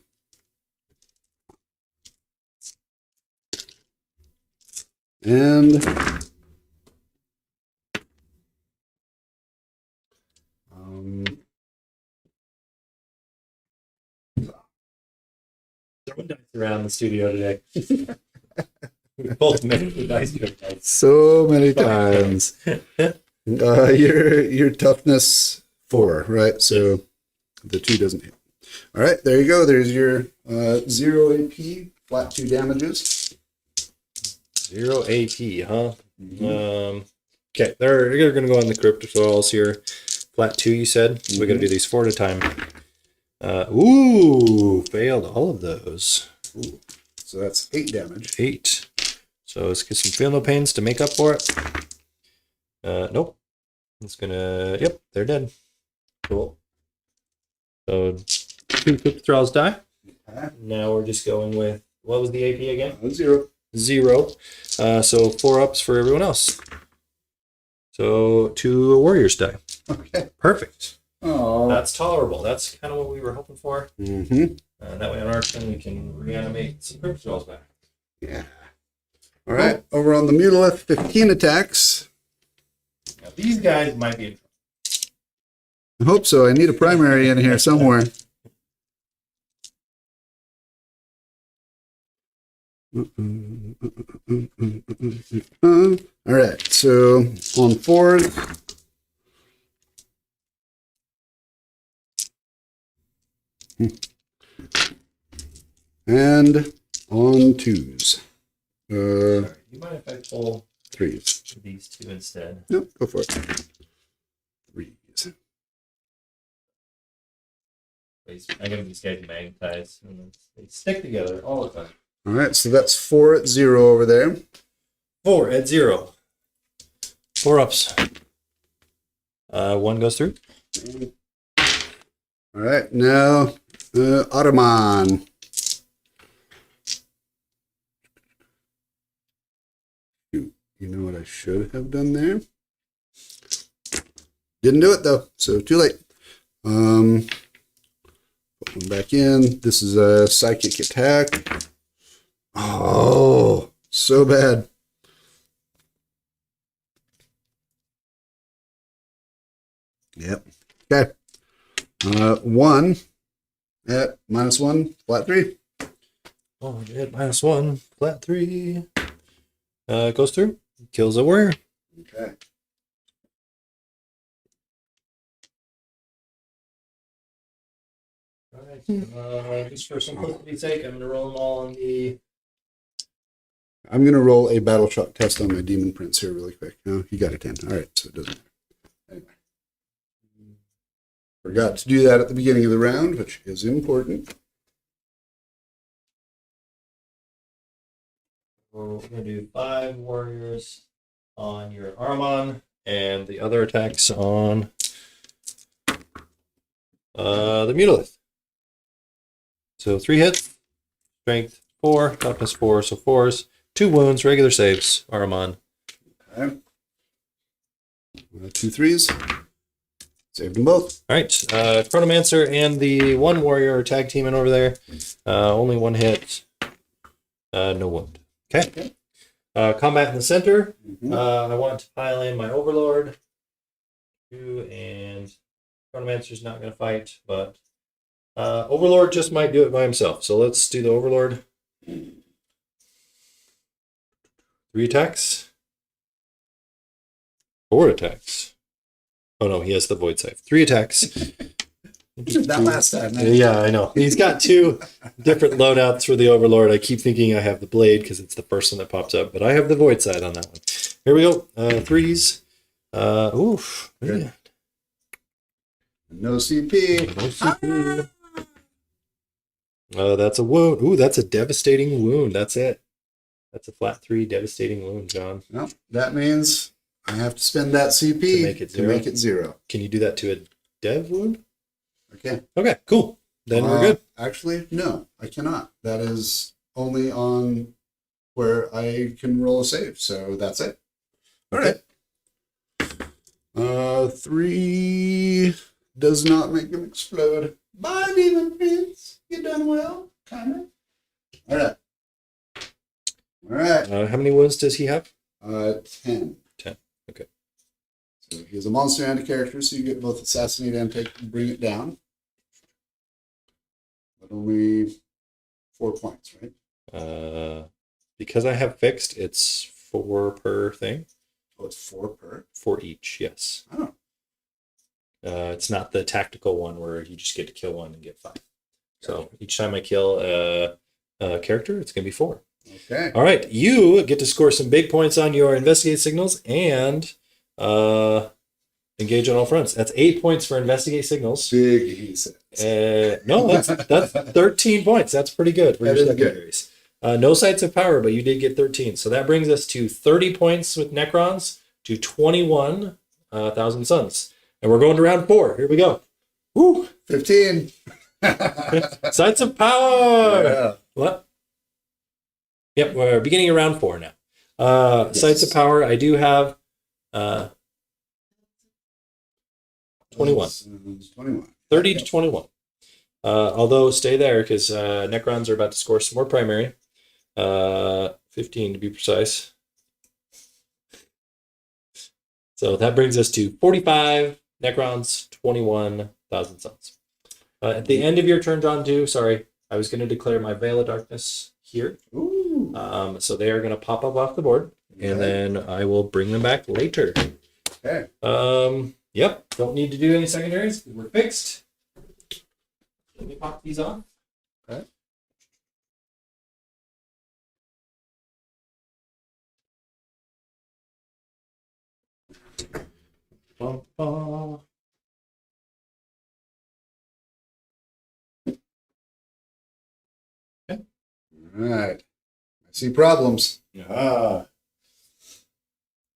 And Throwing dice around the studio today. We both made the dice trick, guys. so many times. Your toughness 4, right? So the 2 doesn't hit. All right, there you go. There's your 0 AP, flat 2 damages. 0 AP, huh? Okay, they're going to go on the cryptosols here. Flat 2, you said? We're going to do these 4 at a time. Failed all of those. Ooh. So that's 8 damage. 8. So let's get some feel no pains to make up for it. Nope. It's gonna, yep, they're dead. Cool. So 2 cryptosols die. Okay. Now we're just going with, what was the AP again? 0. 0. So 4 ups for everyone else. So 2 warriors die. Okay. Perfect. Oh. That's tolerable. That's kind of what we were hoping for. Mm-hmm. That way on our turn we can reanimate some cryptosols back. Yeah. All right. Over on the Mutalith, 15 attacks. Now these guys might be in trouble. I hope so. I need a primary in here somewhere. All right. So on 4th. And on 2s. Sorry, you mind if I pull 3s. these 2 instead? Nope, go for it. 3s. I give these guys magnetized, and they stick together all the time. All right, so that's 4 at 0 over there. 4 at 0. 4 ups. 1 goes through. All right, now Ahriman. You know what I should have done there? Didn't do it though, so too late. Put one back in. This is a psychic attack. Oh, so bad. Yep. Okay. 1 at -1, flat 3. Oh, at -1, flat 3. Goes through. Kills a warrior. Okay. Alright, just for simplicity's sake, I'm going to roll them all on the... I'm going to roll a battle shock test on my demon prince here really quick. No, he got a 10. All right, so it doesn't matter. Anyway. Forgot to do that at the beginning of the round, which is important. We're going to do 5 warriors on your Ahriman, and the other attacks on the Mutalith. So 3 hits, strength 4, toughness 4, so 4s, 2 wounds, regular saves, Ahriman. Okay. 2 3s. Saved them both. All right, Chronomancer and the 1 warrior are tag teaming over there. Only 1 hit, no wound. Okay. Combat in the center. I want to pile in my Overlord. 2, and Chronomancer's not going to fight, but Overlord just might do it by himself. So let's do the Overlord. 3 attacks. 4 attacks. Oh no, he has the Void Scythe. 3 attacks. That last time. Yeah, I know. He's got 2 different loadouts for the Overlord. I keep thinking I have the Blade because it's the first one that pops up, but I have the Void Scythe on that one. Here we go. Threes. Oof. Good. Yeah. No CP. No CP. That's a wound. Ooh, that's a devastating wound. That's it. That's a flat 3 devastating wound, John. Well, that means I have to spend that CP To make it 0? 0. Can you do that to a dev wound? Okay. Okay, cool. Then we're good. Actually, no, I cannot. That is only on where I can roll a save. So that's it. All Okay. right. 3 does not make him explode. Bye, Demon Prince. You done well, kind of. All right. All right. How many wounds does he have? 10. 10. Okay. So he's a monster and a character, so you get both assassinate and bring it down. But only 4 points, right? Because I have fixed, it's 4 per thing. Oh, it's 4 per. 4 each, yes. Oh. It's not the tactical one where you just get to kill one and get 5. So each time I kill a character, it's going to be 4. Okay. All right, you get to score some big points on your investigate signals and engage on all fronts. That's 8 points for investigate signals. Big, he says. No, that's 13 points. That's pretty good for That your is good. secondaries. No sites of power, but you did get 13. So that brings us to 30 points with Necrons to 21,000 suns. And we're going to round 4. Here we go. Woo! 15. Sites of power! Yeah. What? Yep, we're beginning of round 4 now. Sites of power, I do have 21. 21. 30 to 21. Although stay there because Necrons are about to score some more primary. 15 to be precise. So that brings us to 45 Necrons, 21,000 suns. At the end of your turn, John, too, sorry, I was going to declare my Veil of Darkness here. Ooh. So they are going to pop up off the board, and then I will bring them back later. Okay. Yep, don't need to do any secondaries because we're fixed. Let me pop these on. Okay. Bum, bum. All right. I see problems. Yeah.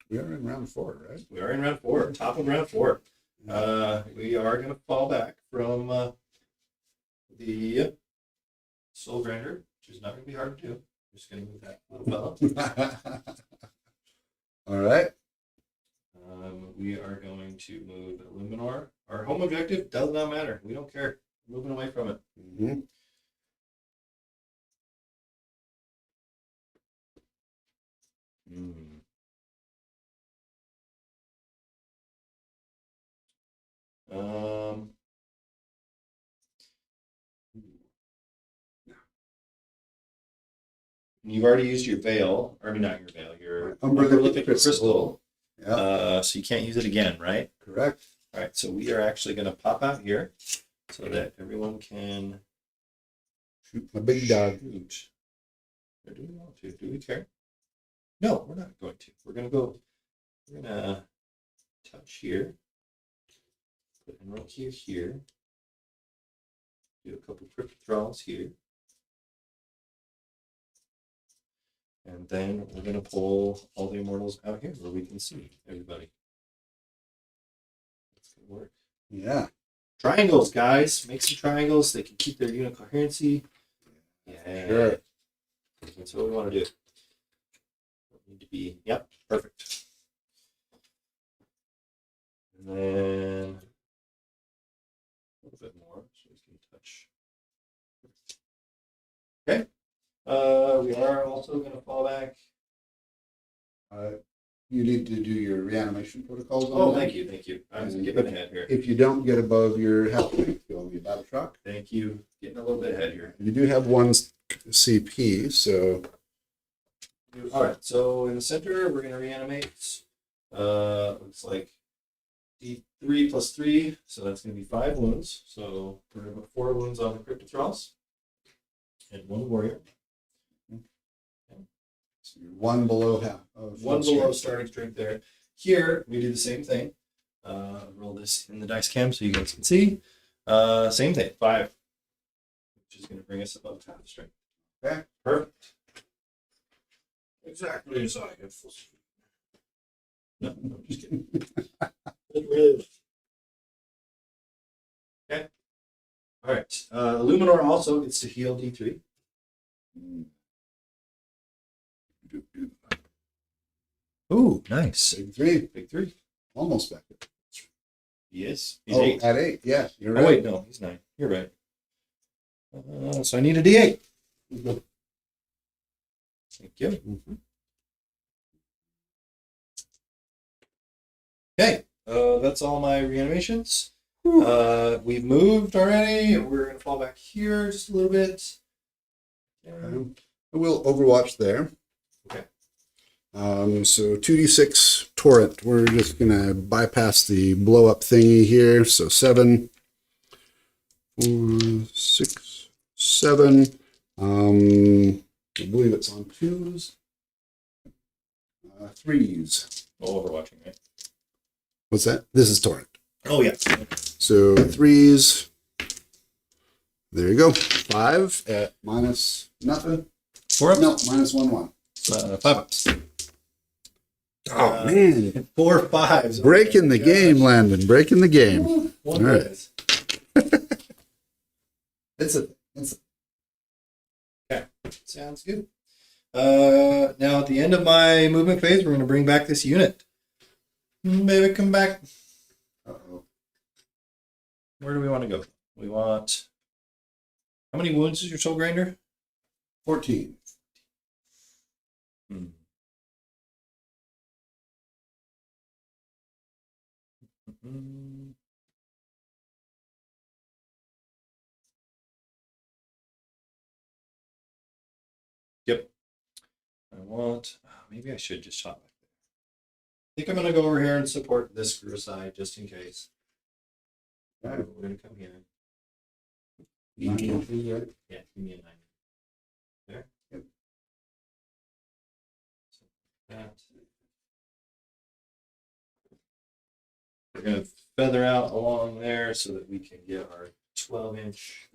We are in round 4, right? We are in round 4, top of round 4. We are going to fall back from the Soul Grinder, which is not going to be hard to do. Just going to move that little fella. All right. We are going to move Illuminor. Our home objective does not matter. We don't care. We're moving away from it. Mm-hmm. You've already used your veil, or I mean not your veil, your Umberlific crystal. Yeah. So you can't use it again, right? Correct. All right, so we are actually going to pop out here so that everyone can Shoot my big dog. shoot. Or do we want to? Do we care? No, we're not going to. We're going to go, we're going to touch here. Put Emerald Key here. Do a couple Crypt Thralls here. And then we're going to pull all the Immortals out here where we can see everybody. That's going to work. Yeah. Triangles, guys. Make some triangles. They can keep their unit coherency. Yeah. Sure. That's what we want to do. Need to be, yep, perfect. And then a little bit more so we can touch. Okay. We are also going to fall back. You need to do your reanimation protocols on Oh, that. thank you. I was getting ahead here. If you don't get above your health rate, you'll be battle shock. Thank you. Getting a little bit ahead here. You do have 1 CP, so All right, so in the center, we're going to reanimate. Looks like D3 plus 3, so that's going to be 5 wounds. So we're going to put 4 wounds on the Crypt Thralls and 1 warrior. Okay. So you're one below half. Of One below starting strength there. Here, we do the same thing. Roll this in the dice cam so you guys can see. Same thing, 5. Which is going to bring us above half strength. Okay. Perfect. Exactly as I have foreseen. No, I'm just kidding. Really. Okay. All right. Illuminor also gets to heal D3. Ooh, nice. Big 3. Big 3. Almost back there. Yes. He's Oh, 8. at 8. Yeah, you're Oh, right. wait, no, he's 9. You're right. So I need a D8. Thank you. Mm-hmm. Okay, that's all my reanimations. We've moved already. We're going to fall back here just a little bit. We'll overwatch there. Okay. So 2d6 torrent. We're just gonna bypass the blow up thingy here. So 7, 4, 6, 7. I believe it's on 2s. 3s. Oh, overwatching, right? What's that? This is torrent. Oh, yeah. So 3s. There you go. 5 at minus nothing. 4 ups? No, minus 1, 1. 5 ups. Oh, man. 4 5s. Breaking the game, Landon. Breaking the game. One All right. is. It's a Okay, sounds good. Now, at the end of my movement phase, we're going to bring back this unit. Maybe come back. Uh-oh. Where do we want to go? We want... How many wounds is your soul grinder? 14. Yep. I want... maybe I should just shot back there. I think I'm going to go over here and support this screw aside just in case. Okay. We're going to come here. 9 inches, right? Yeah, give me a 9. There. Yep. So that. We're going to feather out along there so that we can get our 12-inch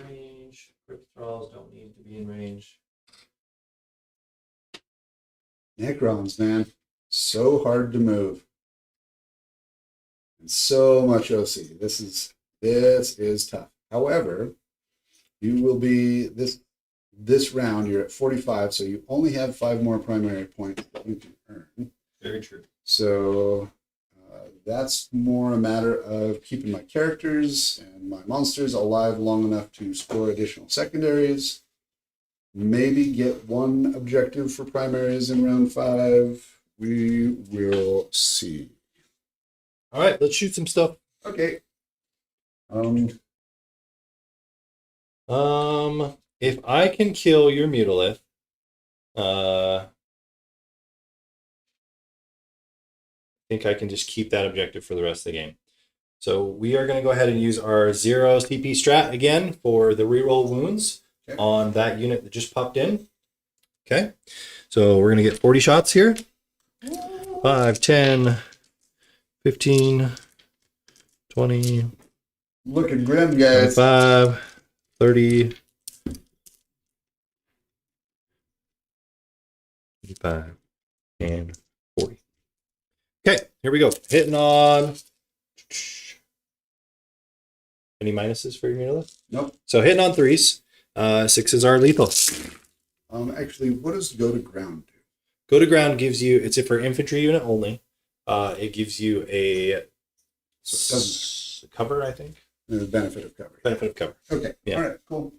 range. Crypt thralls don't need to be in range. Necrons, man. So hard to move. And so much OC. This is tough. However, you will be this round you're at 45, so you only have 5 more primary points that you can earn. Very true. So that's more a matter of keeping my characters and my monsters alive long enough to score additional secondaries. Maybe get 1 objective for primaries in round 5. We will see. All right, let's shoot some stuff. Okay. If I can kill your Mutalith, I think I can just keep that objective for the rest of the game. So we are going to go ahead and use our 0 CP strat again for the reroll wounds on that unit that just popped in. Okay, so we're going to get 40 shots here. 5, 10, 15, 20. Looking grim, guys. 25, 30, 35, and 40. Okay, here we go. Hitting on... Any minuses for your Mutalith? Nope. So hitting on 3s. 6s are lethal. Actually, what does go to ground do? Go to ground gives you... It's for infantry unit only. It gives you a... cover, I think. The benefit of cover. Benefit of cover. Okay. Yeah. All right. Cool.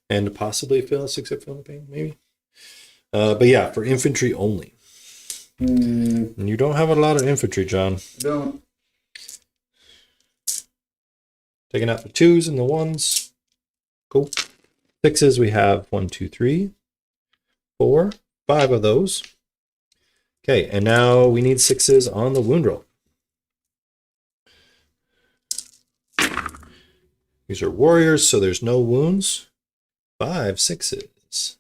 And possibly fail 6-up film pain, maybe. But yeah, for infantry only. And you don't have a lot of infantry, John. Don't. Taking out the 2s and the 1s. Cool. 6s, we have 1, 2, 3, 4, 5 of those. Okay, and now we need 6s on the wound roll. These are warriors, so there's no wounds. 5 6s.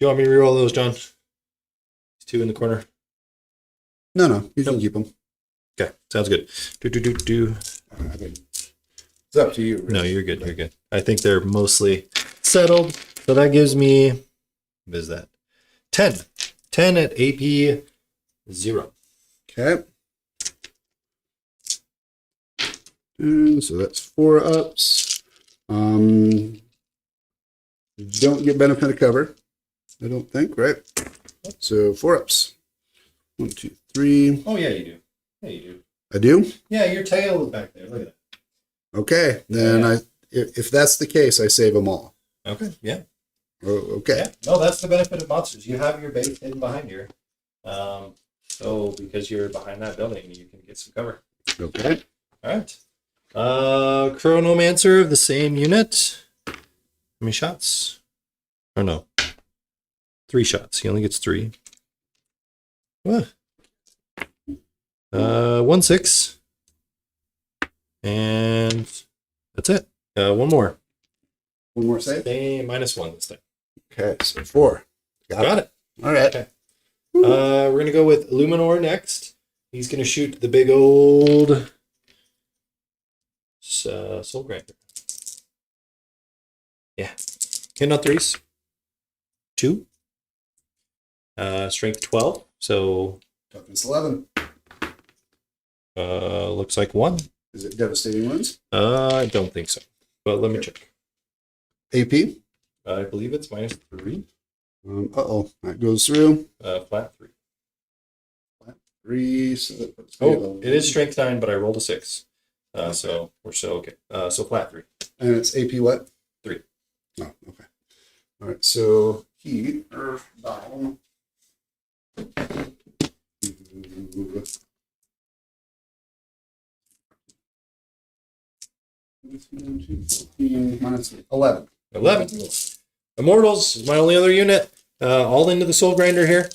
you want me to reroll those, John? There's 2 in the corner. No, you can Nope. keep them. Okay, sounds good. Do. I think it's up to you. Rich. No, you're good. You're good. I think they're mostly settled. So that gives me, what is that? 10. 10 at AP 0. Okay. And so that's 4 ups. Don't get benefit of cover. I don't think, right? So 4 ups. 1, 2, 3. Oh, yeah, you do. Yeah, you do. I do? Yeah, your tail is back there. Look at that. Okay. Then Yeah. if that's the case, I save them all. Okay, yeah. Oh, okay. Yeah. No, that's the benefit of monsters. You have your base hidden behind here. So because you're behind that building, you can get some cover. Okay. All right. Chronomancer of the same unit. How many shots? Or no. 3 shots. He only gets 3. What? 1 6. And that's it. One more. One more save. Stay -1 this time. Okay. So 4. Got it. All right. Okay. We're going to go with Luminor next. He's going to shoot the big old Soul Grinder. Yeah. Hitting on 3s. 2. Strength 12. So Toughness 11. looks like 1. Is it devastating wounds? I don't think so. But let me check. AP. I believe it's -3. That goes through. Flat 3. 3. So that puts Oh, it is strength 9, but I rolled a 6. So we're still okay. So flat 3. And it's AP what? 3. Oh, okay. All right. So he earth down. Minus 11. 11. Immortals is my only other unit. All into the Soul Grinder here.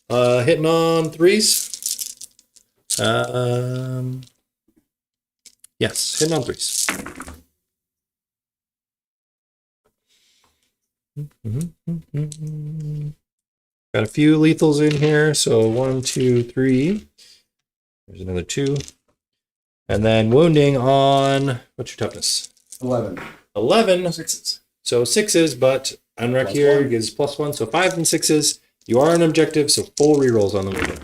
Hitting on 3s. Yes, hitting on 3s. Got a few lethals in here. So 1, 2, 3. There's another 2. And then wounding on, what's your toughness? 11. 11. 6s. So 6s, but Unwreck here gives +1. So 5s and 6s. You are an objective, so full rerolls on the wounding.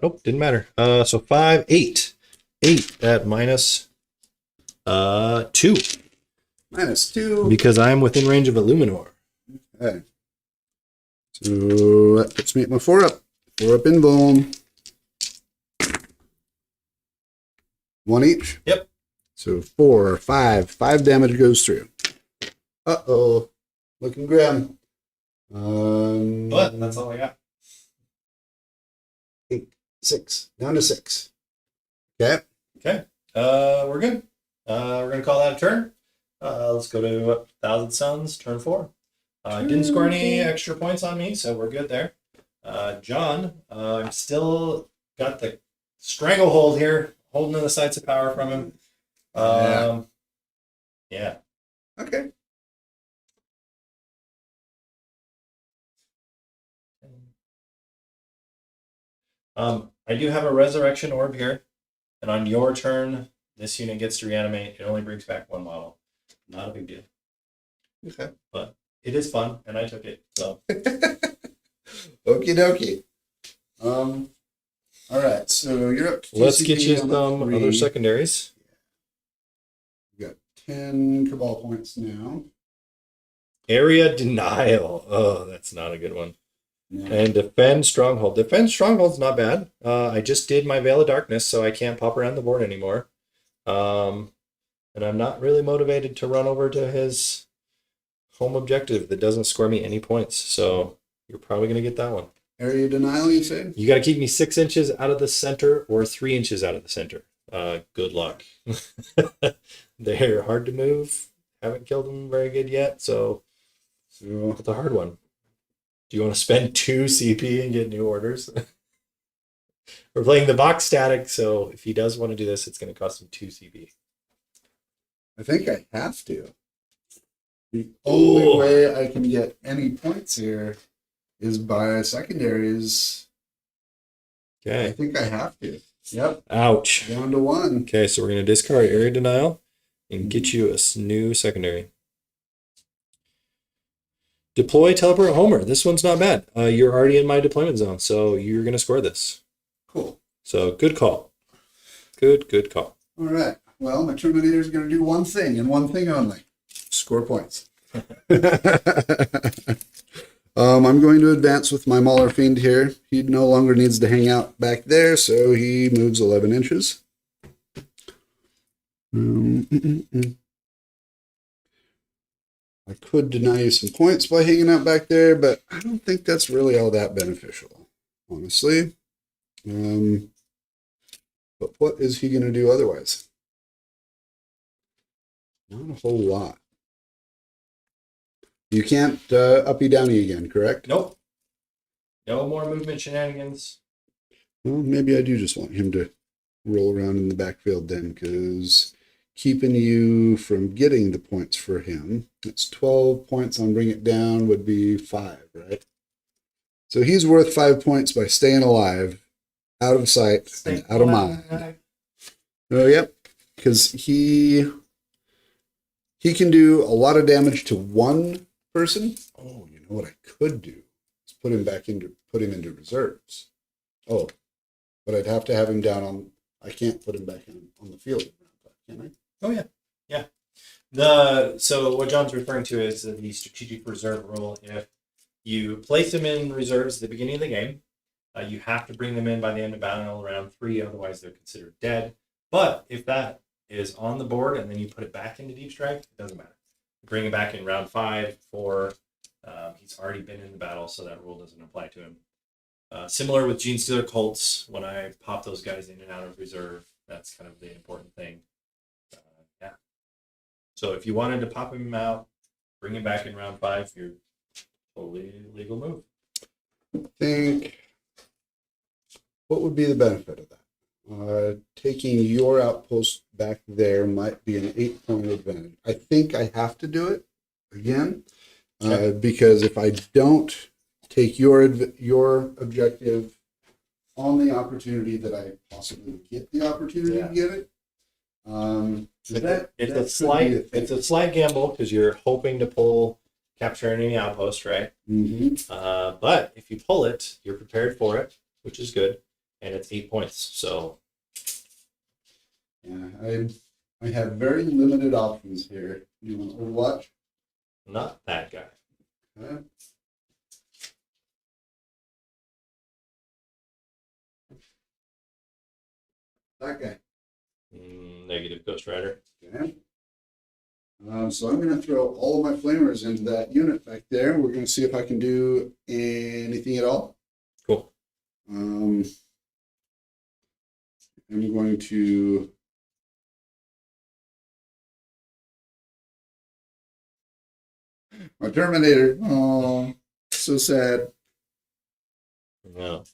Nope, didn't matter. So 5, 8. 8 at -2. -2. Because I'm within range of a Luminor. Okay. So that puts me at my 4 up. 4 up in bone. 1 each? Yep. So 4, 5. 5 damage goes through. Uh-oh. Looking grim. But that's all I got. 8, 6. Down to 6. Okay. Okay. We're good. We're going to call that a turn. Let's go to Thousand Suns, turn 4. Didn't score any extra points on me, so we're good there. John, I'm still got the stranglehold here, holding in the sights of power from him. Yeah. Okay. I do have a resurrection orb here, and on your turn, this unit gets to reanimate. It only brings back 1 model. Not a big deal. Okay. But it is fun, and I took it. So Okie dokie. All right. So you're up to let's TCP get you on the some 3. other secondaries. You got 10 Cabal points now. Area denial. Oh, that's not a good one. Yeah. And defend stronghold. Defend stronghold's not bad. I just did my Veil of Darkness, so I can't pop around the board anymore. And I'm not really motivated to run over to his home objective that doesn't score me any points. So you're probably going to get that one. Area denial, you said? You got to keep me 6 inches out of the center or 3 inches out of the center. Good luck. They're hard to move. Haven't killed them very good yet, so it's a hard one. Do you want to spend 2 CP and get new orders? We're playing the box static, so if he does want to do this, it's going to cost him 2 CP. I think I have to. The only way I can get any points here is by secondaries. I Okay. think I have to. Yep. Ouch. Down to 1. Okay, so we're going to discard Area Denial and get you a new secondary. Deploy Teleport Homer. This one's not bad. You're already in my deployment zone, so you're going to score this. Cool. So good call. Good call. All right. Well, my Terminator is going to do one thing and one thing only. Score points. I'm going to advance with my Mauler Fiend here. He no longer needs to hang out back there, so he moves 11 inches. I could deny you some points by hanging out back there, but I don't think that's really all that beneficial, honestly. But what is he going to do otherwise? Not a whole lot. You can't uppy downy again, correct? Nope. No more movement shenanigans. Well, maybe I do just want him to roll around in the backfield then, because keeping you from getting the points for him, it's 12 points on Bring It Down would be 5, right? So he's worth 5 points by staying alive, out of sight, and out of mind. Oh, yep, because he can do a lot of damage to one person. Oh, you know what I could do? Is put him into reserves. Oh, but I'd have to have him down on. I can't put him back on the field, can I? Oh yeah. So what John's referring to is the strategic reserve rule. If you place them in reserves at the beginning of the game, you have to bring them in by the end of battle round 3, otherwise they're considered dead. But if that is on the board and then you put it back into Deep Strike, it doesn't matter. You bring it back in round 5, 4. He's already been in the battle, so that rule doesn't apply to him. Similar with Gene Stealer Colts, when I pop those guys in and out of reserve, that's kind of the important thing. Yeah. So if you wanted to pop him out, bring him back in round 5, you're totally legal move. I think what would be the benefit of that? Taking your outpost back there might be an 8-point advantage. I think I have to do it again, because if I don't take your objective on the opportunity that I possibly get the opportunity to get it, it's a slight gamble because you're hoping to pull capture any outpost, right? Mm-hmm. But if you pull it, you're prepared for it, which is good, and it's 8 points. So yeah, I have very limited options here. You want Overwatch? not that guy. Okay. That guy. Negative Ghost Rider. Okay. So I'm going to throw all of my flamers into that unit back there. We're going to see if I can do anything at all. Cool. I'm going to my Terminator. Oh, so sad. No.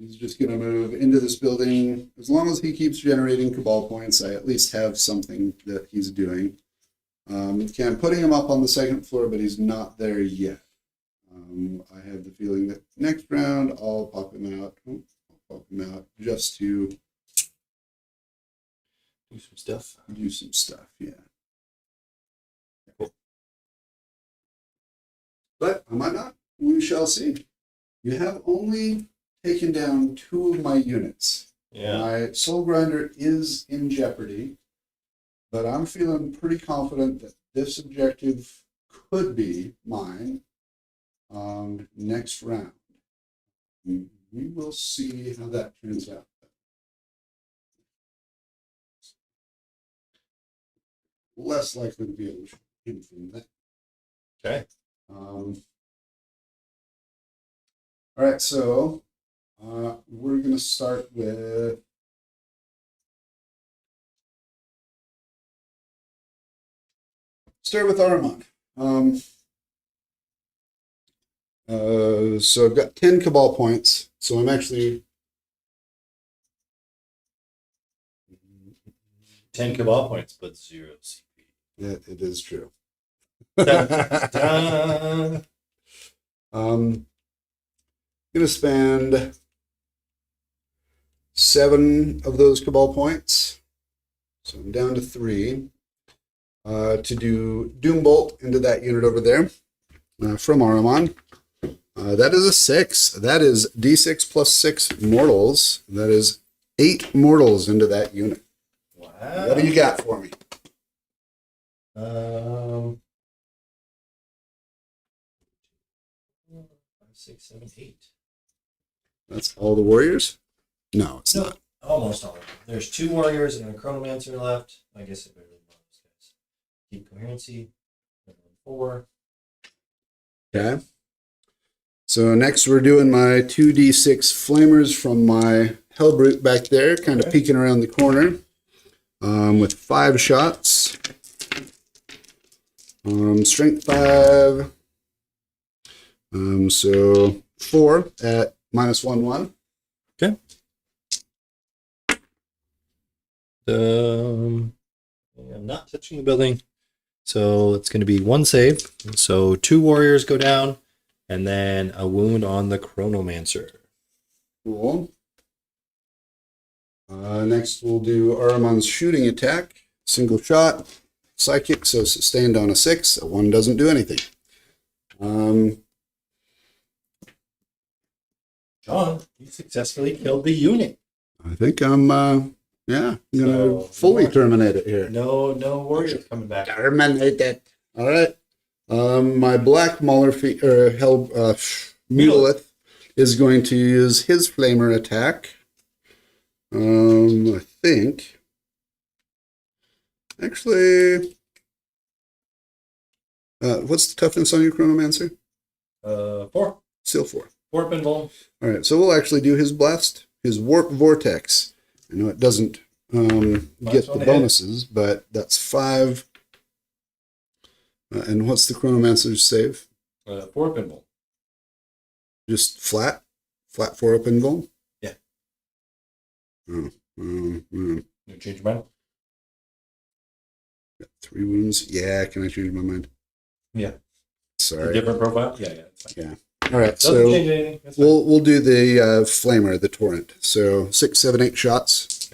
He's just going to move into this building. As long as he keeps generating Cabal points, I at least have something that he's doing. Okay, I'm putting him up on the second floor, but he's not there yet. I have the feeling that next round I'll pop him out. I'll pop him out just to Do some stuff. do some stuff, yeah. Cool. But I might not. We shall see. You have only taken down 2 of my units. Yeah. My Soul Grinder is in jeopardy, but I'm feeling pretty confident that this objective could be mine next round. We will see how that turns out. Less likely to be able to shoot him from that. Okay. All right, so we're going to start with Ahriman. So I've got 10 Cabal points, so I'm actually 10 Cabal points, but 0 CP. It is true. Da-da. I'm gonna spend 7 of those Cabal points, so I'm down to 3 to do Doom Bolt into that unit over there from Ahriman. That is a 6. That is D6 plus 6 mortals. That is 8 mortals into that unit. Wow. What do you got for me? 5, 6, 7, 8. That's all the warriors? No, it's No, not. almost all of them. There's 2 warriors and a chronomancer left. I guess it really want those guys. Keep coherency. 4. Okay. So next we're doing my 2d6 flamers from my Hellbrute back there, kind of peeking around the corner with 5 shots. Strength 5. So 4 at -1/1. Okay. I'm not touching the building. So it's going to be 1 save. So 2 warriors go down, and then a wound on the chronomancer. Cool. Next we'll do Ahriman's shooting attack. Single shot. Psychic, so sustained on a 6. A 1 doesn't do anything. John, you successfully killed the unit. I think I'm I'm gonna So, fully more. terminate it here. No warriors coming back. Terminate it. All right. My black Mutalith is going to use his flamer attack. I think. Actually, what's the toughness on your Chronomancer? 4. Still 4. Warp and Bolt. All right, so we'll actually do his blast, his warp vortex. I know it doesn't get the bonuses, but that's 5. And what's the Chronomancer's save? 4 and Bolt. Just flat 4 up invul. Yeah. You You change your mind? got 3 wounds. Yeah, can I change my mind? Yeah. Sorry. A different profile? Yeah, it's fine. Yeah. All right, Doesn't so change anything. That's fine. we'll do the flamer, the torrent. So 6, 7, 8 shots.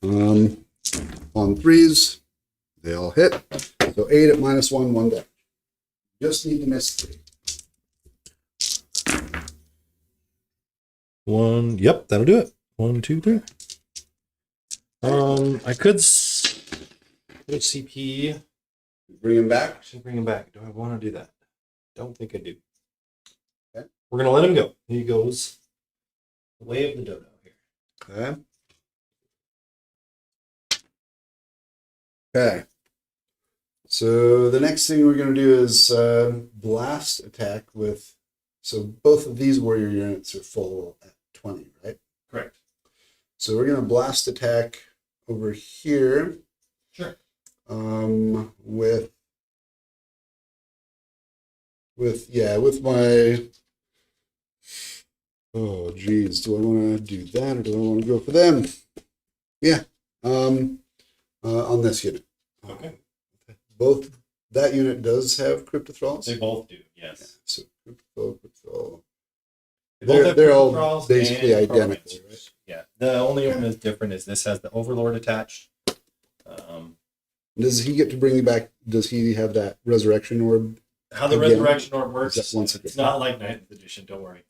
Okay. On 3s, they all hit. So 8 at -1, 1 deck. Just need to miss 3. 1. Yep, that'll do it. 1, 2, 3. I could CP. Bring him back. Should bring him back. Do I want to do that? Don't think I do. Okay. We're gonna let him go. Here he goes. The way of the dodo here. Okay. Okay. So the next thing we're going to do is blast attack with. So both of these warrior units are full at 20, right? Correct. So we're going to blast attack over here. Sure. With my. Oh geez, do I want to do that or do I want to go for them? Yeah. On this unit. Okay. Both that unit does have cryptothralls. They both do. Yes. Yeah, so cryptothrall. They both have They're all Cryptothralls basically and identical, Chronomancers. right? Yeah. The only one that's different is this has the Overlord attached. Does he get to bring you back? Does he have that resurrection orb? How the Again, Resurrection Orb works, is that once it's again? not like 9th edition, don't worry.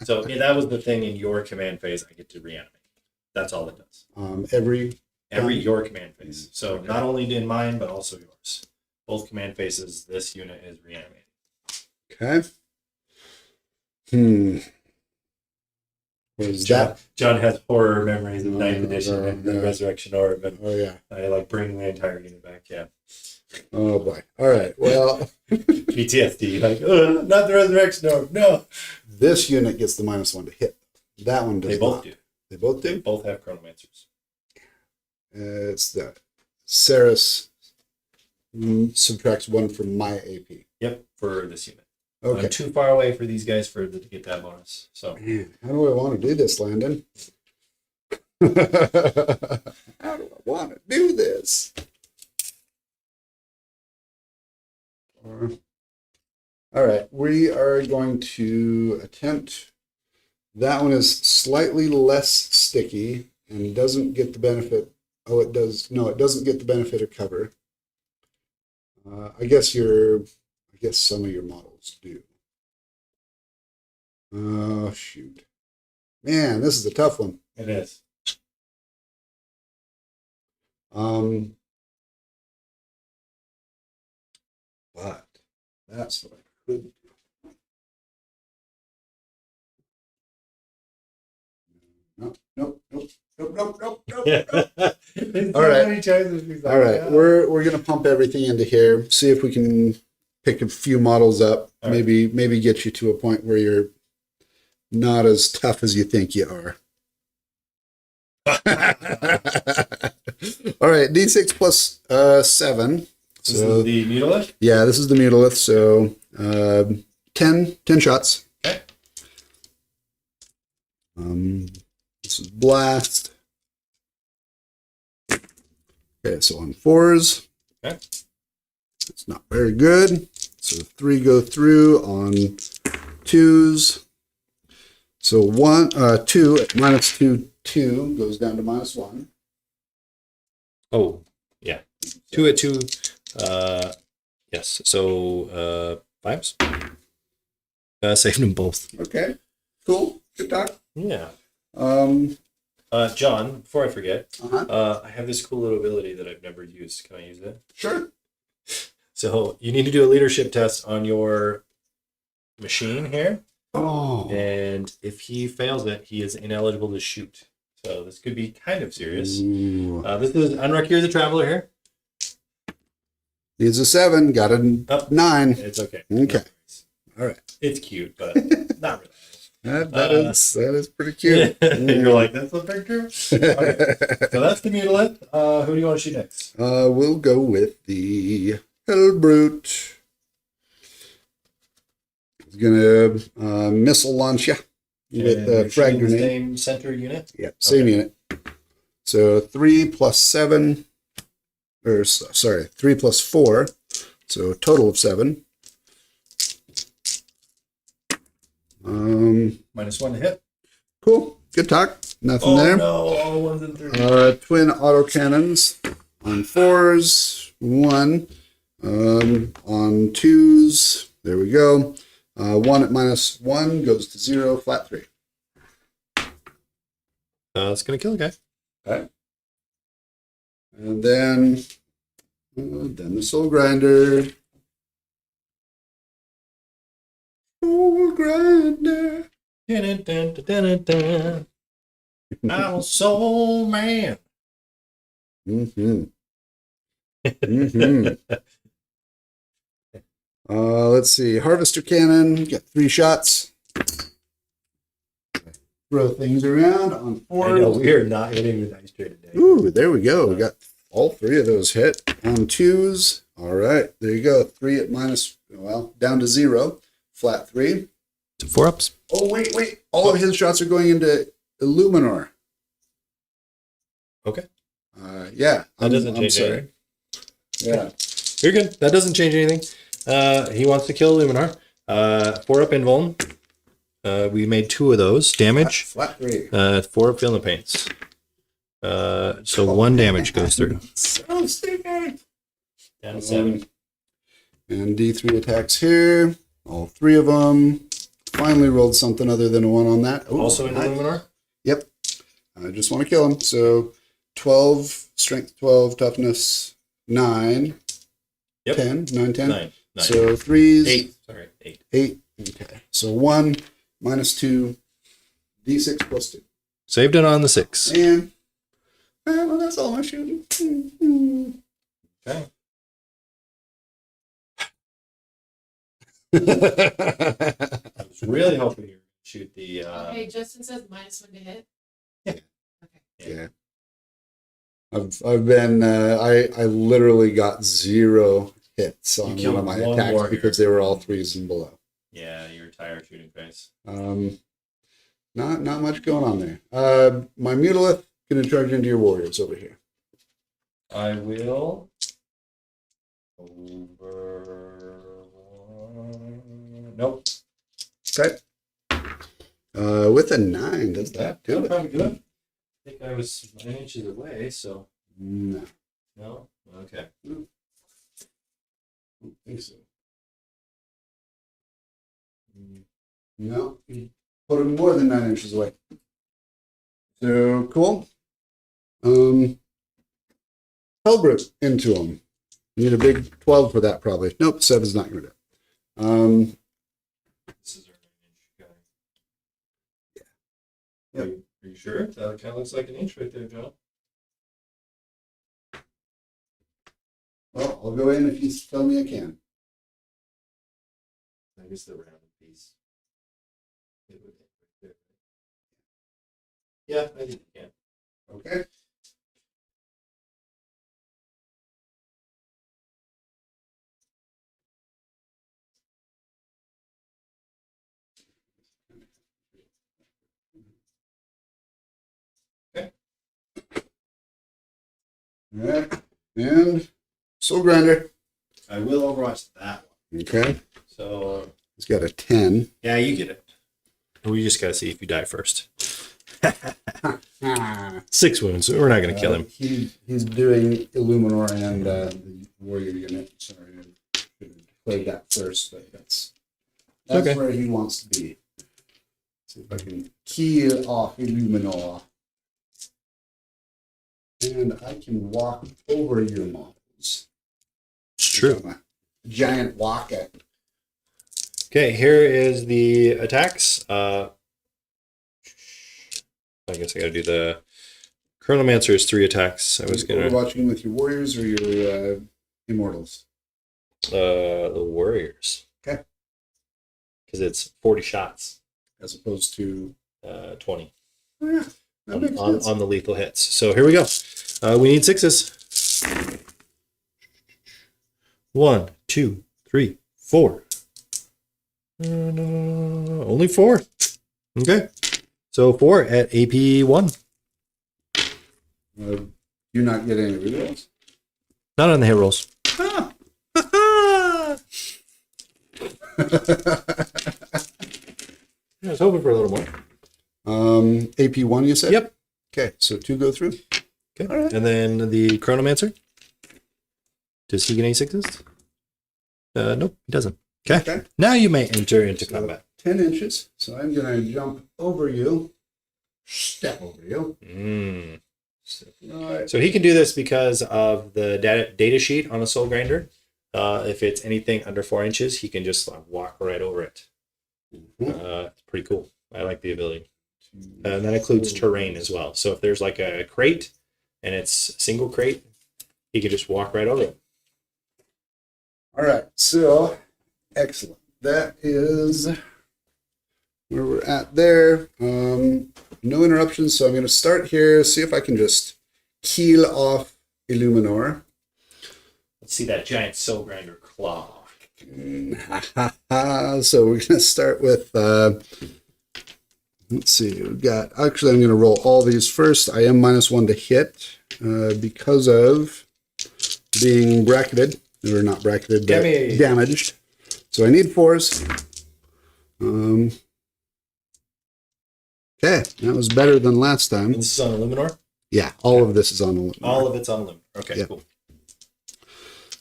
So yeah, that was the thing in your command phase, I get to reanimate. That's all it does. Every Your command phase. So not only in mine, but also yours. Both command phases, this unit is reanimated. okay. What is that? John has horror memories of 9th No, edition no, and the no. Resurrection Orb, and Oh yeah. I like bring the entire unit back. Yeah. Oh boy. All right. Well, PTSD, like, not the Resurrection Orb, no. this unit gets the -1 to hit. That one does They both not. do. They both They do. both have Chronomancers. It's the Ceres subtracts 1 from my AP. Yep, for this unit. Okay. I'm too far away for these guys to get that bonus. So Man, how do I want to do this, Landon? How do I want to do this? All right, we are going to attempt. That one is slightly less sticky and doesn't get the benefit. Oh, it does. No, it doesn't get the benefit of cover. I guess some of your models do. Oh, shoot. Man, this is a tough one. It is. But that's what I could do. Nope. All right. All right, we're gonna pump everything into here. See if we can pick a few models up. All right. Maybe get you to a point where you're not as tough as you think you are. All right, D6 plus 7. This is the Mutalith? Yeah, this is the Mutalith. So 10 shots. Okay. This is Blast. Okay, so on 4s. Okay. It's not very good. So 3 go through on 2s. So 2 at -2 goes down to -1. Oh, yeah. 2 at 2. Yes. So 5s. Saved them both. Okay, cool. Good talk. Yeah. Uh-huh. John, before I forget, I have this cool little ability that I've never used. Can I use it? Sure. So you need to do a leadership test on your machine here. Oh. And if he fails it, he is ineligible to shoot. So this could be kind of serious. Ooh. This is Unrecuer the Traveler here. He's a 7, got a 9. It's okay. Okay. All right. It's cute, but not really. That is pretty cute. You're like, that's a picture? Okay. So that's the Mutalith. Who do you want to shoot next? We'll go with the Hellbrute. He's gonna missile launch you with a frag grenade. Same center unit? Yeah, same unit. So 3 plus 7, or sorry, 3 plus 4. So a total of 7. -1 to hit. Cool. Good talk. Nothing there. No, all 1s and 3s. Twin autocannons on 4s. 1 on 2s. There we go. 1 at -1 goes to 0, flat 3. It's going to kill a guy. Okay. And then the Soul Grinder. Soul Grinder. Dun, dun, dun, dun, dun. I'm a soul man. Mm-hmm. Mm-hmm. Let's see. Harvester Cannon. Got 3 shots. Throw things around on 4. I know, we are not hitting the dice tray today. Ooh, there we go. We got all 3 of those hit on 2s. All right, there you go. 3 at down to 0. Flat 3. So 4-ups. Oh, wait. All of his shots are going into Illuminor. Okay. Yeah. That doesn't change anything. Yeah. You're good. That doesn't change anything. He wants to kill Illuminar. 4-up invuln. We made 2 of those. Damage. Flat 3. 4-up feeling the paints. So 1 damage goes through. So sticky. Down to 7. And D3 attacks here. All 3 of them. Finally rolled something other than a 1 on that. Ooh, Also into nice. Illuminar? Yep. I just want to kill him. So 12, strength 12, toughness 9. Yep. 10, 9, 10. 9. So 3s. 8. Sorry, 8. 8. Okay. So 1, -2, D6 plus 2. Saved it on the 6. And, well, that's all my shooting. Okay. I was really hoping you would shoot the... Okay, Justin says -1 to hit. Yeah. Okay. Yeah. I've been, I literally got 0 hits on killed one of my one attacks warrior. because they were all 3s and below. Yeah, you're tired shooting face. Not much going on there. My Mutalith going to charge into your warriors over here. I will. Over. Nope. Okay. With a 9, does that do That'll it? probably do it. I think I was 9 inches away, so. No. No? Okay. I don't think so. No, you put him more than 9 inches away. So cool. Hellbrute into him. Need a big 12 for that probably. Nope, 7's not going to do it. This is our 9-inch guy. Yeah. Are you sure? That kind of looks like an inch right there, John. Well, I'll go in if you tell me I can. I guess the rounded piece. It would hit right there. Yeah, I think you can. Okay. Okay. All right. And Soul Grinder. I will overwatch that one. Okay. So, He's got a 10. yeah, you get it. We just got to see if you die first. 6 wounds. We're not going to kill him. He's doing Illuminor and the Warrior unit. Sorry, I should have played that first, but that's Okay. where he wants to be. See if I can keel off Illuminor. And I can walk over your models. It's true. Giant walk at. Okay, here is the attacks. I guess I got to do the Chronomancer is 3 attacks. I was gonna watching with your warriors or your immortals. the warriors. Okay. Because it's 40 shots, As opposed to 20 oh yeah, that makes sense. on the lethal hits. So here we go. We need 6s. 1, 2, 3, 4. Only 4. Okay. So 4 at AP 1. You're not getting any rerolls. Not on the hit rolls. I was hoping for a little more. AP1, you said? Yep. Okay, so 2 go through. Okay. All right. And then the Chronomancer. Does he get any 6s? Nope, he doesn't. Okay. Okay. Now you may enter into So, combat. 10 inches. So I'm going to jump over you. Step over you. Right. So he can do this because of the data sheet on a Soul Grinder. If it's anything under 4 inches, he can just walk right over it. It's pretty cool. I like the ability. And that includes terrain as well. So if there's like a crate and it's a single crate, he can just walk right over it. All right. So, excellent. That is where we're at there. No interruptions. So I'm going to start here, see if I can just keel off Illuminor. Let's see that giant Soul Grinder claw. So we're going to start with, let's see, we've got, actually I'm going to roll all these first. I am -1 to hit because of being bracketed, or not bracketed, but damaged. So I need 4s. Okay, that was better than last time. And this is on Illuminor? Yeah, all of this is on the All of it's on Illuminor. Okay, Yep. cool.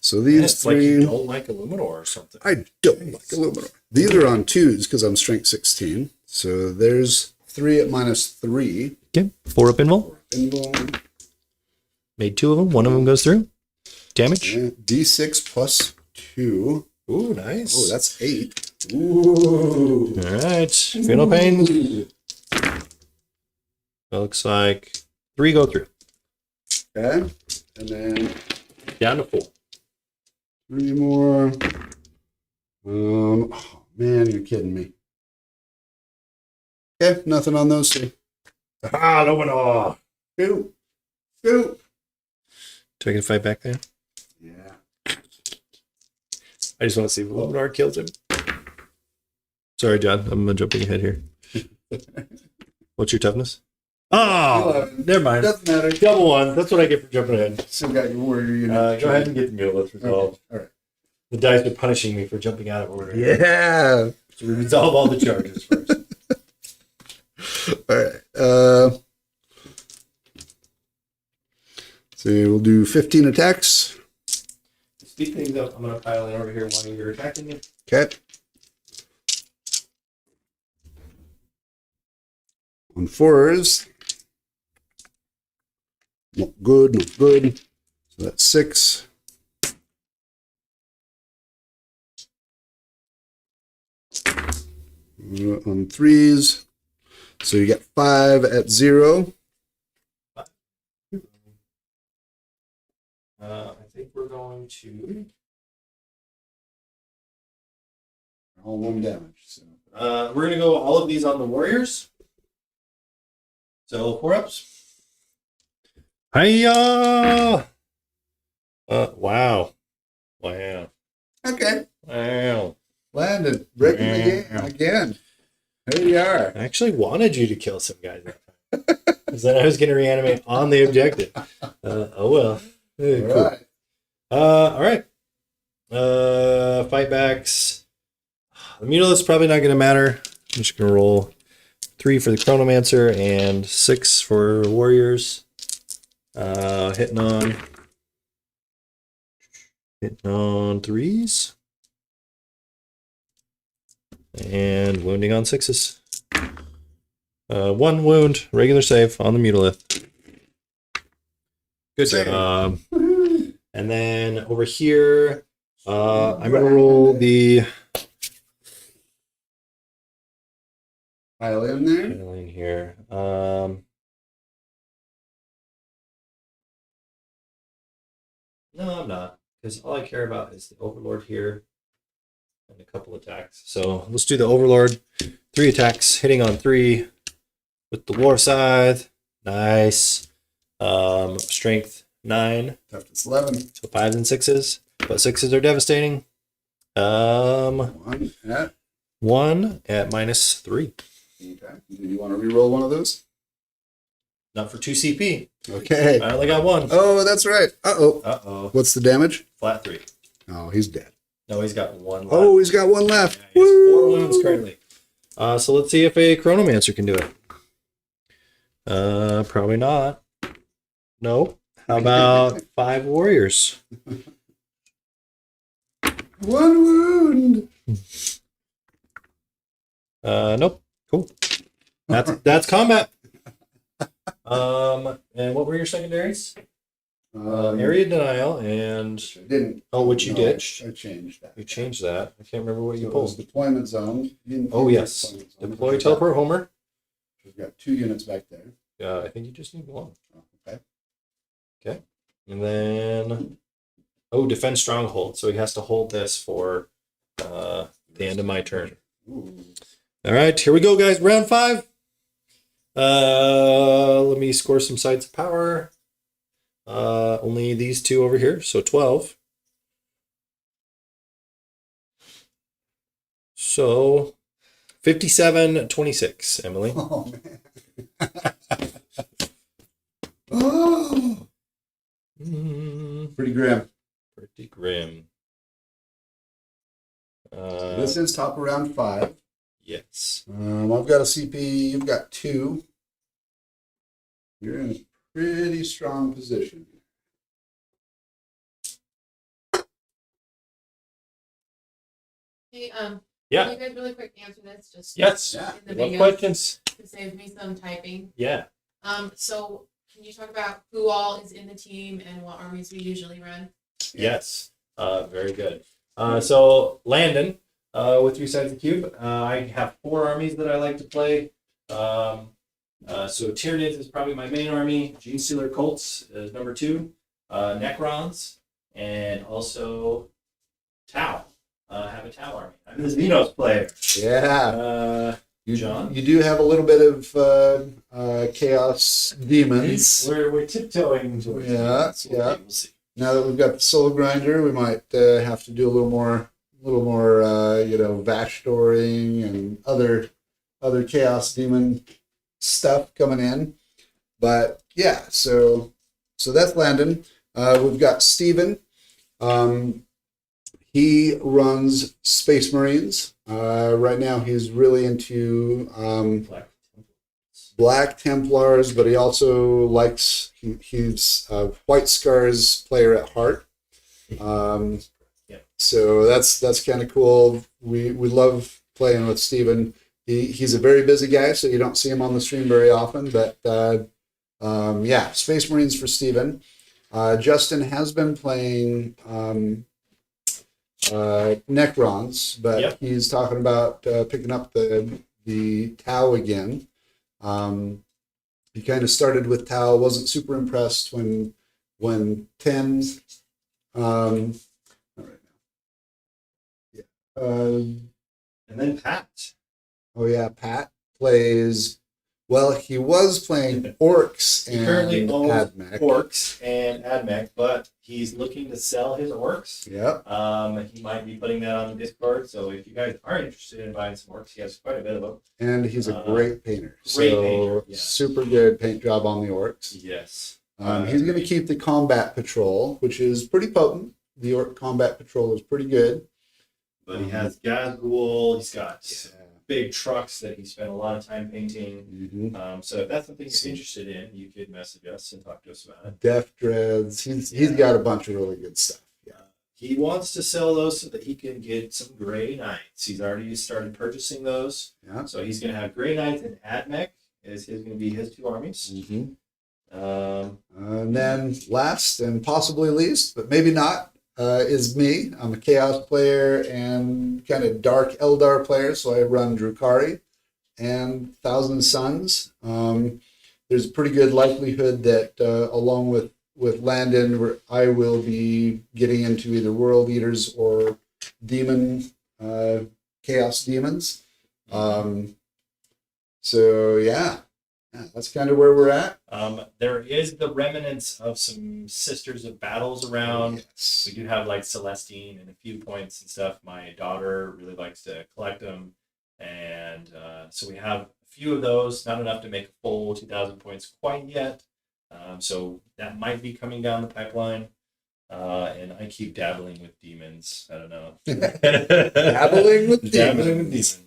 So these It's like 3, you don't like Illuminor or something. I don't like Illuminor. These are on 2s because I'm strength 16. So there's 3 at -3. Okay, 4 up invul. Invul. Made 2 of them. 1 of them goes through. Damage. Yeah, D6 plus 2. Ooh, nice. Oh, that's 8. Ooh. All right. Final pain. That looks like 3 go through. Okay. And then Down to 4. 3 more. Oh, man, you're kidding me. Okay, nothing on those 2. Ah, Illuminor. Shoot. Shoot. Do I get to fight back there? Yeah. I just want to see if Illuminor kills him. Sorry, John. I'm jumping ahead here. What's your toughness? Oh, 11. never mind. Doesn't matter. Double one. That's what I get for jumping ahead. Still got your warrior unit. Go ahead and get the Mutalith resolved. All right. The dice are punishing me for jumping out of order. Yeah. So we resolve all the charges first. All right. So we'll do 15 attacks. To speed things up, I'm going to pile in over here while you're attacking me. Okay. On fours. Not good, not good. So that's 6. On threes. So you get 5 at 0. I think we're going to... All 1 damage. So. we're going to go all of these on the warriors. So 4-ups. Hiya! Wow. Wow. Okay. Wow. Landon, breaking the game again. Here you are. I actually wanted you to kill some guys that time. Because then I was going to reanimate on the objective. Oh well. Cool. All right. All right. Fight backs. The Mutalith's probably not going to matter. I'm just going to roll 3 for the Chronomancer and 6 for Warriors. Hitting on 3s. And wounding on 6s. 1 wound, regular save on the Mutalith. Good job. And then over here, I'm going to roll the... Pile in there. in here. No, I'm not. Because all I care about is the Overlord here. And a couple attacks. So let's do the Overlord. 3 attacks, hitting on 3 with the War Scythe. Nice. Strength 9. Toughness 11. So 5s and 6s. But 6s are devastating. 1 at. 1 at -3. Okay. Do you want to re-roll one of those? Not for 2 CP. Okay. I only got 1. Oh, that's right. Uh-oh. Uh-oh. What's the damage? Flat 3. Oh, he's dead. No, he's got 1 left. Oh, he's got 1 left. Yeah, he has 4 Woo! wounds currently. So let's see if a Chronomancer can do it. Probably not. No. How about 5 warriors? 1 wound. Nope. Cool. That's combat. And what were your secondaries? Area denial and I didn't. which you no, ditched. I changed that. You changed that. I can't remember what you So it was pulled. deployment zone. Oh yes, deploy teleport Homer. We've got 2 units back there. I think you just need 1. Okay. Okay, and then defend stronghold. So he has to hold this for the end of my turn. Ooh. All right, here we go, guys. Round 5. Let me score some sites of power. Only these 2 over here, so 12. So 57-26, Emily. Oh, man. Oh, pretty grim. Pretty grim. This is top of round 5. Yes. I've got a CP. You've got 2. You're in a pretty strong position. Hey, Yeah. can you guys really quick answer this? Just Yes. Yeah. in the What videos questions? to save me some typing. Yeah. So can you talk about who all is in the team and what armies we usually run? Yes. Very good. So Landon, with 3 sides of cube, I have 4 armies that I like to play. So Tyranids is probably my main army. Gene Stealer Colts is number 2. Necrons, and also Tau. I have a Tau army. I'm the Xenos player. Yeah. John? You do have a little bit of chaos demons. We're tiptoeing towards Yeah, it. So yeah. We'll see. Now that we've got the soul grinder, we might have to do a little more Vash storing and other chaos demon stuff coming in. But yeah, so that's Landon. We've got Steven. He runs Space Marines. Right now he's really into Black Templars, but he also likes, he's a White Scars player at heart. So that's kind of cool. We love playing with Steven. He's a very busy guy, so you don't see him on the stream very often, but yeah, Space Marines for Steven. Justin has been playing Necrons, but he's talking about picking up the Tau again. He kind of started with Tau, wasn't super impressed when 10. Not right now. Yeah. And then Pat. Oh yeah, Pat plays. Well, he was playing Orcs He and currently owns Admech. Orcs and Admech, but he's looking to sell his Orcs. Yep. He might be putting that on the Discord, so if you guys are interested in buying some Orcs, he has quite a bit of them. And he's a great painter. Great painter, yeah. Super good paint job on the Orcs. Yes. He's going to keep the Combat Patrol, which is pretty potent. The Orc Combat Patrol is pretty good. But he has Gazgul, he's got big trucks that he spent a lot of time painting. Mm-hmm. So if that's something you're interested in, you could message us and talk to us about it. Death Dreads. He's got a bunch of really good stuff. Yeah. He wants to sell those so that he can get some Grey Knights. He's already started purchasing those. Yeah. So he's going to have Grey Knights and Admech is going to be his two armies. Mm-hmm. Um, And then last and possibly least, but maybe not, is me. I'm a Chaos player and kind of Dark Eldar player, so I run Drukhari and Thousand Suns. There's a pretty good likelihood that along with Landon, I will be getting into either World Eaters or Demon, Chaos Demons. So yeah, that's kind of where we're at. there is the remnants of some Sisters of Battles around. Yes. We do have like Celestine and a few points and stuff. My daughter really likes to collect them. And so we have a few of those, not enough to make a full 2,000 points quite yet. So that might be coming down the pipeline. And I keep dabbling with demons. I don't know. Dabbling with demons.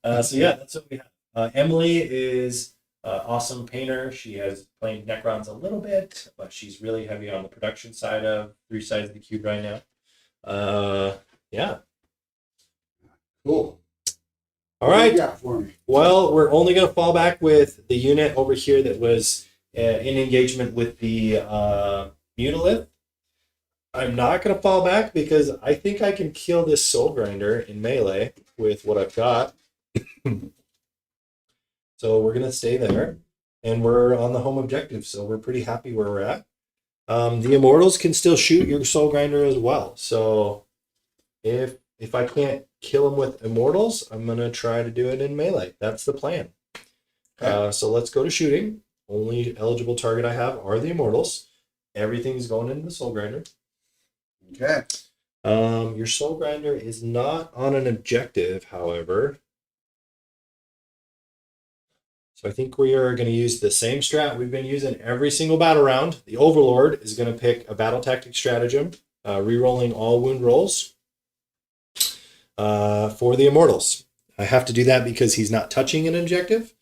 So yeah, that's what we have. Emily is awesome painter. She has played Necrons a little bit, but she's really heavy on the production side of 3 Sides of the Cube right now. Yeah. Cool. All right. Yeah, for me. Well, we're only going to fall back with the unit over here that was in engagement with the Mutalith. I'm not going to fall back because I think I can kill this Soul Grinder in melee with what I've got. So we're going to stay there. And we're on the home objective, so we're pretty happy where we're at. The Immortals can still shoot your Soul Grinder as well. So if I can't kill them with Immortals, I'm going to try to do it in melee. That's the plan. Okay. So let's go to shooting. Only eligible target I have are the Immortals. Everything's going into the Soul Grinder. Okay. Your Soul Grinder is not on an objective, however. So I think we are going to use the same strat we've been using every single battle round. The Overlord is going to pick a battle tactic stratagem, re-rolling all wound rolls for the Immortals. I have to do that because he's not touching an objective.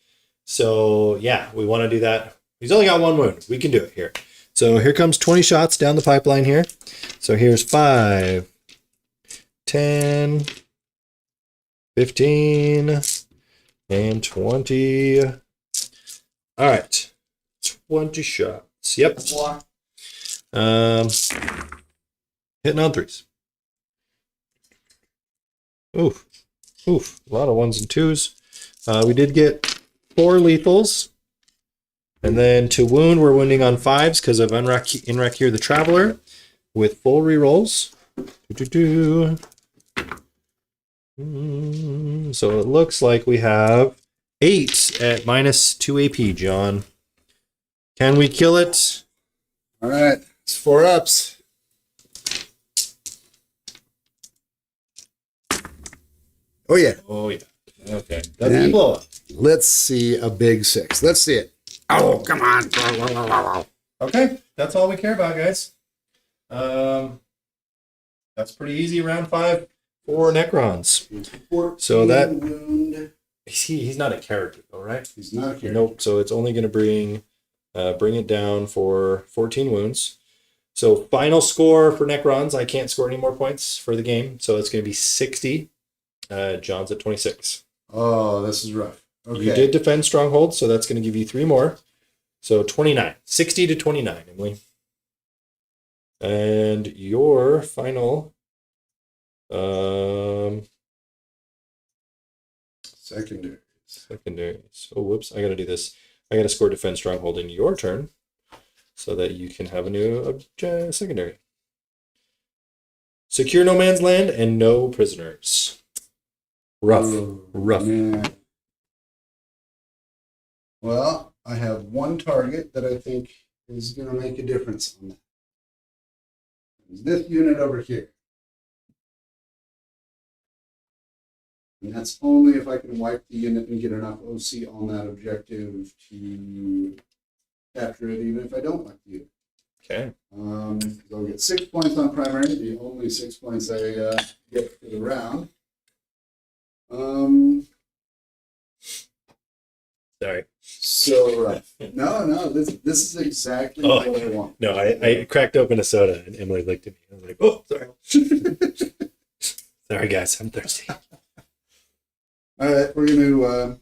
So yeah, we want to do that. He's only got 1 wound. We can do it here. So here comes 20 shots down the pipeline here. So here's 5, 10, 15, and 20. All right, 20 shots. Yep. Hitting on 3s. Oof. A lot of 1s and 2s. We did get 4 lethals. And then to wound, we're wounding on 5s because of Inrakir the Traveler with full rerolls. So it looks like we have 8 at -2 AP, John. Can we kill it? All right. It's 4 ups. Oh, yeah. Oh, yeah. Okay. That's the blow up. Let's see a big 6. Let's see it. Oh, come on. Okay, that's all we care about, guys. That's pretty easy. Round 5 for Necrons. So that wound. he's not a character, though, right? He's not a character. Nope. So it's only going to bring it down for 14 wounds. So final score for Necrons. I can't score any more points for the game, so it's going to be 60. John's at 26. Oh, this is rough. Okay. You did defend stronghold, so that's going to give you 3 more. So 29. 60 to 29, Emily. And your final secondaries. Oh, whoops. I got to do this. I got to score defend stronghold in your turn so that you can have a new secondary. Secure no man's land and no prisoners. Rough. Rough. Yeah. Well, I have one target that I think is going to make a difference on that. It's this unit over here. And that's only if I can wipe the unit and get enough OC on that objective to capture it, even if I don't wipe the unit. Okay. I'll get 6 points on primary, the only 6 points I get for the round. Sorry. So rough. No, this is exactly what I want. No, I cracked open a soda and Emily looked at me. I was like, oh, sorry. Sorry, guys. I'm thirsty. All right, we're going to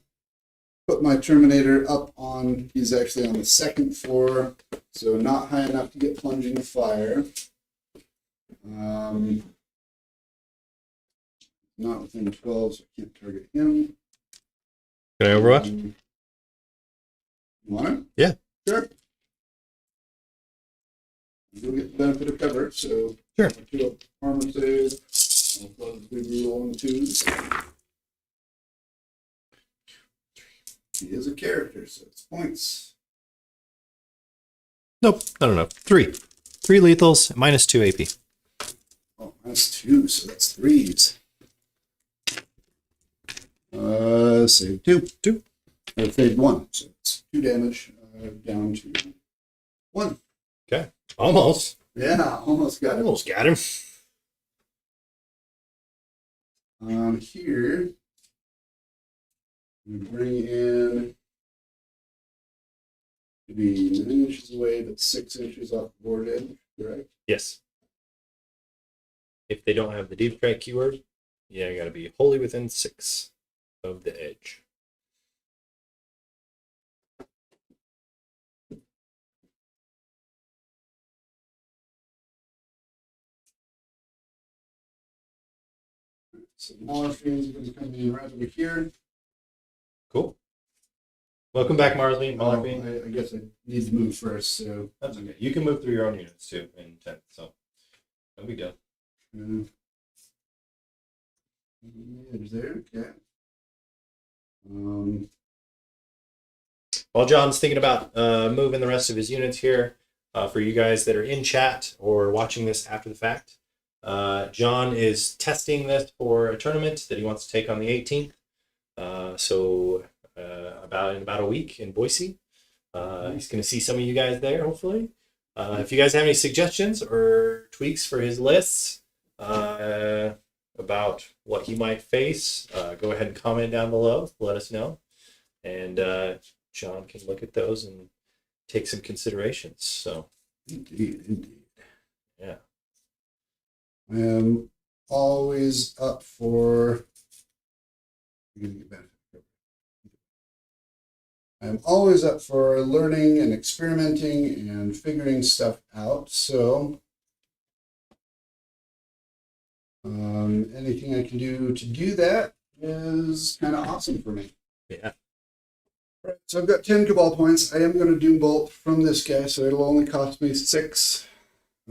put my Terminator up on, he's actually on the 2nd floor, so not high enough to get plunging fire. Not within 12, so I can't target him. Can I overwatch? You want it? Yeah. Sure. You'll get the benefit of cover, so sure. 2 armor save. I'll probably be rolling 2s. He is a character, so it's points. Nope, not enough. 3 lethals, -2 AP. Oh, that's 2, so that's 3s. Save 2. 2. Save 1, so it's 2 damage down to 1. Okay, almost. Yeah, almost got it. Almost got him. Here, we bring in to be 9 inches away, but 6 inches off the board edge, correct? Yes. If they don't have the deep strike keyword, yeah, you got to be wholly within 6 of the edge. So Marlefine's going to come in right over here. Cool. Welcome back, Marlene. Marlene. I guess I need to move first, so. That's okay. You can move through your own units too in 10th, so no big deal. There's there, okay. While John's thinking about moving the rest of his units here, for you guys that are in chat or watching this after the fact, John is testing this for a tournament that he wants to take on the 18th. So in about a week in Boise. He's going to see some of you guys there, hopefully. If you guys have any suggestions or tweaks for his lists about what he might face, go ahead and comment down below. Let us know. And John can look at those and take some considerations. So, Indeed. Yeah. I am always up for. I'm always up for learning and experimenting and figuring stuff out. So, anything I can do to do that is kind of awesome for me. Yeah. Right, so I've got 10 Cabal points. I am going to Doom Bolt from this guy, so it'll only cost me 6.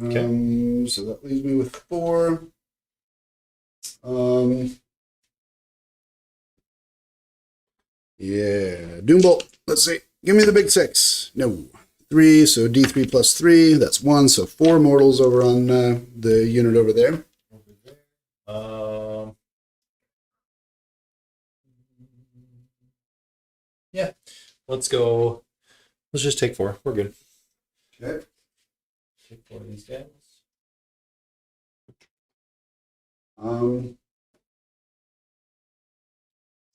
Okay. So that leaves me with 4. Yeah, Doom Bolt. Let's see. Give me the big 6. No. 3, so D3 plus 3. That's 1, so 4 mortals over on the unit over there. Yeah. Let's go Let's just take 4. We're good. Okay. Take 4 of these guys.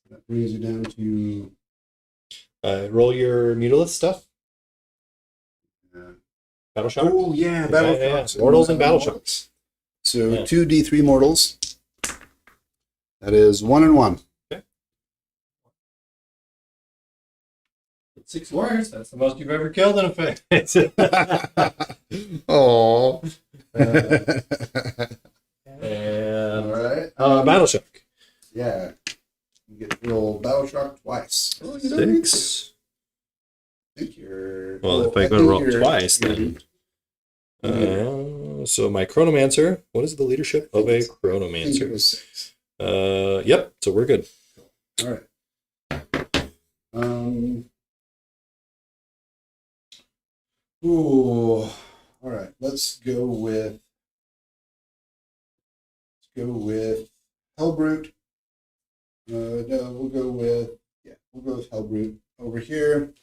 That brings you down to Roll your Mutalith stuff. Battle Shock. oh yeah, battle Yeah. shocks. Mortals and battle shocks. So Yeah. 2d3 mortals. That is 1 and 1. 6 warriors. That's the most you've ever killed in a phase. Oh. And All right. Battle Shock. Yeah. You get to roll battle shock twice. Oh, you 6. I think you're. Well, if I go to think roll you're- twice, then. So my Chronomancer. What is the leadership of a I think it Chronomancer? was 6. Yep. So we're good. All right. Ooh. All right. Let's go with Hellbrute. No, we'll go with Hellbrute over here.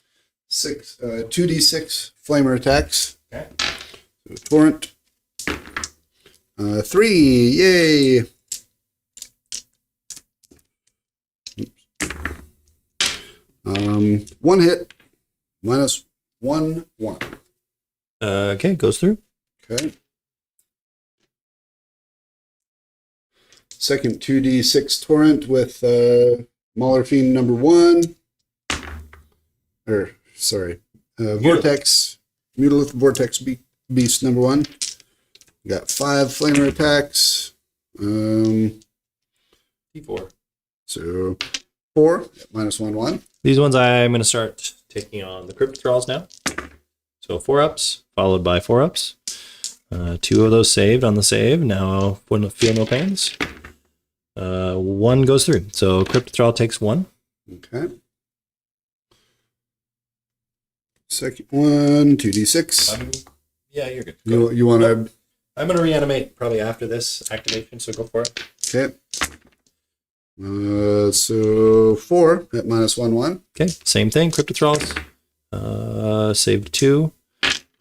2d6 flamer attacks. Okay. So torrent. 3. Yay. Oops. 1 hit. Minus 1. Okay, goes through. Okay. Second 2d6 torrent with Mauler Fiend number 1. Vortex, Mutalith Vortex Beast number 1. Got 5 flamer attacks. D4. So 4, minus 1. These ones I'm going to start taking on the Crypt Thralls now. So 4 ups, followed by 4 ups. 2 of those saved on the save. Now wouldn't feel no pains. 1 goes through. So Crypt Thrall takes 1. Okay. Second one, 2d6. Yeah, you're good. You want to? I'm going to reanimate probably after this activation, so go for it. Okay. So 4 at minus 1. Okay, same thing. Crypt Thralls. Saved 2.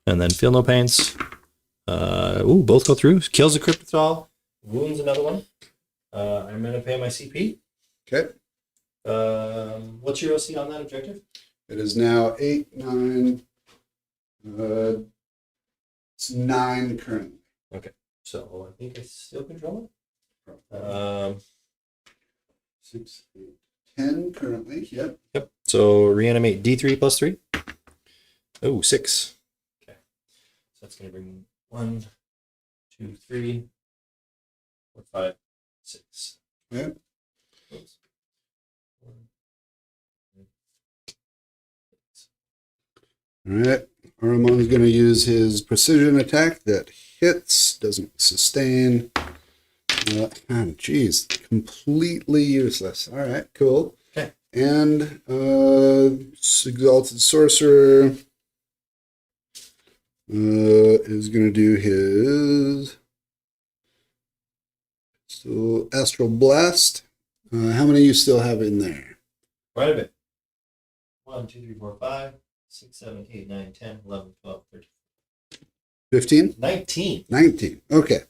And then feel no pains. Both go through. Kills a Crypt Thrall. Wounds another one. I'm going to pay my CP. Okay. What's your OC on that objective? It is now 8, 9. It's 9 currently. Okay. So I think I still control it. 6, 8, 10 currently. Yep. Yep. So reanimate D3 plus 3. Oh, 6. Okay. So that's going to bring 1, 2, 3, 4, 5, 6. Yep. Oops. All right. Ahriman is going to use his precision attack that hits, doesn't sustain. Geez, completely useless. All right, cool. Okay. And Exalted Sorcerer is going to do his Astral Blast. How many you still have in there? Quite a bit. 1, 2, 3, 4, 5, 6, 7, 8, 9, 10, 11, 12, 13. 15? 19. 19. Okay.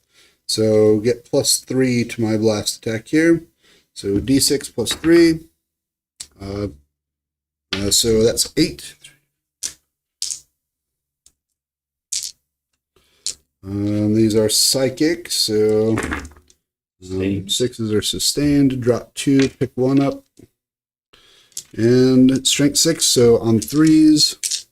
So get plus 3 to my blast attack here. So d6 plus 3. So that's 8. These are psychic, so 6s are sustained. Drop 2, pick 1 up. And strength 6, so on 3s.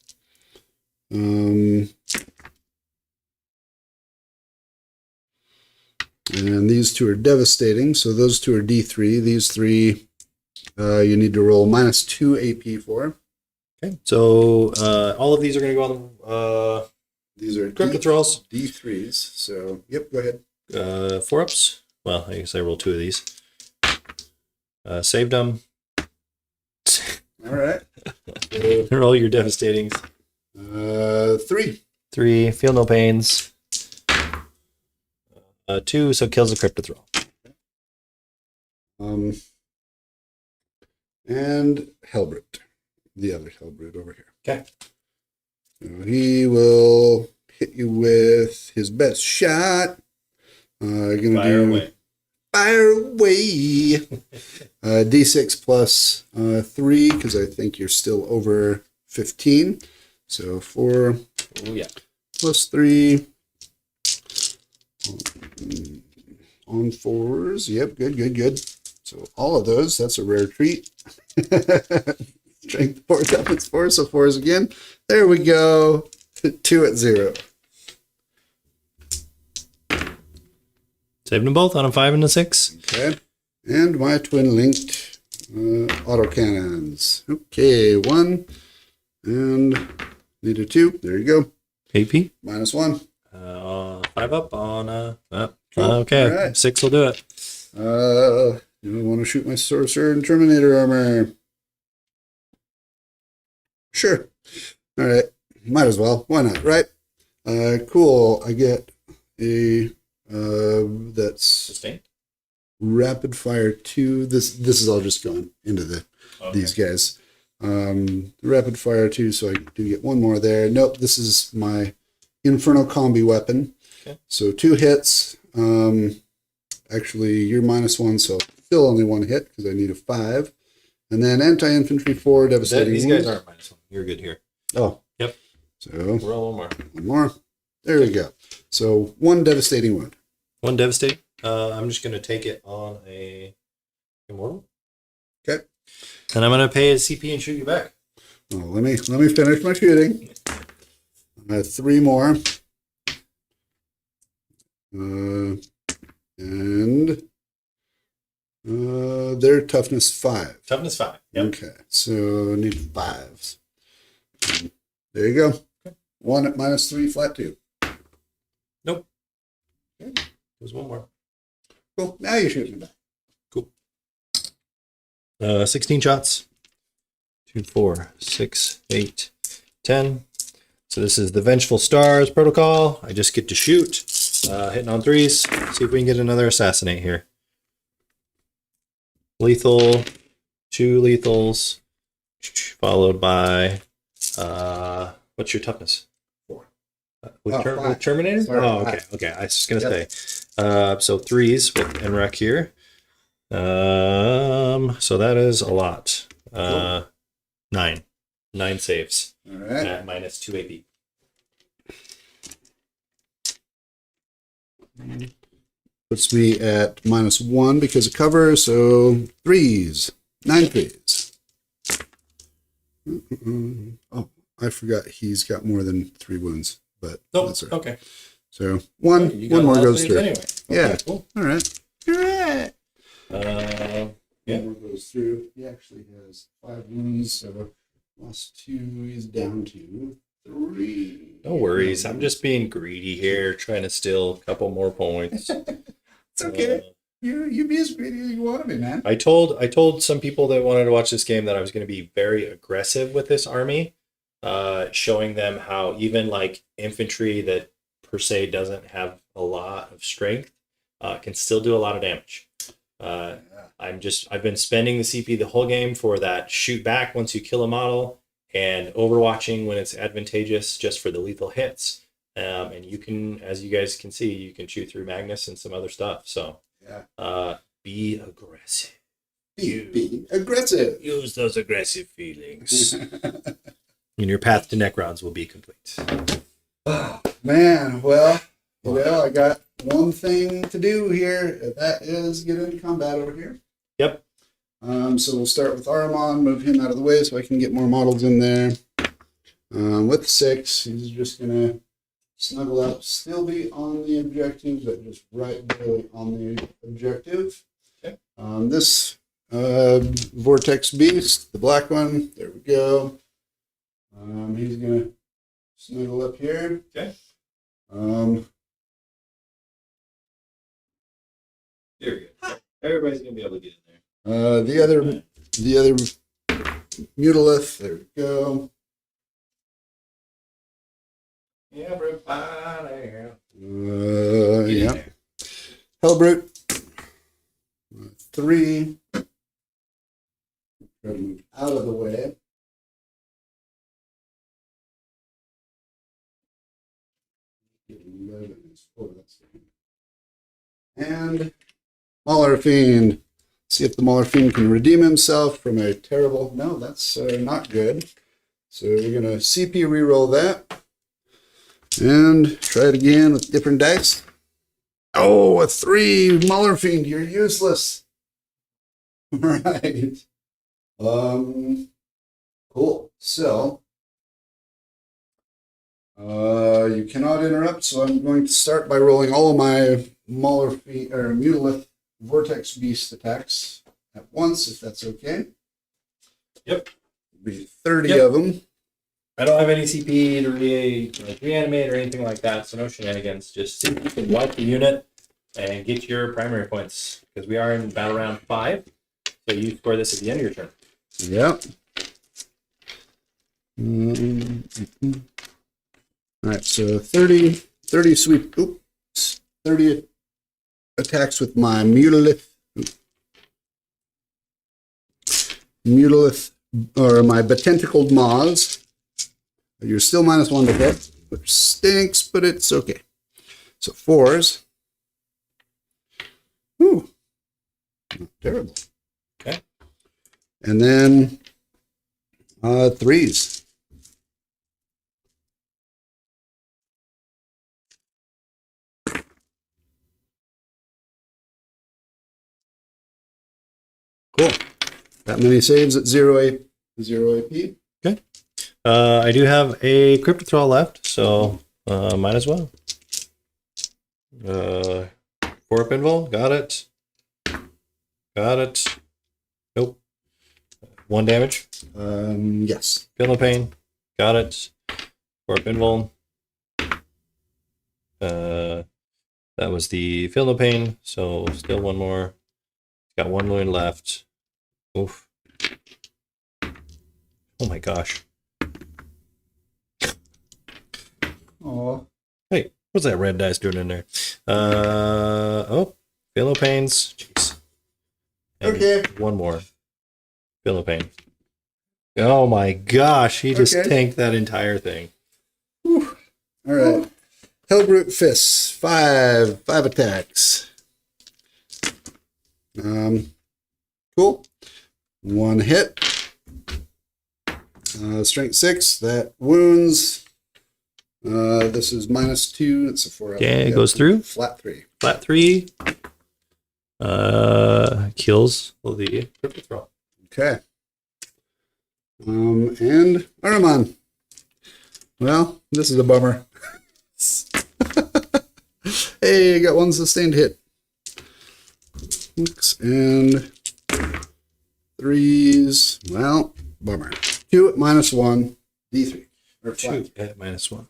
And these 2 are devastating, so those 2 are D3. These 3 you need to roll minus 2 AP for. Okay. So all of these are going to go on These are Crypt Thralls. D3s, so yep, go ahead. 4 ups. Well, I guess I rolled 2 of these. Saved them. All right. Roll your devastatings. 3. 3, feel no pains. 2, so kills the Crypt Thrall. And Hellbrute. The other Hellbrute over here. Okay. So he will hit you with his best shot. Gonna Fire do away. fire away. D6 plus 3 because I think you're still over 15. So 4 Oh, yeah. plus 3 on 4s. Yep, good. So all of those, that's a rare treat. Strength 4, toughness 4, so 4s again. There we go. 2 at 0. Saved them both on a 5 and a 6. Okay. And my twin linked autocannons. Okay, 1 and need a 2. There you go. AP. -1. 5 up on Cool. okay. All right. 6 will do it. You want to shoot my sorcerer and Terminator armor? Sure. All right. Might as well. Why not, right? Cool. I get a that's Sustain. rapid fire 2. This is all just going into these guys. Rapid fire 2, so I do get 1 more there. Nope, this is my Infernal combi weapon. Okay. So 2 hits. Actually, you're -1, so still only 1 hit because I need a 5. And then anti-infantry 4, devastating These wounds. guys aren't -1. You're good here. Oh. Yep. So Roll 1 more. 1 more. There we go. So 1 devastating wound. 1 devastate. I'm just gonna take it on a immortal. Okay. And I'm gonna pay a CP and shoot you back. Oh, let me finish my shooting. 3 more. And their toughness 5. Toughness 5. Yep. Okay, so need 5s. There you go. 1 at -3, flat 2. Nope. Okay. There's 1 more. Cool. Now you shoot me back. 16 shots. 2, 4, 6, 8, 10. So this is the Vengeful Stars protocol. I just get to shoot. Hitting on 3s. See if we can get another assassinate here. Lethal. 2 lethals. Followed by what's your toughness? 4. With 5. with Terminator? Sorry, Oh, okay. 5. Okay. I was just gonna Yep. say. So 3s with NREC here. So that is a lot. 9 saves All right. at -2 AP. Puts me at -1 because of cover, so 3s. 9 3s. Oh, I forgot he's got more than 3 wounds, but Nope. that's all right. Okay. So one You got more a lot of goes saves through. anyway. Yeah. Okay, cool. All right. All right. Yeah. One more goes through. He actually has 5 wounds, so +2 is down to 3. No worries. I'm just being greedy here, trying to steal a couple more points. It's okay. You be as greedy as you want to be, man. I told some people that wanted to watch this game that I was going to be very aggressive with this army, showing them how even like infantry that per se doesn't have a lot of strength can still do a lot of damage. I've been spending the CP the whole game for that shoot back once you kill a model, and overwatching when it's advantageous just for the lethal hits. And you can, as you guys can see, you can shoot through Magnus and some other stuff. So be aggressive. Be aggressive. Use those aggressive feelings. And your path to Necrons will be complete. Oh, man, well, I got one thing to do here. That is get into combat over here. Yep. So we'll start with Ahriman, move him out of the way so I can get more models in there. With 6, he's just going to snuggle up, still be on the objective, but just right barely on the objective. Okay. This Vortex Beast, the black one, there we go. He's going to snuggle up here. Okay. There we go. Everybody's going to be able to get in there. The other Mutalith, there we go. Everybody. Yeah. Hellbrute. 3. Try to move out of the way. Oh, that's and Mauler Fiend. See if the Mauler Fiend can redeem himself from a terrible. No, that's not good. So we're gonna CP reroll that and try it again with different dice. Oh, a 3, Mauler Fiend. You're useless. Right. Cool. So, you cannot interrupt, so I'm going to start by rolling all of my Mutalith Vortex Beast attacks at once, if that's okay. Yep. Be 30 Yep. of them. I don't have any CP to reanimate or anything like that, so no shenanigans. Just see if you can wipe the unit and get your primary points, because we are in battle round 5, so you score this at the end of your turn. Yep. Mm-hmm. All right, so 30 sweep. Oops. 30 attacks with my Mutalith, or my Betentaled Maws. You're still -1 to hit, which stinks, but it's okay. So 4s. Ooh, not terrible. Okay. And then 3s. Cool. That many saves at 0 AP. Okay. I do have a Cryptic Thrall left, so might as well. 4 pinball, got it. Got it. Nope. 1 damage. Yes. Feel no pain. Got it. 4 pinball. That was the feel no pain, so still 1 more. Got 1 wound left. Oof. Oh my gosh. Oh. Hey, what's that red dice doing in there? Oh, feel no pains. Jeez. And Okay. 1 more. Feel no pain. Oh my gosh, he just Okay. tanked that entire thing. Whew. All right. Hellbrute Fists. 5 attacks. Cool. 1 hit. Strength 6. That wounds. This is -2. It's a 4. Okay, it goes through. Flat 3. Flat 3. Kills the Cryptic Thrall. Okay. And Ahriman. Well, this is a bummer. Hey, got 1 sustained hit. And 3s. Well, bummer. 2 at -1. D3. Or flat. 2 at -1.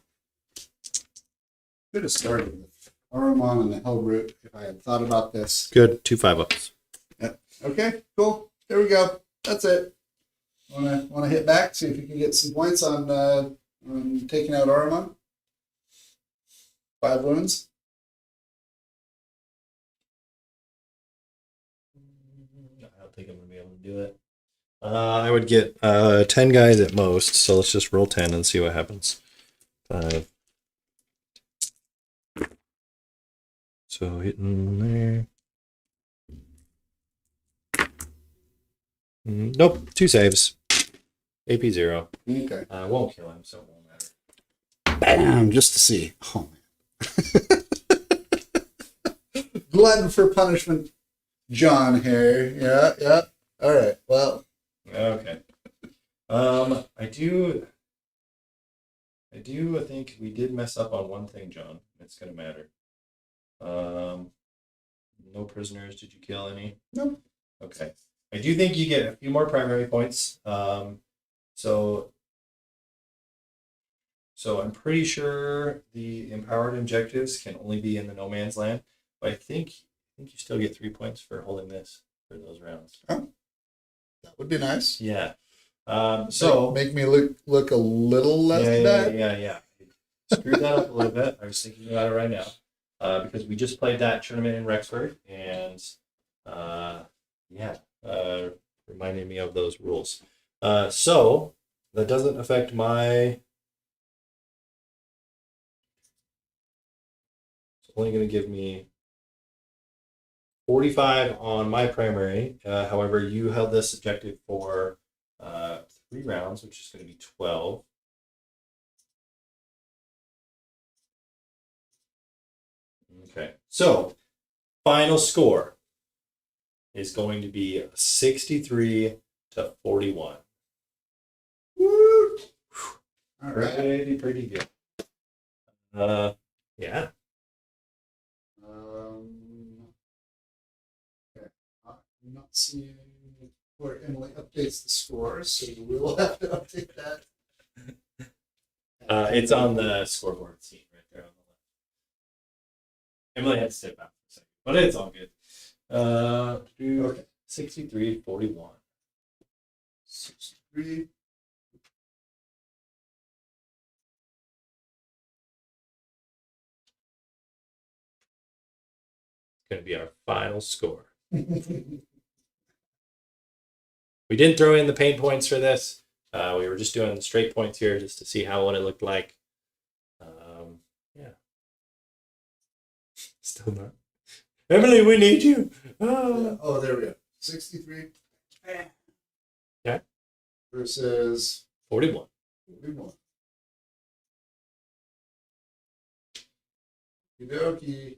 Could have started with Ahriman and the Hellbrute if I had thought about this. Good. 2 5-ups. Yep. Okay, cool. There we go. That's it. Wanna hit back, see if you can get some points on taking out Ahriman. 5 wounds. I don't think I'm going to be able to do it. I would get 10 guys at most, so let's just roll 10 and see what happens. 5. So hitting there. Nope, 2 saves. AP 0. Okay. I won't kill him, so it won't matter. Bam! Just to see. Oh man. Blood for punishment, John here. Yeah. All right. Well. Okay. I do think we did mess up on one thing, John. It's gonna matter. No prisoners. Did you kill any? Nope. Okay. I do think you get a few more primary points. So I'm pretty sure the empowered objectives can only be in the no man's land. But I think you still get 3 points for holding this for those rounds. Oh, that would be nice. Yeah. So make me look a little less bad. Yeah. Screwed that up a little bit. I was thinking about it right now. Because we just played that tournament in Rexford, and reminded me of those rules. So that doesn't affect my. only going to give me 45 on my primary. However, you held this objective for 3 rounds, which is going to be 12. Okay, so final score is going to be 63 to 41. Woo! All right. Pretty good. Yeah. Okay. I'm not seeing where Emily updates the scores, so we'll have to update that. It's on the scoreboard scene right there on the left. Emily had to step out for a second, but it's all good. Okay. 63 to 41. 63. Going to be our final score. We didn't throw in the pain points for this. We were just doing the straight points here just to see what it looked like. Yeah. Still not. Emily, we need you. Oh, Oh, there we go. 63. Okay. Versus 41. 41. Okey-dokey.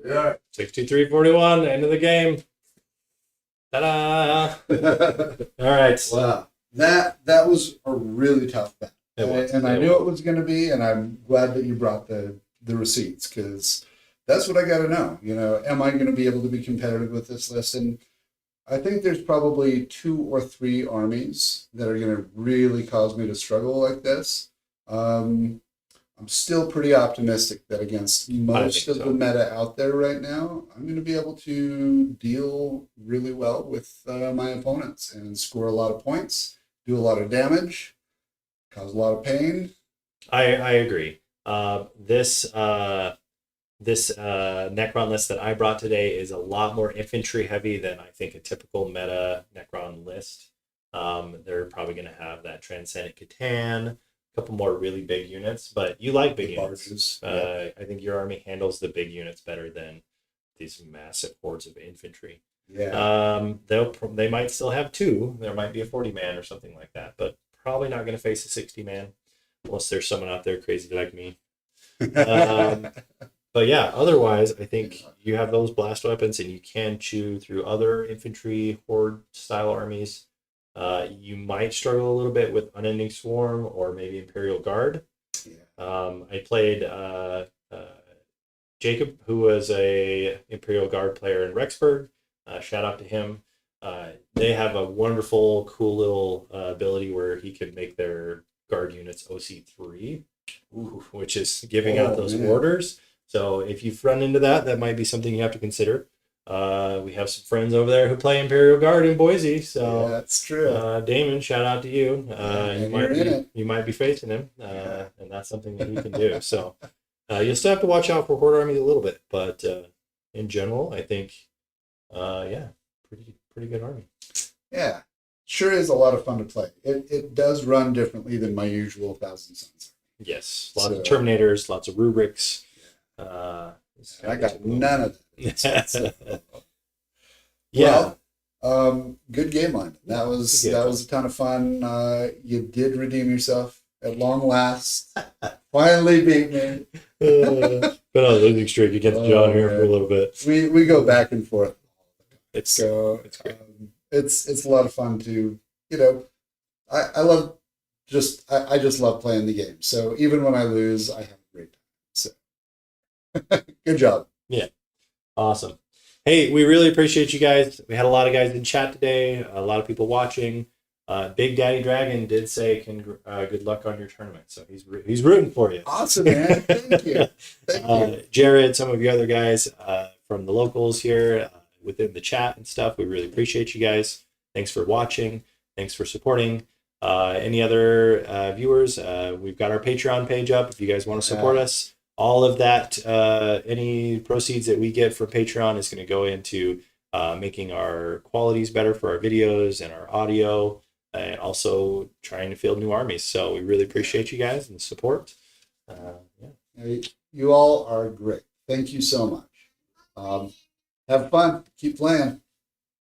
Yeah. 63-41, end of the game. Ta-da! All right. Wow. That was a really tough battle. It was. And I knew it was going to be, and I'm glad that you brought the receipts, because that's what I got to know. You know, am I going to be able to be competitive with this list? And I think there's probably 2 or 3 armies that are going to really cause me to struggle like this. I'm still pretty optimistic that against most of the meta out there right now, I'm going to be able to deal really well with my opponents and score a lot of points, do a lot of damage, cause a lot of pain. I agree. This Necron list that I brought today is a lot more infantry heavy than I think a typical meta Necron list. They're probably going to have that Transcendent Catan, couple more really big units, but you like big units. I think your army handles the big units better than these massive hordes of infantry. Yeah. They might still have 2. There might be a 40-man or something like that, but probably not going to face a 60-man unless there's someone out there crazy like me. But yeah, otherwise, I think you have those blast weapons and you can chew through other infantry horde style armies. You might struggle a little bit with Unending Swarm or maybe Imperial Guard. Yeah. I played Jacob, who was a Imperial Guard player in Rexburg. Shout out to him. They have a wonderful, cool little ability where he can make their guard units OC3, which is giving out those orders. So if you've run into that, that might be something you have to consider. We have some friends over there who play Imperial Guard in Boise, so yeah, that's true. Damon, shout out to you. And You might be facing him, and that's something that you can do. So you'll still have to watch out for Horde Army a little bit, but in general, I think, pretty good army. Yeah, sure is a lot of fun to play. It does run differently than my usual Thousand Suns. Yes, lots of Terminators, lots of rubrics. I got none of that. Yeah. Well, good game, Landon. That was a ton of fun. You did redeem yourself at long last. Finally beat me. Been on a losing streak against John here for a little bit. We go back and forth. It's great. It's a lot of fun to, I just love playing the game. So even when I lose, I have a great time. So good job. Yeah. Awesome. Hey, we really appreciate you guys. We had a lot of guys in chat today, a lot of people watching. Big Daddy Dragon did say good luck on your tournament, so he's rooting for you. Awesome, man. Thank you. Thank you. Jared, some of you other guys from the locals here within the chat and stuff, we really appreciate you guys. Thanks for watching. Thanks for supporting. Any other viewers, we've got our Patreon page up if you guys want to support us. All of that, any proceeds that we get from Patreon is going to go into making our qualities better for our videos and our audio, and also trying to field new armies. So we really appreciate you guys and the support. You all are great. Thank you so much. Have fun. Keep playing.